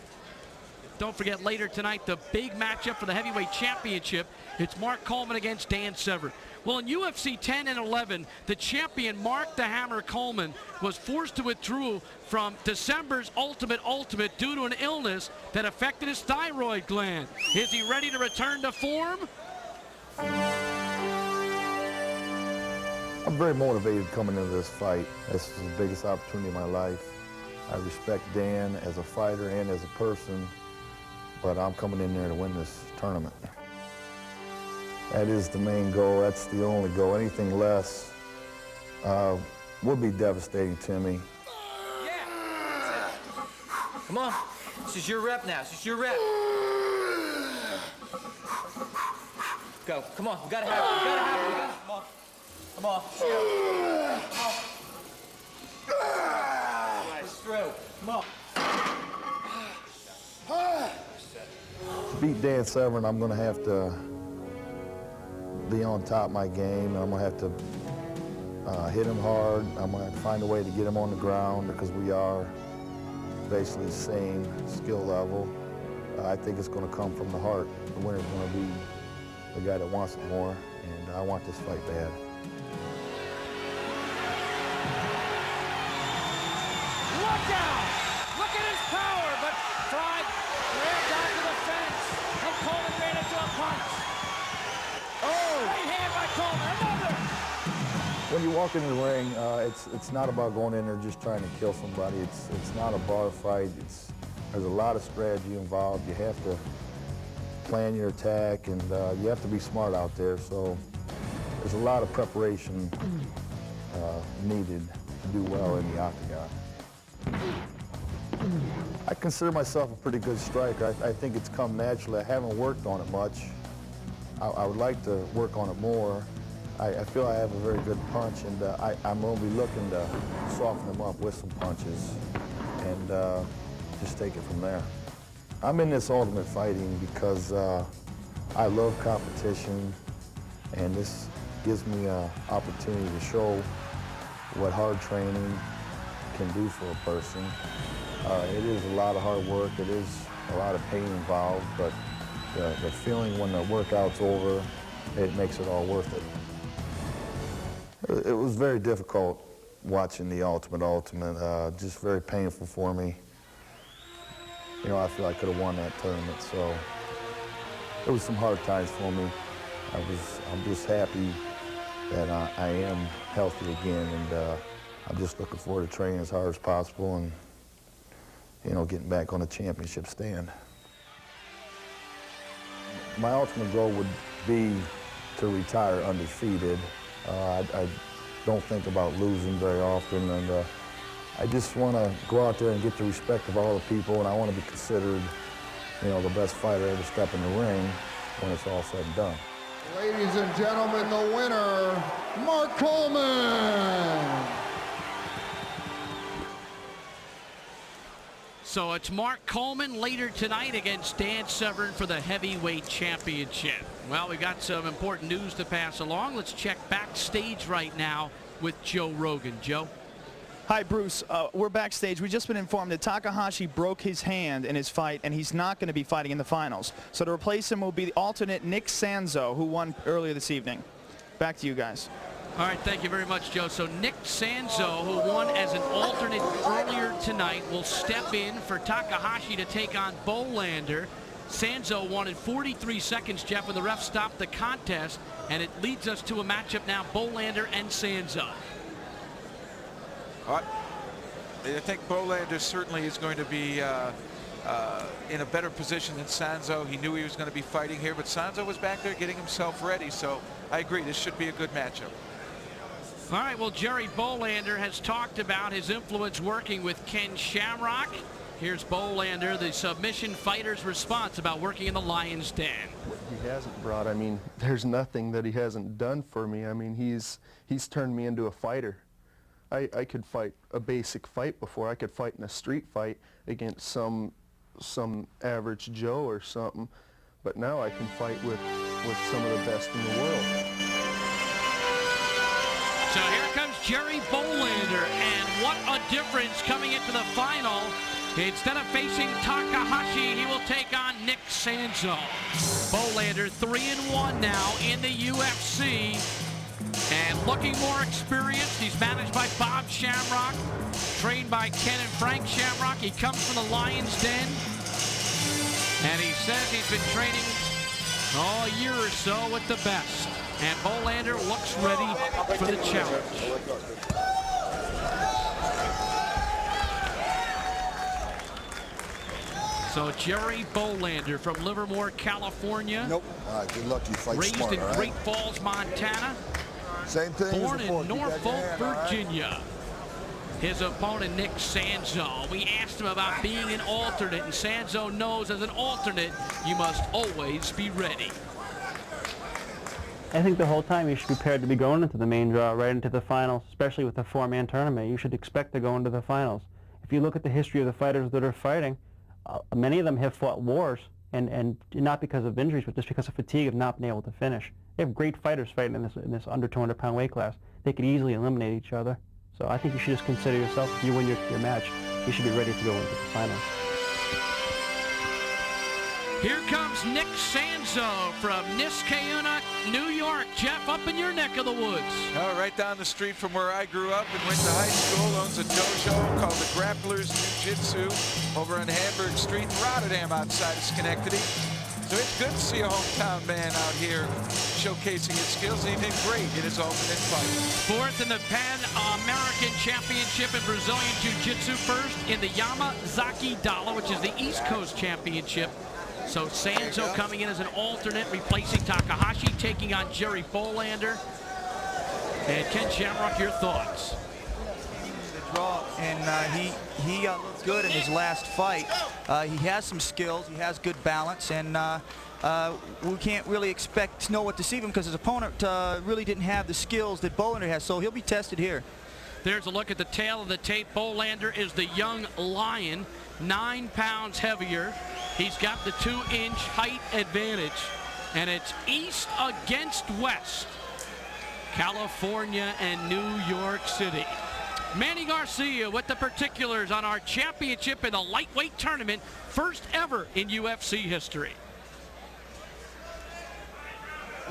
Don't forget, later tonight, the big matchup for the heavyweight championship. It's Mark Coleman against Dan Severn. Well, in UFC 10 and 11, the champion Mark the Hammer Coleman was forced to withdraw from December's Ultimate due to an illness that affected his thyroid gland. Is he ready to return to form? I'm very motivated coming into this fight. This is the biggest opportunity of my life. I respect Dan as a fighter and as a person, but I'm coming in there to win this tournament. That is the main goal. That's the only goal. Anything less would be devastating to me. Yeah. Come on. This is your rep now. This is your rep. Go. Come on. We gotta have it. We gotta have it. Come on. Come on. Come on. Nice. Through. Come on. To beat Dan Severn, I'm going to have to be on top of my game. I'm going to have to hit him hard. I'm going to have to find a way to get him on the ground because we are basically the same skill level. I think it's going to come from the heart. The winner's going to be the guy that wants it more, and I want this fight bad. Look out! Look at his power, but tried, ran down to the fence, and Coleman ran into a punch. Oh! Right hand by Coleman, another! When you walk into the ring, it's not about going in there just trying to kill somebody. It's not a bar fight. There's a lot of strategy involved. You have to plan your attack, and you have to be smart out there. So there's a lot of preparation needed to do well in the octagon. I consider myself a pretty good striker. I think it's come naturally. I haven't worked on it much. I would like to work on it more. I feel I have a very good punch, and I'm going to be looking to soften them up with some punches and just take it from there. I'm in this Ultimate Fighting because I love competition, and this gives me an opportunity to show what hard training can do for a person. It is a lot of hard work, it is a lot of pain involved, but the feeling when the workout's over, it makes it all worth it. It was very difficult watching the Ultimate, just very painful for me. You know, I feel I could have won that tournament, so it was some hard times for me. I'm just happy that I am healthy again, and I'm just looking forward to training as hard as possible and, you know, getting back on the championship stand. My ultimate goal would be to retire undefeated. I don't think about losing very often, and I just want to go out there and get the respect of all the people, and I want to be considered, you know, the best fighter ever step in the ring when it's all said and done. Ladies and gentlemen, the winner, Mark Coleman. So it's Mark Coleman later tonight against Dan Severn for the heavyweight championship. Well, we've got some important news to pass along. Let's check backstage right now with Joe Rogan. Joe? Hi, Bruce. We're backstage. We've just been informed that Takahashi broke his hand in his fight, and he's not going to be fighting in the finals. So to replace him will be the alternate Nick Sanzo, who won earlier this evening. Back to you guys. All right, thank you very much, Joe. So Nick Sanzo, who won as an alternate earlier tonight, will step in for Takahashi to take on Bolander. Sanzo wanted 43 seconds, Jeff, when the ref stopped the contest, and it leads us to a matchup now, Bolander and Sanzo. I think Bolander certainly is going to be in a better position than Sanzo. He knew he was going to be fighting here, but Sanzo was back there getting himself ready, so I agree, this should be a good matchup. All right, well, Jerry Bolander has talked about his influence working with Ken Shamrock. Here's Bolander, the submission fighter's response about working in the Lion's Den. He hasn't brought, I mean, there's nothing that he hasn't done for me. I mean, he's turned me into a fighter. I could fight a basic fight before. I could fight in a street fight against some average Joe or something, but now I can fight with some of the best in the world. So here comes Jerry Bolander, and what a difference coming into the final. Instead of facing Takahashi, he will take on Nick Sanzo. Bolander 3-1 now in the UFC. And looking more experienced. He's managed by Bob Shamrock, trained by Ken and Frank Shamrock. He comes from the Lion's Den, and he says he's been training a year or so with the best. And Bolander looks ready for the challenge. So Jerry Bolander from Livermore, California. Nope. All right, good luck. You fight raised smart, in all right? Great Falls, Montana. Same thing. Born in Norfolk, Virginia. His opponent, Nick Sanzo. We asked him about being an alternate, and Sanzo knows as an alternate, you must always be ready. I think the whole time you should be prepared to be going into the main draw, right into the finals, especially with a four-man tournament. You should expect to go into the finals. If you look at the history of the fighters that are fighting, many of them have fought wars, and not because of injuries, but just because of fatigue of not being able to finish. They have great fighters fighting in this under 200-pound weight class. They could easily eliminate each other. So I think you should just consider yourself, if you win your match, you should be ready to go into the finals. Here comes Nick Sanzo from Niskayuna, New York. Jeff, up in your neck of the woods. Oh, right down the street from where I grew up and went to high school. Owns a dojo called the Grapplers Jiu-Jitsu over on Hamburg Street in Rotterdam outside of Schenectady. So it's good to see a hometown man out here showcasing his skills. He did great in his alternate fight. Fourth in the Pan-American Championship in Brazilian Jiu-Jitsu. First in the Yamazaki Dala, which is the East Coast Championship. So Sanzo coming in as an alternate, replacing Takahashi, taking on Jerry Bolander. And Ken Shamrock, your thoughts? And he looked good in his last fight. He has some skills, he has good balance, and we can't really know what to see him because his opponent really didn't have the skills that Bolander has, so he'll be tested here. There's a look at the tail of the tape. Bolander is the young lion, 9 pounds heavier. He's got the 2-inch height advantage, and it's east against west, California and New York City. Manny Garcia with the particulars on our championship in the lightweight tournament, first ever in UFC history.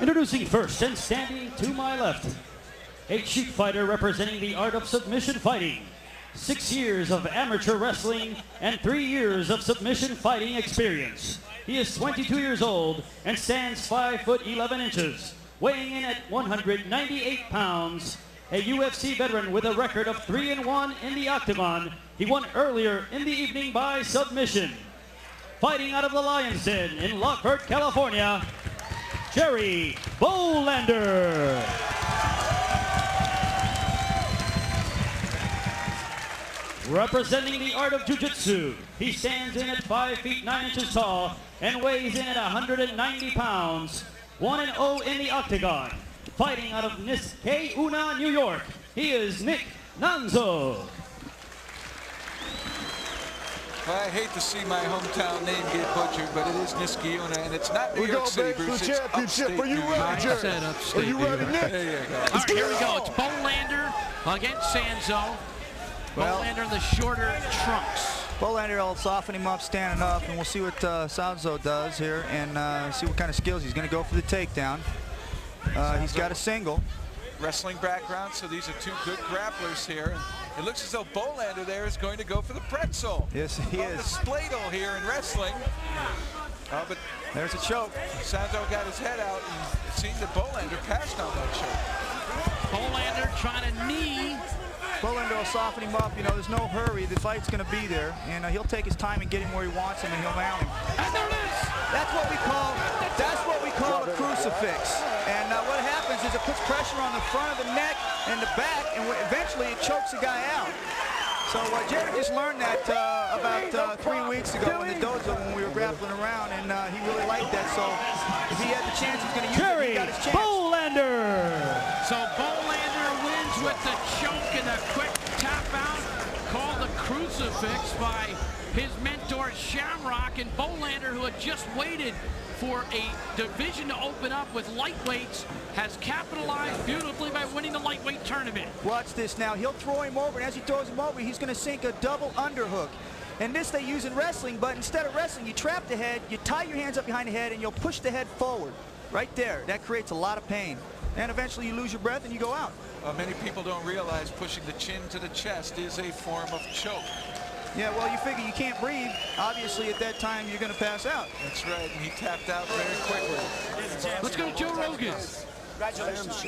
Introducing first and standing to my left, a Sheik fighter representing the art of submission fighting. 6 years of amateur wrestling and 3 years of submission fighting experience. He is 22 years old and stands 5 foot 11 inches, weighing in at 198 pounds. A UFC veteran with a record of 3-1 in the octagon. He won earlier in the evening by submission. Fighting out of the Lion's Den in Lockport, California, Jerry Bolander. Representing the art of jiu-jitsu, he stands in at 5 feet 9 inches tall and weighs in at 190 pounds. 1-0 in the octagon. Fighting out of Niskayuna, New York, he is Nick Nanzo. I hate to see my hometown name get butchered, but it is Niskayuna, and it's not New York City, Bruce. It's upstate. Are you ready, Jerry? Are you ready, Nick? There you go. All right, here we go. It's Bolander against Sanzo. Bolander in the shorter trunks. Bolander will soften him up, standing up, and we'll see what Sanzo does here and see what kind of skills he's going to go for the takedown. He's got a single. Wrestling background, so these are two good grapplers here. It looks as though Bolander there is going to go for the pretzel. Yes, he is. The spladle here in wrestling. But there's a choke. Sanzo got his head out, and it seemed that Bolander passed on that choke. Bolander trying to knee. Bolander will soften him up. You know, there's no hurry. The fight's going to be there, and he'll take his time and get him where he wants him, and he'll mount him. And there it is. That's what we call a crucifix. And what happens is it puts pressure on the front of the neck and the back, and eventually it chokes the guy out. So Jerry just learned that about 3 weeks ago in the dojo when we were grappling around, and he really liked that. So if he had the chance, he's going to use it. He got his chance. Bolander. So Bolander wins with the choke and a quick tap out, called the crucifix by his mentor Shamrock, and Bolander, who had just waited for a division to open up with lightweights, has capitalized beautifully by winning the lightweight tournament. Watch this now. He'll throw him over, and as he throws him over, he's going to sink a double underhook. And this they use in wrestling, but instead of wrestling, you trap the head, you tie your hands up behind the head, and you'll push the head forward. Right there. That creates a lot of pain. And eventually you lose your breath and you go out. Many people don't realize pushing the chin to the chest is a form of choke. Yeah, well, you figure you can't breathe. Obviously, at that time, you're going to pass out. That's right, and he tapped out very quickly. Let's go to Joe Rogan. Congratulations.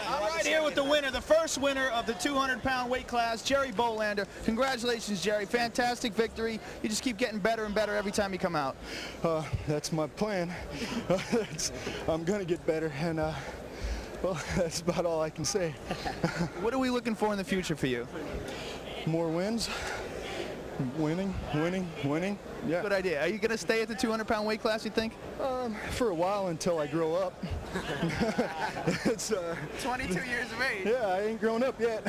I'm right here with the winner, the first winner of the 200-pound weight class, Jerry Bolander. Congratulations, Jerry. Fantastic victory. You just keep getting better and better every time you come out. That's my plan. I'm going to get better, and well, that's about all I can say. What are we looking for in the future for you? More wins. Winning. Yeah. Good idea. Are you going to stay at the 200-pound weight class, you think? For a while until I grow up. It's 22 years of age. Yeah, I ain't grown up yet.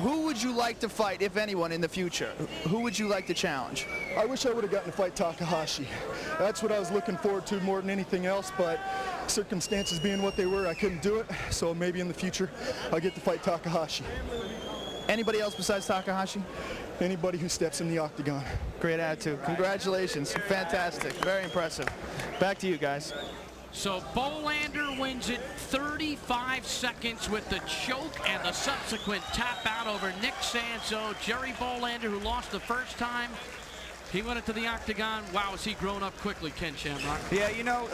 Who would you like to fight, if anyone, in the future? Who would you like to challenge? I wish I would have gotten to fight Takahashi. That's what I was looking forward to more than anything else, but circumstances being what they were, I couldn't do it. So maybe in the future, I'll get to fight Takahashi. Anybody else besides Takahashi? Anybody who steps in the octagon. Great attitude. Congratulations. Fantastic. Very impressive. Back to you guys. So Bolander wins it 35 seconds with the choke and the subsequent tap out over Nick Sanzo. Jerry Bolander, who lost the first time, he went into the octagon. Wow, has he grown up quickly, Ken Shamrock? Yeah, you know,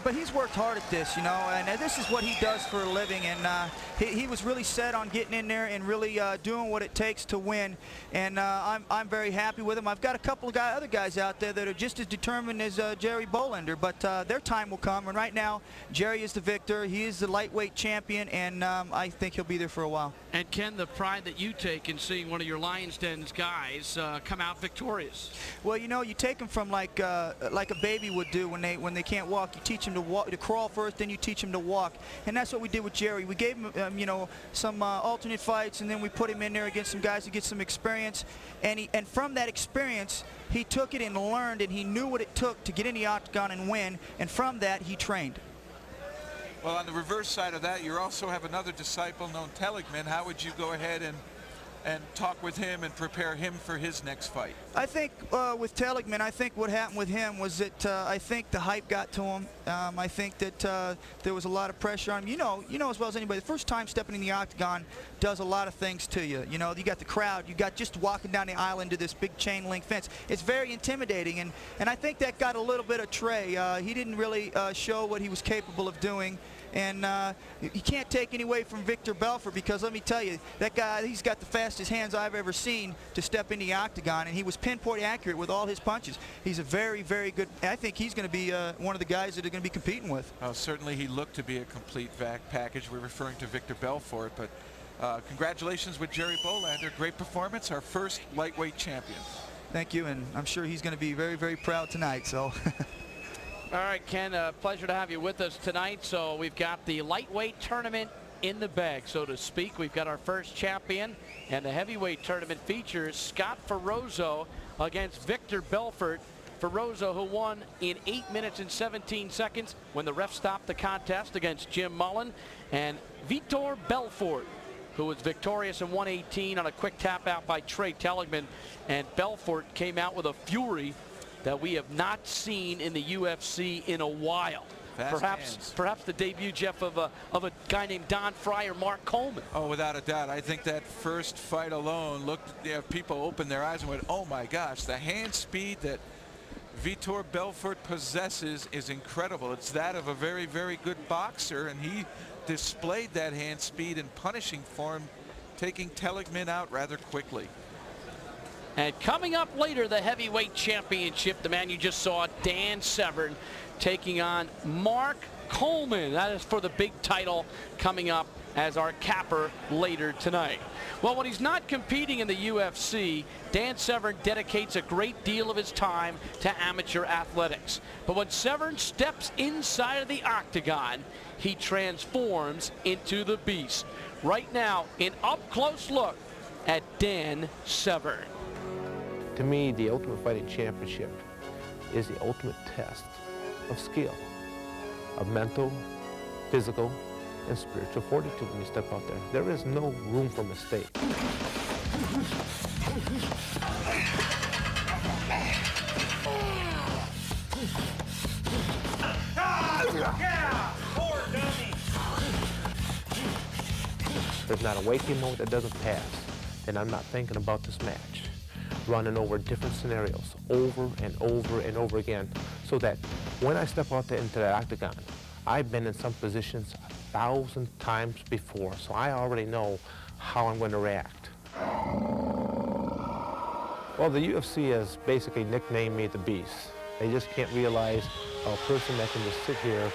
but he's worked hard at this, you know, and this is what he does for a living, and he was really set on getting in there and really doing what it takes to win, and I'm very happy with him. I've got a couple of other guys out there that are just as determined as Jerry Bolander, but their time will come, and right now, Jerry is the victor. He is the lightweight champion, and I think he'll be there for a while. And Ken, the pride that you take in seeing one of your Lion's Den's guys come out victorious. Well, you know, you take them from like a baby would do when they can't walk. You teach them to crawl first, then you teach them to walk, and that's what we did with Jerry. We gave him, you know, some alternate fights, and then we put him in there against some guys to get some experience. And from that experience, he took it and learned, and he knew what it took to get in the octagon and win. And from that, he trained. Well, on the reverse side of that, you also have another disciple known Teligman. How would you go ahead and talk with him and prepare him for his next fight? I think with Teligman, I think what happened with him was that I think the hype got to him. I think that there was a lot of pressure on him. You know as well as anybody, the first time stepping in the octagon does a lot of things to you. You know, you got the crowd, you got just walking down the aisle into this big chain link fence. It's very intimidating, and I think that got a little bit of Trey. He didn't really show what he was capable of doing. And you can't take any away from Victor Belfort, because let me tell you, that guy, he's got the fastest hands I've ever seen to step in the octagon, and he was pinpoint accurate with all his punches. He's a very, very good, I think he's going to be one of the guys that are going to be competing with. Certainly he looked to be a complete package. We're referring to Victor Belfort, but congratulations with Jerry Bolander. Great performance, our first lightweight champion. Thank you, and I'm sure he's going to be very, very proud tonight. So. All right, Ken, pleasure to have you with us tonight. So we've got the lightweight tournament in the bag, so to speak. We've got our first champion, and the heavyweight tournament features Scott Ferrozzo against Victor Belfort. Ferrozzo, who won in 8 minutes and 17 seconds when the ref stopped the contest against Jim Mullen, and Vitor Belfort, who was victorious in 118 on a quick tap out by Trey Teligman. And Belfort came out with a fury that we have not seen in the UFC in a while. Perhaps the debut, Jeff, of a guy named Don Fry or Mark Coleman. Oh, without a doubt. I think that first fight alone people opened their eyes and went, oh my gosh, the hand speed that Vitor Belfort possesses is incredible. It's that of a very, very good boxer, and he displayed that hand speed in punishing form, taking Teligman out rather quickly. And coming up later, the heavyweight championship, the man you just saw, Dan Severn, taking on Mark Coleman. That is for the big title coming up as our capper later tonight. Well, when he's not competing in the UFC, Dan Severn dedicates a great deal of his time to amateur athletics. But when Severn steps inside of the octagon, he transforms into the beast. Right now, an up-close look at Dan Severn. To me, the Ultimate Fighting Championship is the ultimate test of skill, of mental, physical, and spiritual fortitude when you step out there. There is no room for mistake. There's not a waking moment that doesn't pass, and I'm not thinking about this match. Running over different scenarios over and over and over again, so that when I step out into that octagon, I've been in some positions 1,000 times before, so I already know how I'm going to react. Well, the UFC has basically nicknamed me the Beast. They just can't realize a person that can just sit here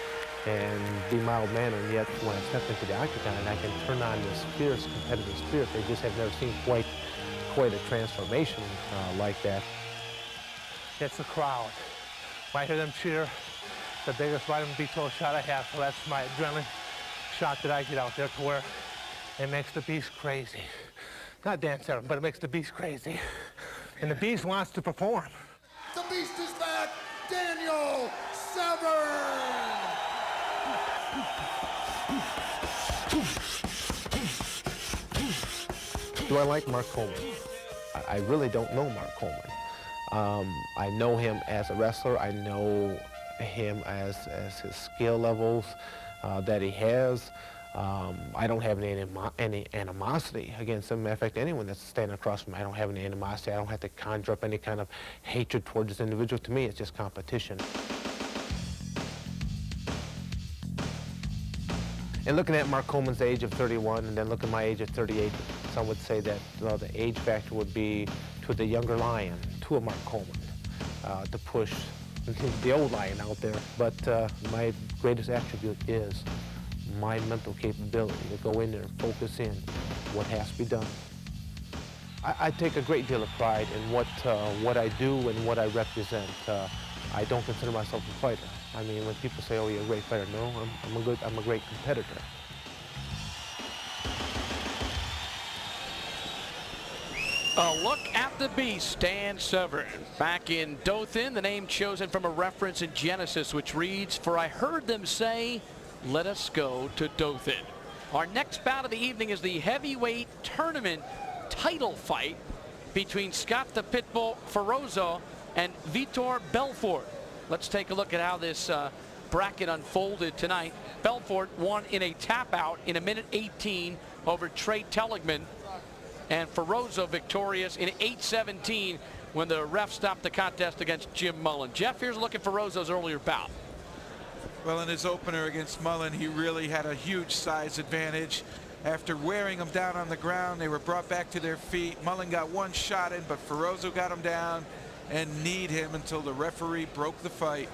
and be mild-mannered, and yet when I step into the octagon, I can turn on this fierce competitive spirit. They just have never seen quite a transformation like that. It's the crowd. When I hear them cheer, the biggest vitamin B12 shot I have, so that's my adrenaline shot that I get out there to where it makes the beast crazy. Not Dan Severn, but it makes the beast crazy. And the beast wants to perform. The beast is back, Daniel Severn! Do I like Mark Coleman? I really don't know Mark Coleman. I know him as a wrestler. I know him as his skill levels that he has. I don't have any animosity against him. Matter of fact, anyone that's standing across from me, I don't have any animosity. I don't have to conjure up any kind of hatred towards this individual. To me, it's just competition. And looking at Mark Coleman's age of 31 and then looking at my age of 38, some would say that the age factor would be to the younger lion, to a Mark Coleman, to push the old lion out there. But my greatest attribute is my mental capability to go in there and focus in what has to be done. I take a great deal of pride in what I do and what I represent. I don't consider myself a fighter. I mean, when people say, "Oh, you're a great fighter," no, I'm a great competitor. A look at the beast, Dan Severn. Back in Dothan, the name chosen from a reference in Genesis, which reads, "For I heard them say, let us go to Dothan." Our next bout of the evening is the heavyweight tournament title fight between Scott the Pitbull Ferozzo and Vitor Belfort. Let's take a look at how this bracket unfolded tonight. Belfort won in a tap out in 1:18 over Trey Telligman, and Ferozzo victorious in 8:17 when the ref stopped the contest against Jim Mullen. Jeff, here's a look at Ferozzo's earlier bout. Well, in his opener against Mullen, he really had a huge size advantage. After wearing him down on the ground, they were brought back to their feet. Mullen got one shot in, but Ferozzo got him down and kneed him until the referee broke the fight.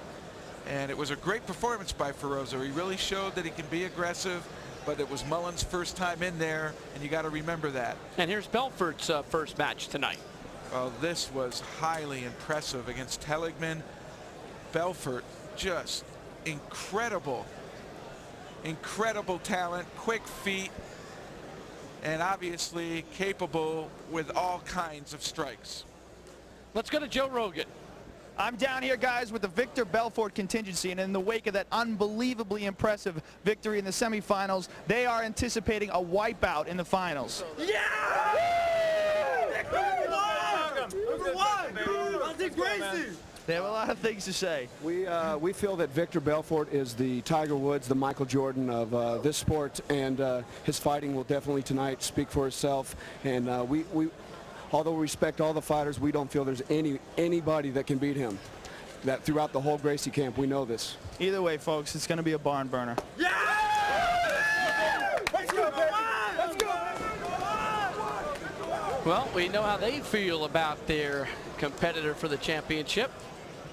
And it was a great performance by Ferozzo. He really showed that he can be aggressive, but it was Mullen's first time in there, and you got to remember that. And here's Belfort's first match tonight. Well, this was highly impressive against Telligman. Belfort, just incredible talent, quick feet, and obviously capable with all kinds of strikes. Let's go to Joe Rogan. I'm down here, guys, with the Victor Belfort contingency, and in the wake of that unbelievably impressive victory in the semifinals, they are anticipating a wipeout in the finals. Number one! I'll take Gracie! They have a lot of things to say. We feel that Victor Belfort is the Tiger Woods, the Michael Jordan of this sport, and his fighting will definitely tonight speak for itself. And although we respect all the fighters, we don't feel there's anybody that can beat him. That throughout the whole Gracie camp, we know this. Either way, folks, it's going to be a barn burner. Yeah! Let's go, baby! Let's go! Well, we know how they feel about their competitor for the championship.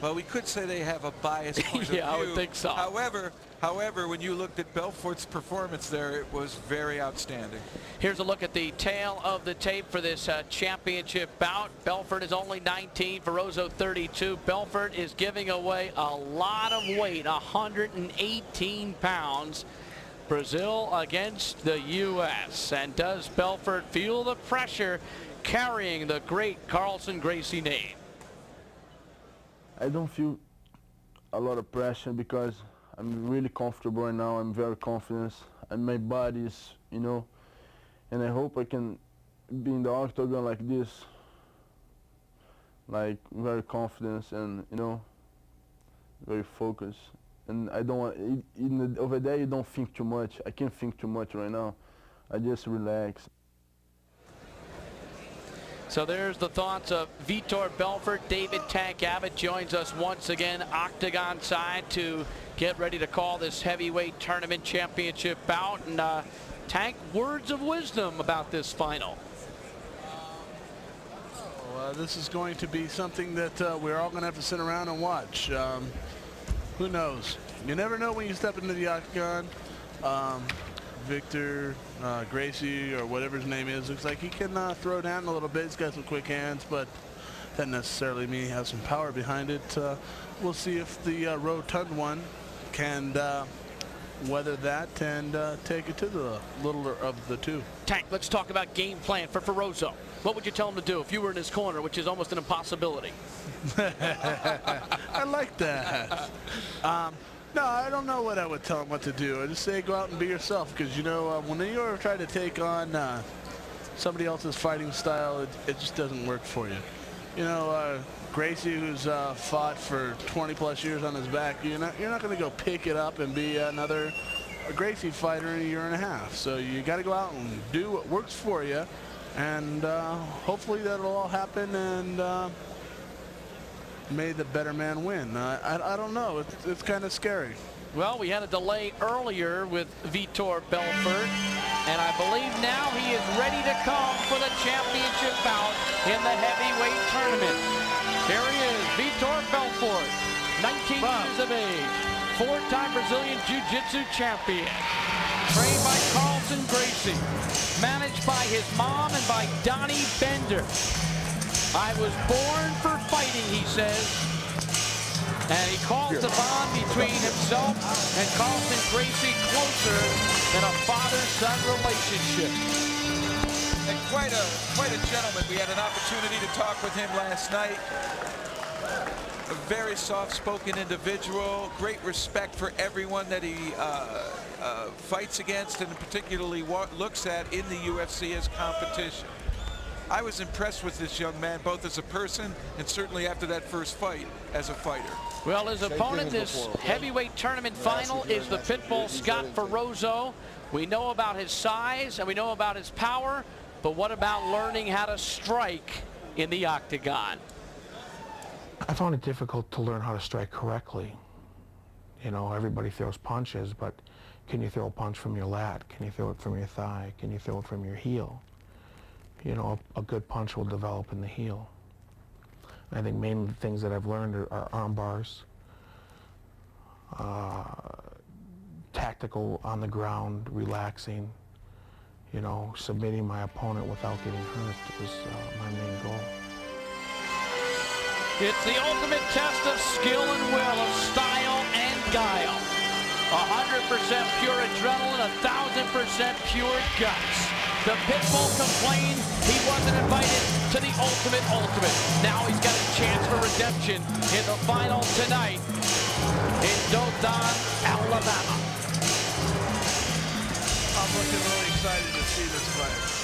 Well, we could say they have a biased point of view. I would think so. However, when you looked at Belfort's performance there, it was very outstanding. Here's a look at the tail of the tape for this championship bout. Belfort is only 19, Ferozzo 32. Belfort is giving away a lot of weight, 118 pounds. Brazil against the U.S. And does Belfort feel the pressure carrying the great Carlson Gracie name? I don't feel a lot of pressure because I'm really comfortable right now. I'm very confident, and my body is, you know, and I hope I can be in the octagon like this, like very confident and, you know, very focused. And I don't want, over there you don't think too much. I can't think too much right now. I just relax. So there's the thoughts of Vitor Belfort. David Tank Abbott joins us once again, octagon side, to get ready to call this heavyweight tournament championship bout. And Tank, words of wisdom about this final. This is going to be something that we're all going to have to sit around and watch. Who knows? You never know when you step into the octagon. Victor Gracie, or whatever his name is, looks like he can throw down a little bit. He's got some quick hands, but doesn't necessarily mean he has some power behind it. We'll see if the rotund one can weather that and take it to the littler of the two. Tank, let's talk about game plan for Ferozzo. What would you tell him to do if you were in his corner, which is almost an impossibility? I like that. No, I don't know what I would tell him what to do. I just say go out and be yourself, because, you know, when you ever try to take on somebody else's fighting style, it just doesn't work for you. You know, Gracie, who's fought for 20-plus years on his back, you're not going to go pick it up and be another Gracie fighter in a year and a half. So you got to go out and do what works for you, and hopefully that'll all happen, and may the better man win. I don't know. It's kind of scary. Well, we had a delay earlier with Vitor Belfort, and I believe now he is ready to come for the championship bout in the heavyweight tournament. Here he is, Vitor Belfort, 19 years of age, 4-time Brazilian Jiu-Jitsu champion. trained by Carlson Gracie, managed by his mom and by Donnie Bender. I was born for fighting, he says. And he calls the bond between himself and Carlson Gracie closer than a father-son relationship. And quite a gentleman. We had an opportunity to talk with him last night. A very soft-spoken individual, great respect for everyone that he fights against and particularly looks at in the UFC as competition. I was impressed with this young man, both as a person and certainly after that first fight as a fighter. Well, his opponent this heavyweight tournament final is the Pitbull Scott Ferozzo. We know about his size and we know about his power, but what about learning how to strike in the octagon? I found it difficult to learn how to strike correctly. You know, everybody throws punches, but can you throw a punch from your lat? Can you throw it from your thigh? Can you throw it from your heel? You know, a good punch will develop in the heel. I think mainly the things that I've learned are arm bars, tactical on the ground, relaxing, you know, submitting my opponent without getting hurt was my main goal. It's the ultimate test of skill and will, of style and guile. 100% pure adrenaline, 1,000% pure guts. The Pitbull complained he wasn't invited to the ultimate. Now he's got a chance for redemption in the final tonight in Dothan, Alabama. I'm looking really excited to see this fight.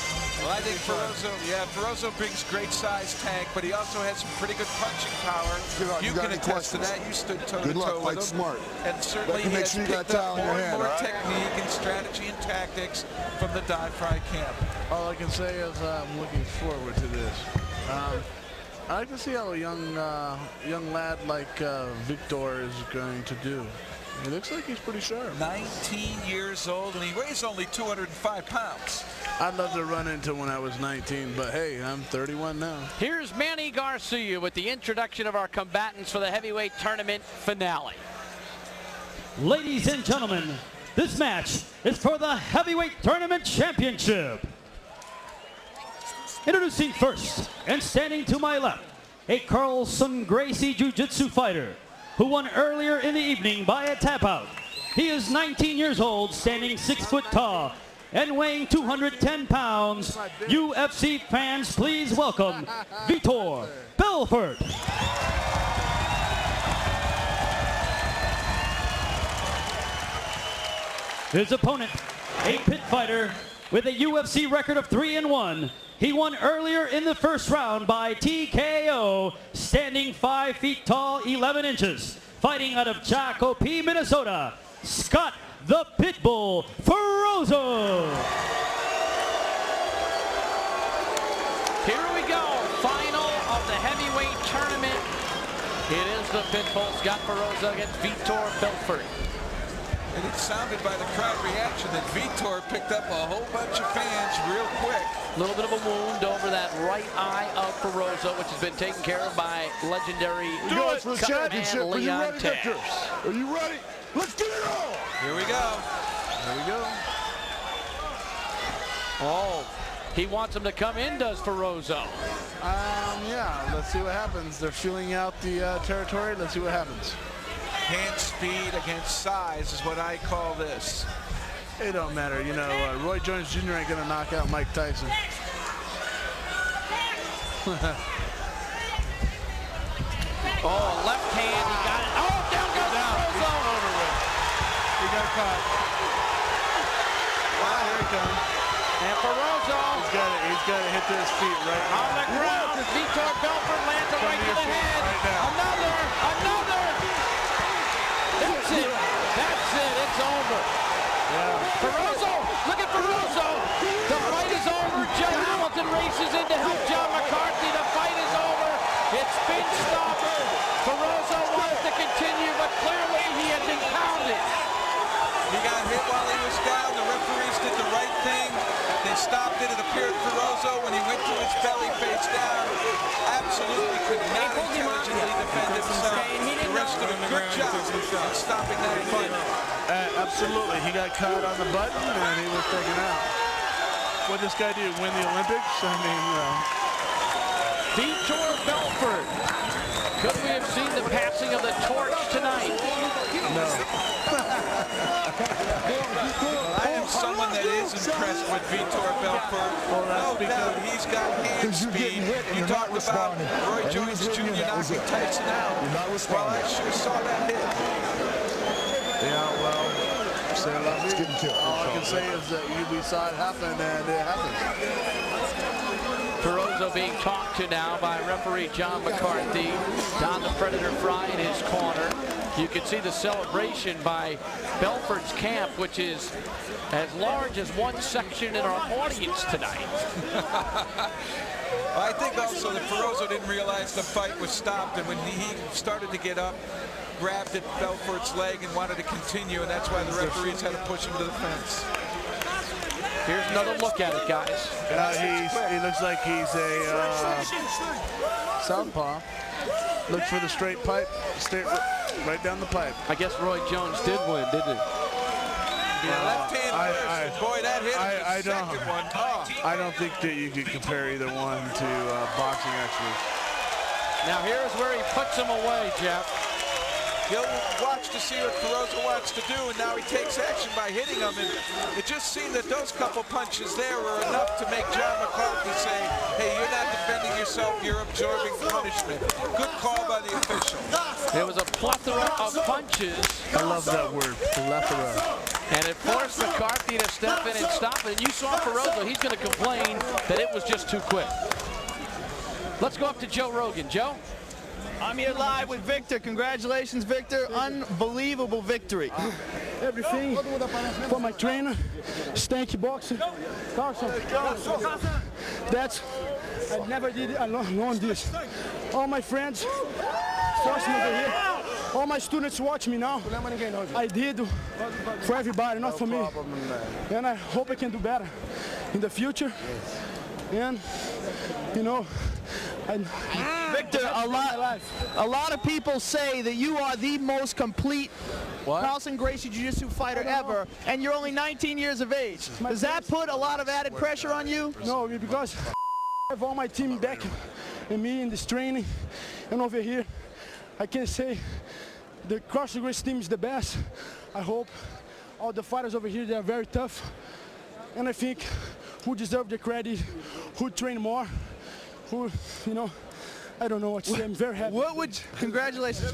Well, I think Ferozzo brings great size tank, but he also has some pretty good punching power. You can attest to that. You stood toe-to-toe with him. Smart. And certainly he has picked up more and more technique and strategy and tactics from the Die-Fry camp. All I can say is I'm looking forward to this. I like to see how a young lad like Victor is going to do. He looks like he's pretty sharp. 19 years old, and he weighs only 205 pounds. I'd love to run into when I was 19, but hey, I'm 31 now. Here's Manny Garcia with the introduction of our combatants for the heavyweight tournament finale. Ladies and gentlemen, this match is for the heavyweight tournament championship. Introducing first, and standing to my left, a Carlson Gracie Jiu-Jitsu fighter who won earlier in the evening by a tap out. He is 19 years old, standing 6 foot tall, and weighing 210 pounds. UFC fans, please welcome Vitor Belfort. His opponent, a pit fighter with a UFC record of 3-1. He won earlier in the first round by TKO, standing 5 feet tall, 11 inches. Fighting out of Chakopee, Minnesota, Scott the Pitbull Ferozzo. Here we go, final of the heavyweight tournament. It is the Pitbull Scott Ferozzo against Vitor Belfort. And it sounded by the crowd reaction that Vitor picked up a whole bunch of fans real quick. A little bit of a wound over that right eye of Ferozzo, which has been taken care of by legendary Do it for the championship. Are you ready, Leon Victor? Are you ready? Let's get it on! Here we go. Here we go. Oh, he wants him to come in, does Ferozzo? Yeah, let's see what happens. They're feeling out the territory. Let's see what happens. Hand speed against size is what I call this. It don't matter. You know, Roy Jones Jr. ain't going to knock out Mike Tyson. Oh, left hand, he got it. Oh, down goes Ferozzo. Over with. He got caught. Ah, here he comes. And Ferozzo. He's got to hit to his feet right now. On the ground, Vitor Belfort lands it right to the head. Another. That's it. It's over. Yeah. Ferozzo, look at Ferozzo. The fight is over. Joe Hamilton races in to help John McCarthy. The fight is over. It's been stopped. Ferozzo wants to continue, but clearly he has been pounded. He got hit while he was down. The referees did the right thing. They stopped. stopped it. It appeared Ferozo, when he went to his belly face down, absolutely could not intelligently defend himself. The rest of him, good job in stopping that fight. Absolutely. He got caught on the button, and he was taken out. What did this guy do, win the Olympics? I mean, Vitor Belfort. Could we have seen the passing of the torch tonight? No. I am someone that is impressed with Vitor Belfort. No doubt he's got hand speed. You talked about Roy Jones Jr. knocking Tyson out. Well, I sure saw that hit. Yeah, well, all I can say is that we saw it happen, and it happened. Ferozo being talked to now by referee John McCarthy. Don the Predator Fry in his corner. You can see the celebration by Belfort's camp, which is as large as one section in our audience tonight. I think also that Ferozo didn't realize the fight was stopped, and when he started to get up, grabbed at Belfort's leg and wanted to continue, and that's why the referees had to push him to the fence. Here's another look at it, guys. He looks like he's a southpaw. Looks for the straight pipe, straight right down the pipe. I guess Roy Jones did win, didn't he? Yeah, left hand first. Boy, that hit I the second one. Oh. I don't think that you could compare either one to boxing, actually. Now here's where he puts him away, Jeff. He'll watch to see what Ferozo wants to do, and now he takes action by hitting him. And it just seemed that those couple punches there were enough to make John McCarthy say, hey, you're not defending yourself, you're absorbing punishment. Good call by the official. There was a plethora of punches. I love that word, plethora. And it forced McCarthy to step in and stop it. And you saw Ferozo, he's going to complain that it was just too quick. Let's go up to Joe Rogan. Joe? I'm here live with Victor. Congratulations, Victor. Unbelievable victory. Everything for my trainer, Stanky Boxer, Carson. That's, I never did alone this. All my friends forced me to here. All my students watch me now. I did for everybody, not for me. And I hope I can do better in the future. And, you know, Victor, a lot of people say that you are the most complete Carlson Gracie Jiu-Jitsu fighter ever, and you're only 19 years of age. Does that put a lot of added pressure on you? No, because I have all my team back and me in this training and over here. I can say the Carlson Gracie team is the best. I hope all the fighters over here, they are very tough. And I think who deserve the credit, who train more, who, you know, I don't know what to say. I'm very happy. Congratulations.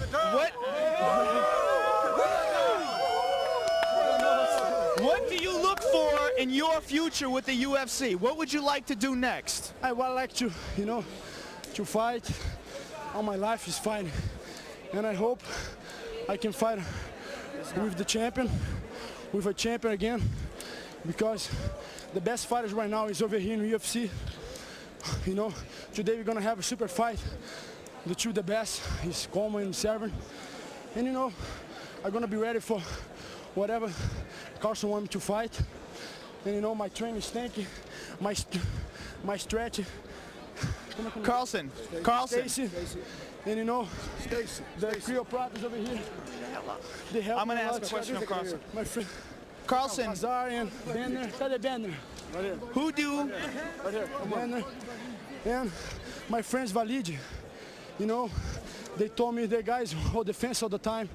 What do you look for in your future with the UFC? What would you like to do next? I would like to, you know, to fight. All my life is fighting. And I hope I can fight with the champion, with a champion again, because the best fighters right now is over here in UFC. You know, today we're gonna have a super fight. The two the best is Coleman and Severn. And you know, I'm gonna be ready for whatever Carlson wants me to fight. And you know, my training is tanky, my stretch. Carlson. Stacy. And you know, the chiropractors over here, they help. I'm gonna me a ask lot. a question of Carlson. My friend. Carlson. Azar and Banner. Banner. Right here. Who do? Right here. Banner. And my friends Valide, you know, they told me the guys hold the fence all the time.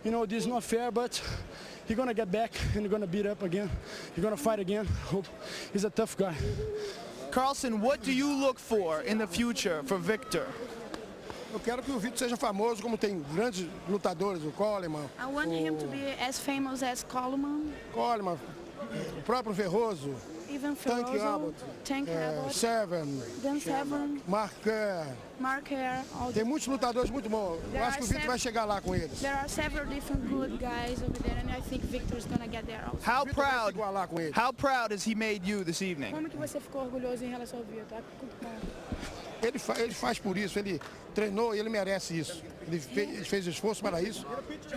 You know, this is not fair, but he's gonna get back and he's gonna beat up again. He's gonna fight again. Hope he's a tough guy. Carlson, what do you look for in the future for Victor? Eu quero que o Vitor seja famoso, como tem grandes lutadores, o Coleman. I want him to be as famous as Coleman. Coleman, o próprio Ferrozo. Even Tank Ferozo, Abbott. Tank Abbott. Severn. Dan Severn. Marcan. Mark Hare, all Tem muitos lutadores muito bons. Eu acho que o Victor vai chegar lá com eles. There are several different good guys over there, and I think Victor's gonna get there also. How proud has he made you this evening? Como que você ficou orgulhoso em relação ao Victor? Ele faz por isso, ele treinou e ele merece isso. Ele fez esforço para isso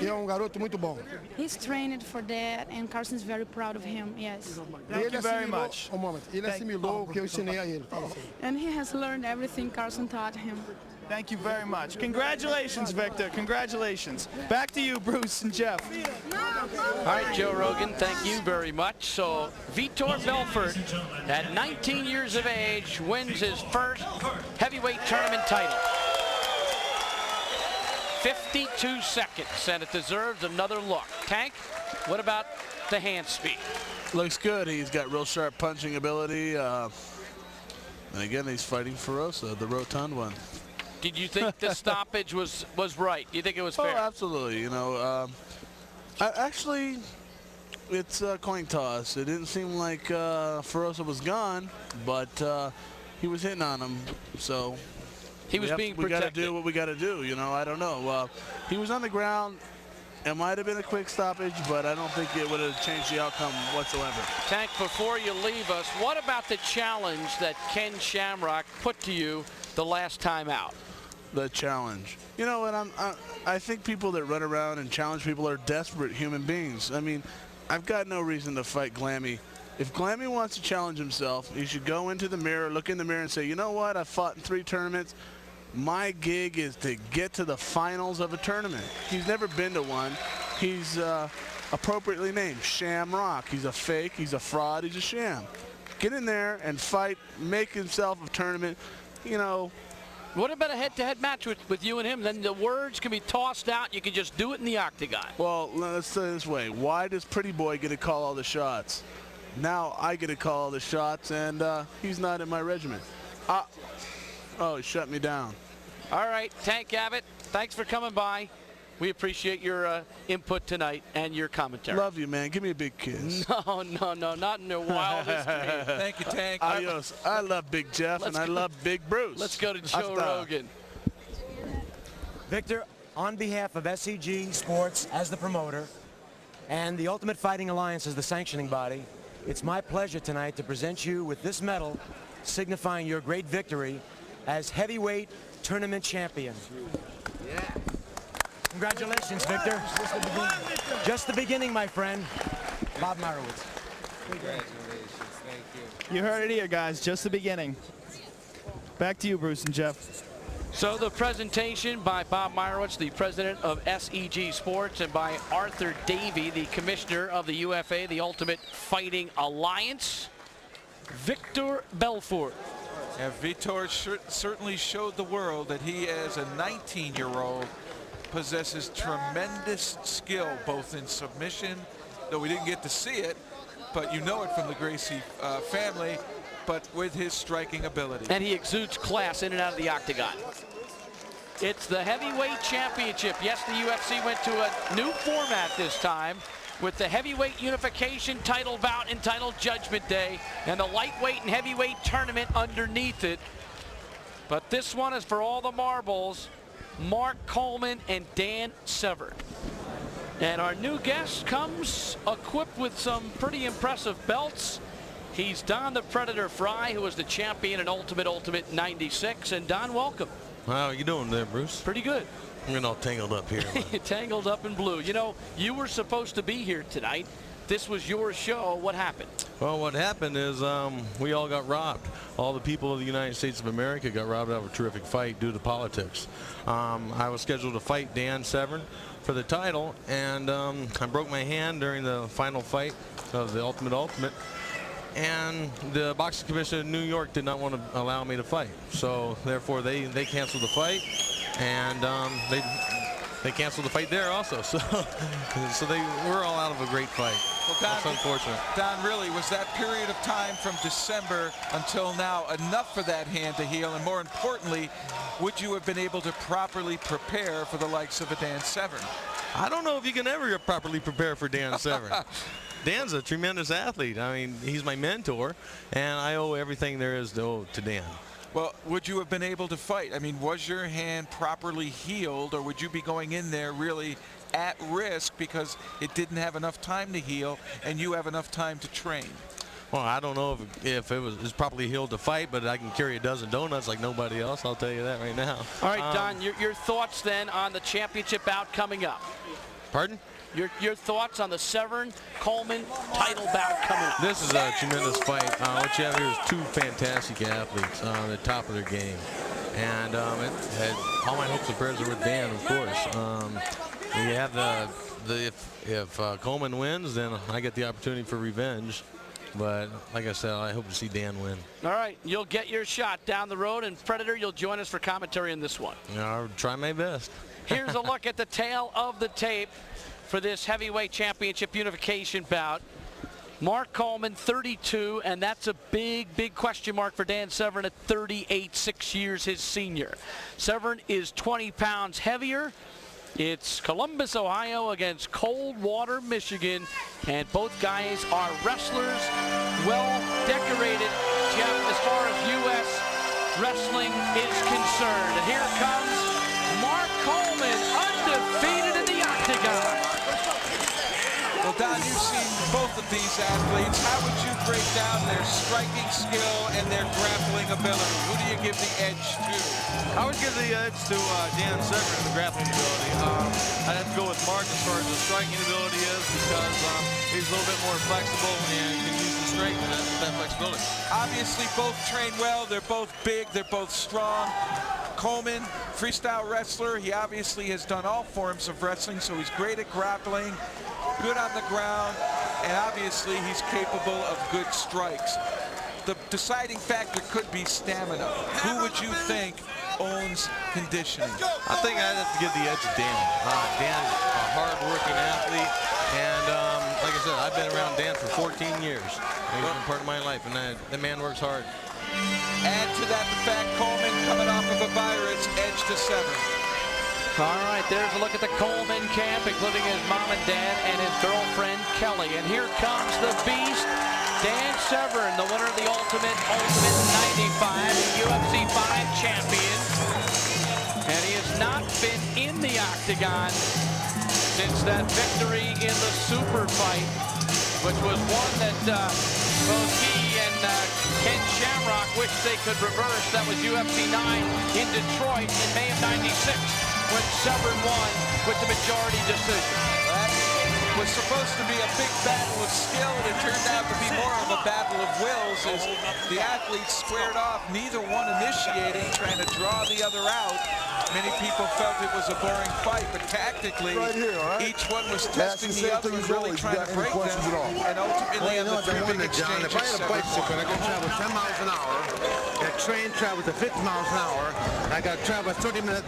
e é garoto muito bom. He's trained for that, and Carson's very proud of him. Yes. Thank you very much. Ele assimilou o que eu ensinei a ele. And he has learned everything Carson taught him. Thank you very much. Congratulations, Victor. Congratulations. Back to you, Bruce and Jeff. All right, Joe Rogan, thank you very much. So Vitor Belfort, at 19 years of age, wins his first heavyweight tournament title. 52 seconds, and it deserves another look. Tank, what about the hand speed? Looks good. He's got real sharp punching ability. And again, he's fighting Ferosa, the rotund one. Did you think the stoppage was right? You think it was fair? Oh, absolutely. You know, actually, it's a coin toss. It didn't seem like Ferosa was gone, but he was hitting on him. So he was being protected. We got to do what we got to do. You know, I don't know. He was on the ground. It might have been a quick stoppage, but I don't think it would have changed the outcome whatsoever. Tank, before you leave us, what about the challenge that Ken Shamrock put to you the last time out? The challenge. You know what? I think people that run around and challenge people are desperate human beings. I mean, I've got no reason to fight Glammy. If Glammy wants to challenge himself, he should go into the mirror, look in the mirror, and say, you know what? I've fought in 3 tournaments. My gig is to get to the finals of a tournament. He's never been to one. He's appropriately named Shamrock. He's a fake. He's a fraud. He's a sham. Get in there and fight. Make himself a tournament. You know. What about a head-to-head match with you and him? Then the words can be tossed out. You can just do it in the octagon. Well, let's say it this way. Why does Pretty Boy get to call all the shots? Now I get to call all the shots, and he's not in my regiment. Oh, he shut me down. All right, Tank Abbott, thanks for coming by. We appreciate your input tonight and your commentary. Love you, man. Give me a big kiss. No, not in their wildest dreams. Thank you, Tank. Adios. I love Big Jeff, and I love Big Bruce. Let's go to Joe Rogan. Victor, on behalf of SEG Sports as the promoter and the Ultimate Fighting Alliance as the sanctioning body, it's my pleasure tonight to present you with this medal signifying your great victory as heavyweight tournament champion. Yeah. Congratulations, Victor. Just the beginning, my friend. Bob Marowitz. Congratulations. Thank you. You heard it here, guys. Just the beginning. Back to you, Bruce and Jeff. So the presentation by Bob Meyerowitz, the president of SEG Sports, and by Arthur Davey, the commissioner of the UFA, the Ultimate Fighting Alliance. Victor Belfort. And Vitor certainly showed the world that he, as a 19-year-old, possesses tremendous skill, both in submission, though we didn't get to see it, but you know it from the Gracie family, but with his striking ability. And he exudes class in and out of the octagon. It's the heavyweight championship. Yes, the UFC went to a new format this time with the heavyweight unification title bout entitled Judgment Day and the lightweight and heavyweight tournament underneath it. But this one is for all the marbles. Mark Coleman and Dan Severn. And our new guest comes equipped with some pretty impressive belts. He's Don the Predator Fry, who was the champion in Ultimate 96. And Don, welcome. How are you doing there, Bruce? Pretty good. I'm getting all tangled up here. Tangled up in blue. You know, you were supposed to be here tonight. This was your show. What happened? Well, what happened is we all got robbed. All the people of the United States of America got robbed out of a terrific fight due to politics. I was scheduled to fight Dan Severn for the title, and I broke my hand during the final fight of the Ultimate. And the boxing commission in New York did not want to allow me to fight. So therefore they canceled the fight, and they canceled the fight there also. So we're all out of a great fight. Well, Don, that's unfortunate. Don, really, was that period of time from December until now enough for that hand to heal? And more importantly, would you have been able to properly prepare for the likes of a Dan Severn? I don't know if you can ever properly prepare for Dan Severn. Dan's a tremendous athlete. I mean, he's my mentor, and I owe everything there is to owe to Dan. Well, would you have been able to fight? I mean, was your hand properly healed, or would you be going in there really at risk because it didn't have enough time to heal and you have enough time to train? Well, I don't know if it was properly healed to fight, but I can carry a dozen donuts like nobody else. I'll tell you that right now. All right, Don, your thoughts then on the championship bout coming up. Pardon? Your thoughts on the Severn-Coleman title bout coming up. This is a tremendous fight. What you have here is two fantastic athletes on the top of their game. And it had all my hopes and prayers are with Dan, of course. You have if Coleman wins, then I get the opportunity for revenge. But like I said, I hope to see Dan win. All right, you'll get your shot down the road, and Predator, you'll join us for commentary in this one. I'll try my best. Here's a look at the tail of the tape for this heavyweight championship unification bout. Mark Coleman, 32, and that's a big, big question mark for Dan Severn at 38, 6 years his senior. Severn is 20 pounds heavier. It's Columbus, Ohio against Coldwater, Michigan, and both guys are wrestlers, well decorated, Jeff, as far as U.S. wrestling is concerned. And here comes Mark Coleman, undefeated in the octagon. Well, Don, you've seen both of these athletes. How would you break down their striking skill and their grappling ability? Who do you give the edge to? I would give the edge to Dan Severn in the grappling ability. I'd have to go with Mark as far as the striking ability is because he's a little bit more flexible and can use the strength and that flexibility. Obviously, both train well. They're both big. They're both strong. Coleman, freestyle wrestler. He obviously has done all forms of wrestling, so he's great at grappling, good on the ground, and obviously he's capable of good strikes. The deciding factor could be stamina. Who would you think owns conditioning? I think I'd have to give the edge to Dan. Dan's a hard-working athlete, and like I said, I've been around Dan for 14 years. He's been part of my life, and the man works hard. Add to that the fact Coleman coming off of a virus, edge to Severn. All right, there's a look at the Coleman camp, including his mom and dad and his girlfriend, Kelly. And here comes the beast, Dan Severn, the winner of the Ultimate 95 UFC 5 champion. And he has not been in the octagon since that victory in the super fight, which was one that both he and Ken Shamrock wished they could reverse. That was UFC 9 in Detroit in May of '96. When Severn won with the majority decision. That was supposed to be a big battle of skill, and it turned out to be more of a battle of wills as the athletes squared off, neither one initiating, trying to draw the other out. Many people felt it was a boring fight, but tactically, each one was testing the other and really trying to break them, and ultimately in the three big exchanges, if I had a bicycle and I could travel 10 miles an hour, and a train travels at 50 miles an hour, and I got to travel a 30-minute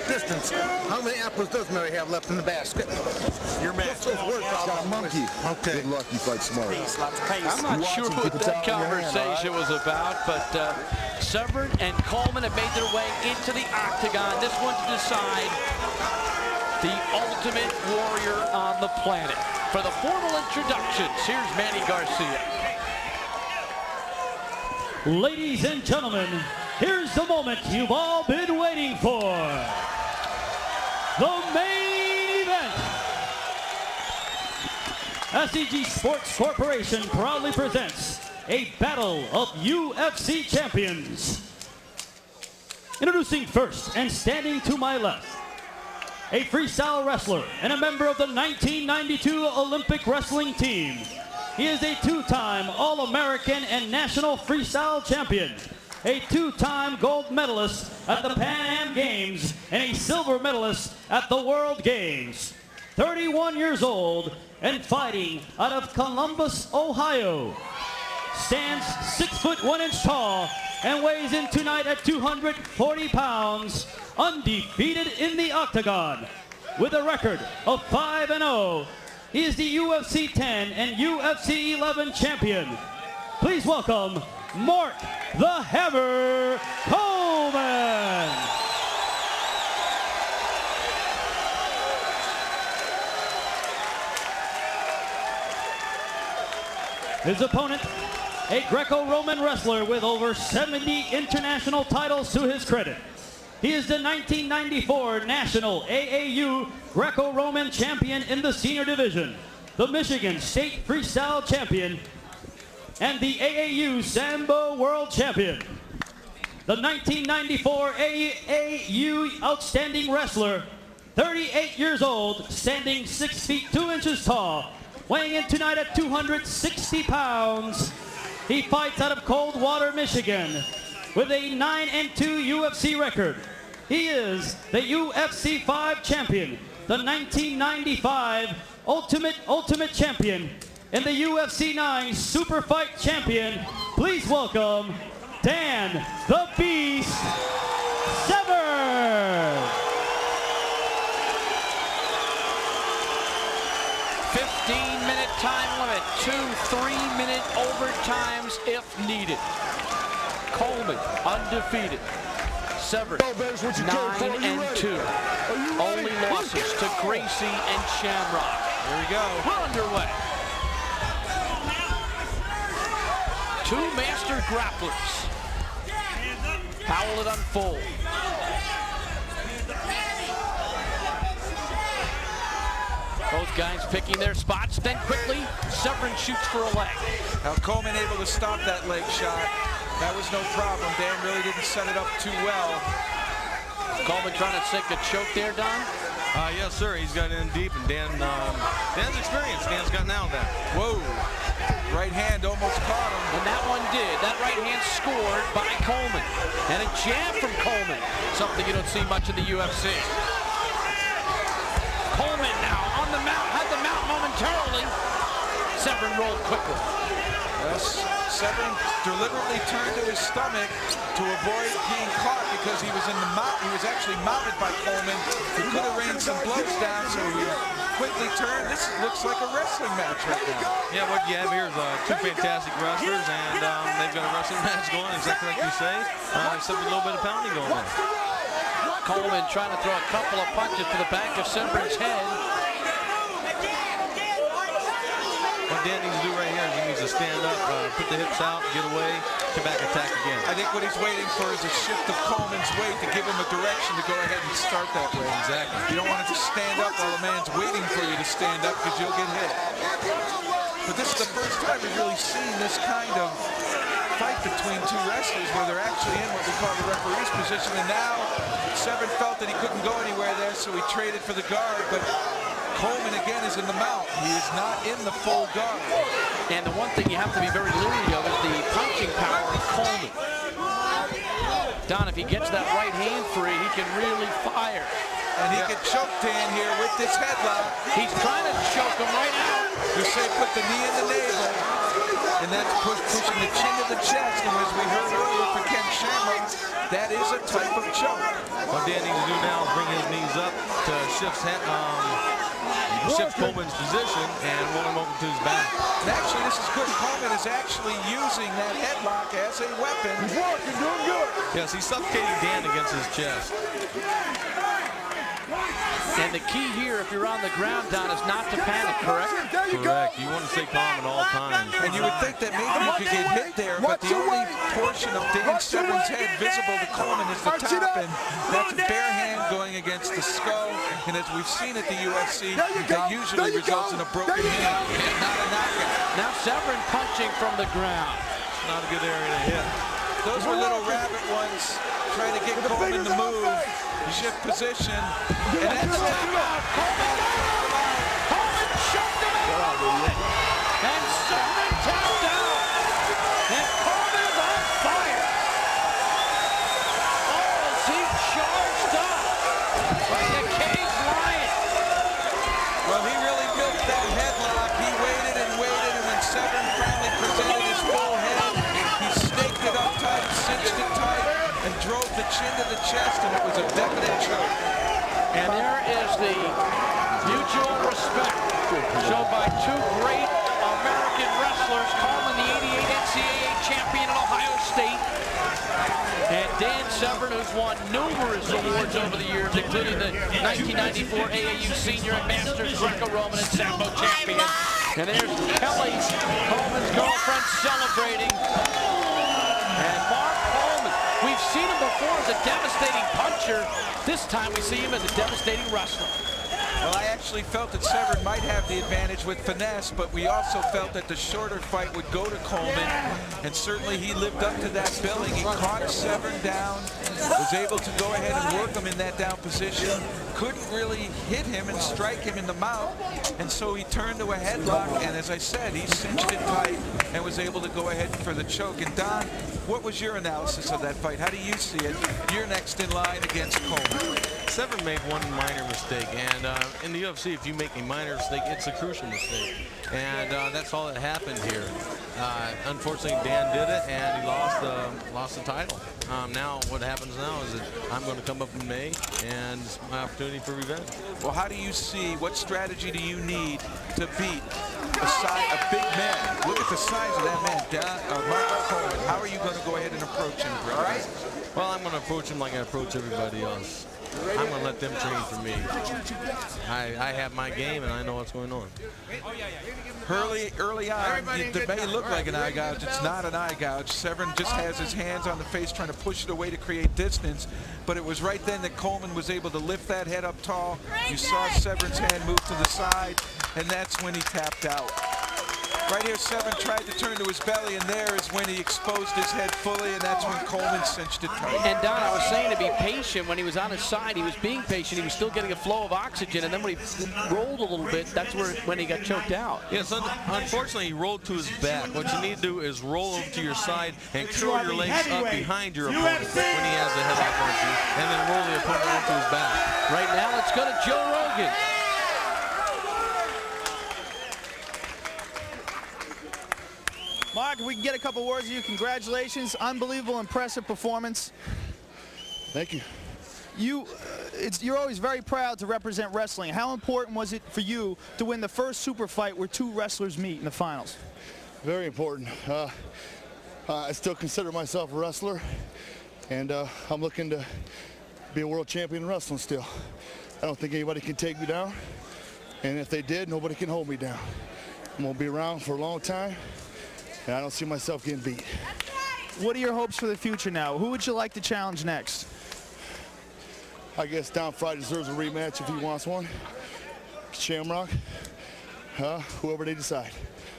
distance, how many apples does Mary have left in the basket? Your man. Got a monkey. Okay. Good luck, you fight smart. I'm not sure what that conversation was about, but Severn and Coleman have made their way into the octagon. This one to decide the ultimate warrior on the planet. For the formal introductions, here's Manny Garcia. Ladies and gentlemen, here's the moment you've all been waiting for. The main event. SEG Sports Corporation proudly presents a battle of UFC champions. Introducing first and standing to my left, a freestyle wrestler and a member of the 1992 Olympic wrestling team. He is a two-time All-American and National Freestyle Champion, a two-time gold medalist at the Pan Am Games, and a silver medalist at the World Games. 31 years old and fighting out of Columbus, Ohio. Stands 6 foot 1 inch tall and weighs in tonight at 240 pounds, undefeated in the octagon. With a record of 5-0, he is the UFC 10 and UFC 11 champion. Please welcome Mark the Hammer Coleman. His opponent, a Greco-Roman wrestler with over 70 international titles to his credit. He is the 1994 National AAU Greco-Roman Champion in the senior division, the Michigan State Freestyle Champion, and the AAU Sambo World Champion. The 1994 AAU Outstanding Wrestler, 38 years old, standing 6 feet 2 inches tall, weighing in tonight at 260 pounds. He fights out of Coldwater, Michigan, with a 9-2 UFC record. He is the UFC 5 champion, the 1995 Ultimate Champion, and the UFC 9 Super Fight Champion. Please welcome Dan the Beast Severn. 15-minute time limit, 2 3-minute overtimes if needed. Coleman undefeated. Severn 9-2. Only losses to Gracie and Shamrock. Here we go. We're underway. 2 master grapplers. How will it unfold? Both guys picking their spots, then quickly, Severn shoots for a leg. Now Coleman able to stop that leg shot. That was no problem. Dan really didn't set it up too well. Coleman trying to sink a choke there, Don? Yes, sir. He's got in deep, and Dan's experience. Dan's got now that. Whoa. Right hand almost caught him. And that one did. That right hand scored by Coleman. And a jab from Coleman. Something you don't see much in the UFC. Coleman now on the mount. Had the mount momentarily. Severn rolled quickly. Yes, Severn deliberately turned to his stomach to avoid being caught because he was in the mount. He was actually mounted by Coleman, who could have rained some blows down, so he quickly turned. This looks like a wrestling match right now. Yeah, what you have here is 2 fantastic wrestlers, and they've got a wrestling match going, exactly like you say, except a little bit of pounding going on. Coleman trying to throw a couple of punches to the back of Severn's head. What Dan needs to do right here is he needs to stand up, put the hips out, get away, come back, attack again. I think what he's waiting for is a shift of Coleman's weight to give him a direction to go ahead and start that way. Exactly. You don't want to just stand up while the man's waiting for you to stand up because you'll get hit. But this is the first time we've really seen this kind of fight between 2 wrestlers where they're actually in what we call the referee's position. And now Severn felt that he couldn't go anywhere there, so he traded for the guard. But Coleman again is in the mount. He is not in the full guard. And the one thing you have to be very leery of is the punching power of Coleman. Don, if he gets that right hand free, he can really fire. And he can choke Dan here with this headlock. He's trying to choke him right out. You say put the knee in the navel, and that's pushing the chin to the chest. And as we heard earlier for Ken Shamrock, that is a type of choke. What Dan needs to do now is bring his knees up to shift Coleman's position and roll him over to his back. And actually, this is good. Coleman is actually using that headlock as a weapon. He's working, doing good. Yes, he's suffocating Dan against his chest. And the key here, if you're on the ground, Don, is not to panic, correct? Correct. You want to stay calm at all times. And you would think that maybe you could get hit there, but the only portion of Dan Severn's head visible to Coleman is the top, and that's a bare hand going against the skull. And as we've seen at the UFC, that usually results in a broken hand, not a knockout. Now Severn punching from the ground. Not a good area to hit. Those were little rabbit ones trying to get Coleman to move, shift position, and that's it. Coleman choked him out. And Severn tapped out. And Coleman is on fire. Oh, is he charged up like a caged lion? Well, he really built that headlock. He waited and waited, and when Severn finally presented his full head, he snaked it up tight, cinched it tight, and drove the chin to the chest, and it was a definite choke. And there is the mutual respect shown by 2 great American wrestlers, Coleman, the '88 NCAA champion at Ohio State, and Dan Severn, who's won numerous awards over the years, including the 1994 AAU Senior and Masters Greco-Roman and Sambo champion. And there's Kelly, Coleman's girlfriend, celebrating. And Mark Coleman, we've seen him before as a devastating puncher. This time we see him as a devastating wrestler. Well, I actually felt that Severn might have the advantage with finesse, but we also felt that the shorter fight would go to Coleman, and certainly he lived up to that billing. He caught Severn down, was able to go ahead and work him in that down position, couldn't really hit him and strike him in the mouth, and so he turned to a headlock, and as I said, he cinched it tight and was able to go ahead for the choke. And Don, what was your analysis of that fight? How do you see it? You're next in line against Coleman. Severn made one minor mistake, and in the UFC, if you make a minor mistake, it's a crucial mistake, and that's all that happened here. Unfortunately, Dan did it, and he lost the title. Now, what happens now is that I'm going to come up in May, and it's my opportunity for revenge. Well, how do you see, what strategy do you need to beat a big man? Look at the size of that man, Mark Coleman. How are you going to go ahead and approach him, brother? Well, I'm going to approach him like I approach everybody else. I'm going to let them train for me. I have my game, and I know what's going on. Early on, it may look like an eye gouge. It's not an eye gouge. Severn just has his hands on the face trying to push it away to create distance. But it was right then that Coleman was able to lift that head up tall. You saw Severn's hand move to the side, and that's when he tapped out. Right here, Severn tried to turn to his belly, and there is when he exposed his head fully, and that's when Coleman cinched it tight. And Don, I was saying to be patient. When he was on his side, he was being patient. He was still getting a flow of oxygen, and then when he rolled a little bit, that's when he got choked out. Yes, unfortunately, he rolled to his back. What you need to do is roll over to your side and curl your legs up behind your opponent when he has a headlock on you, and then roll the opponent onto his back. Right now, let's go to Joe Rogan. Mark, if we can get a couple words of you, congratulations. Unbelievable, impressive performance. Thank you. You're always very proud to represent wrestling. How important was it for you to win the first super fight where two wrestlers meet in the finals? Very important. I still consider myself a wrestler, and I'm looking to be a world champion in wrestling still. I don't think anybody can take me down, and if they did, nobody can hold me down. I'm going to be around for a long time, and I don't see myself getting beat. What are your hopes for the future now? Who would you like to challenge next? I guess Don Fry deserves a rematch if he wants one. Shamrock, whoever they decide.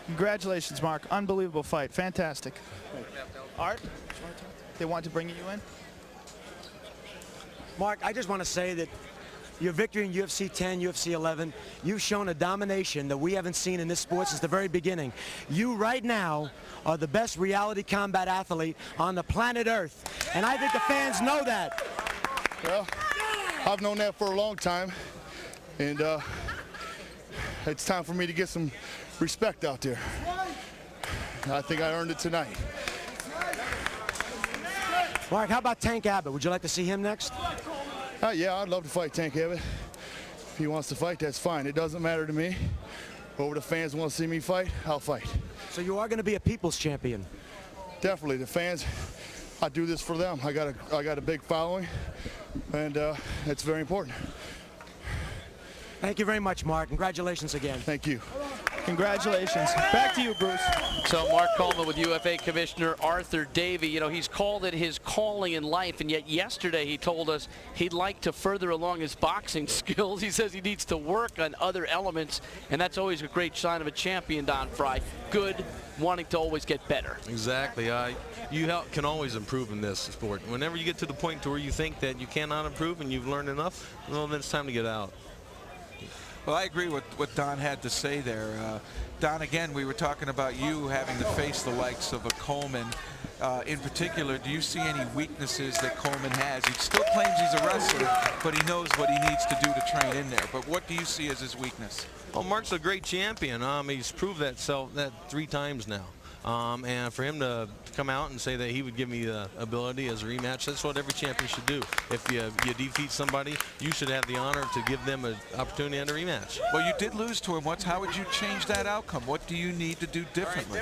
Congratulations, Mark. Unbelievable fight. Fantastic. Art, they want to bring you in? Mark, I just want to say that your victory in UFC 10, UFC 11, you've shown a domination that we haven't seen in this sport since the very beginning. You right now are the best reality combat athlete on the planet Earth, and I think the fans know that. Well, I've known that for a long time, and it's time for me to get some respect out there. I think I earned it tonight. Mark, how about Tank Abbott? Would you like to see him next? Yeah, I'd love to fight Tank Abbott. If he wants to fight, that's fine. It doesn't matter to me. Whoever the fans want to see me fight, I'll fight. So you are going to be a people's champion? Definitely. The fans, I do this for them. I got a big following, and it's very important. Thank you very much, Mark. Congratulations again. Thank you. Congratulations. Back to you, Bruce. So Mark Coleman with UFA Commissioner Arthur Davey. You know, he's called it his calling in life, and yet yesterday he told us he'd like to further along his boxing skills. He says he needs to work on other elements, and that's always a great sign of a champion, Don Fry. Good, wanting to always get better. Exactly. You can always improve in this sport. Whenever you get to the point to where you think that you cannot improve and you've learned enough, well, then it's time to get out. Well, I agree with what Don had to say there. Don, again, we were talking about you having to face the likes of a Coleman. In particular, do you see any weaknesses that Coleman has? He still claims he's a wrestler, but he knows what he needs to do to train in there. But what do you see as his weakness? Well, Mark's a great champion. He's proved that 3 times now. And for him to come out and say that he would give me the ability as a rematch, that's what every champion should do. If you defeat somebody, you should have the honor to give them an opportunity and a rematch. Well, you did lose to him once. How would you change that outcome? What do you need to do differently?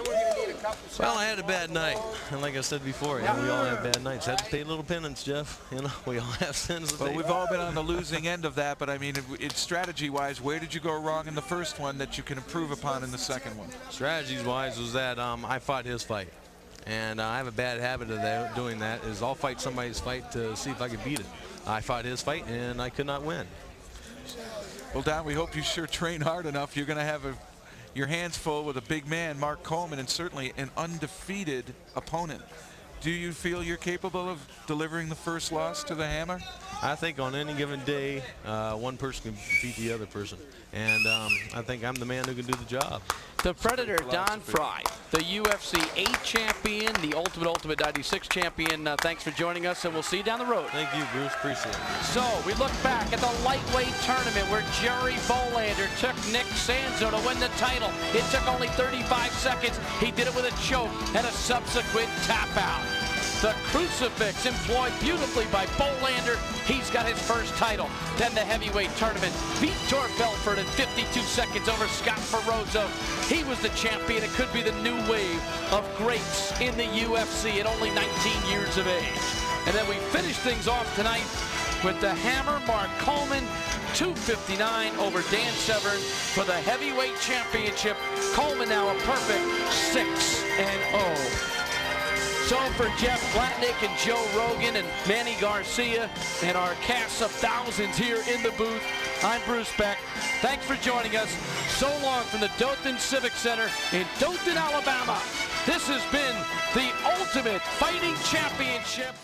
Well, I had a bad night, and like I said before, we all have bad nights. Had to pay a little penance, Jeff. We all have sins to pay. Well, we've all been on the losing end of that, but I mean, it's strategy-wise, where did you go wrong in the first one that you can improve upon in the second one? Strategies-wise was that I fought his fight, and I have a bad habit of doing that. Is I'll fight somebody's fight to see if I can beat it. I fought his fight, and I could not win. Well, Don, we hope you sure train hard enough. You're going to have your hands full with a big man, Mark Coleman, and certainly an undefeated opponent. Do you feel you're capable of delivering the first loss to the Hammer? I think on any given day, one person can beat the other person. And I think I'm the man who can do the job. The Predator, Don Fry, the UFC 8 champion, the Ultimate 96 champion. Thanks for joining us, and we'll see you down the road. Thank you, Bruce. Appreciate it. So we look back at the lightweight tournament where Jerry Bolander took Nick Sanzo to win the title. It took only 35 seconds. He did it with a choke and a subsequent tap out. The crucifix employed beautifully by Bolander. He's got his first title. Then the heavyweight tournament. Vitor Belfort in 52 seconds over Scott Ferrozzo. He was the champion. It could be the new wave of greats in the UFC at only 19 years of age. And then we finish things off tonight with the Hammer, Mark Coleman, 259 over Dan Severn for the heavyweight championship. Coleman now a perfect 6-0. So for Jeff Blatnick and Joe Rogan and Manny Garcia and our cast of thousands here in the booth, I'm Bruce Beck. Thanks for joining us. So long from the Dothan Civic Center in Dothan, Alabama. This has been the Ultimate Fighting Championship.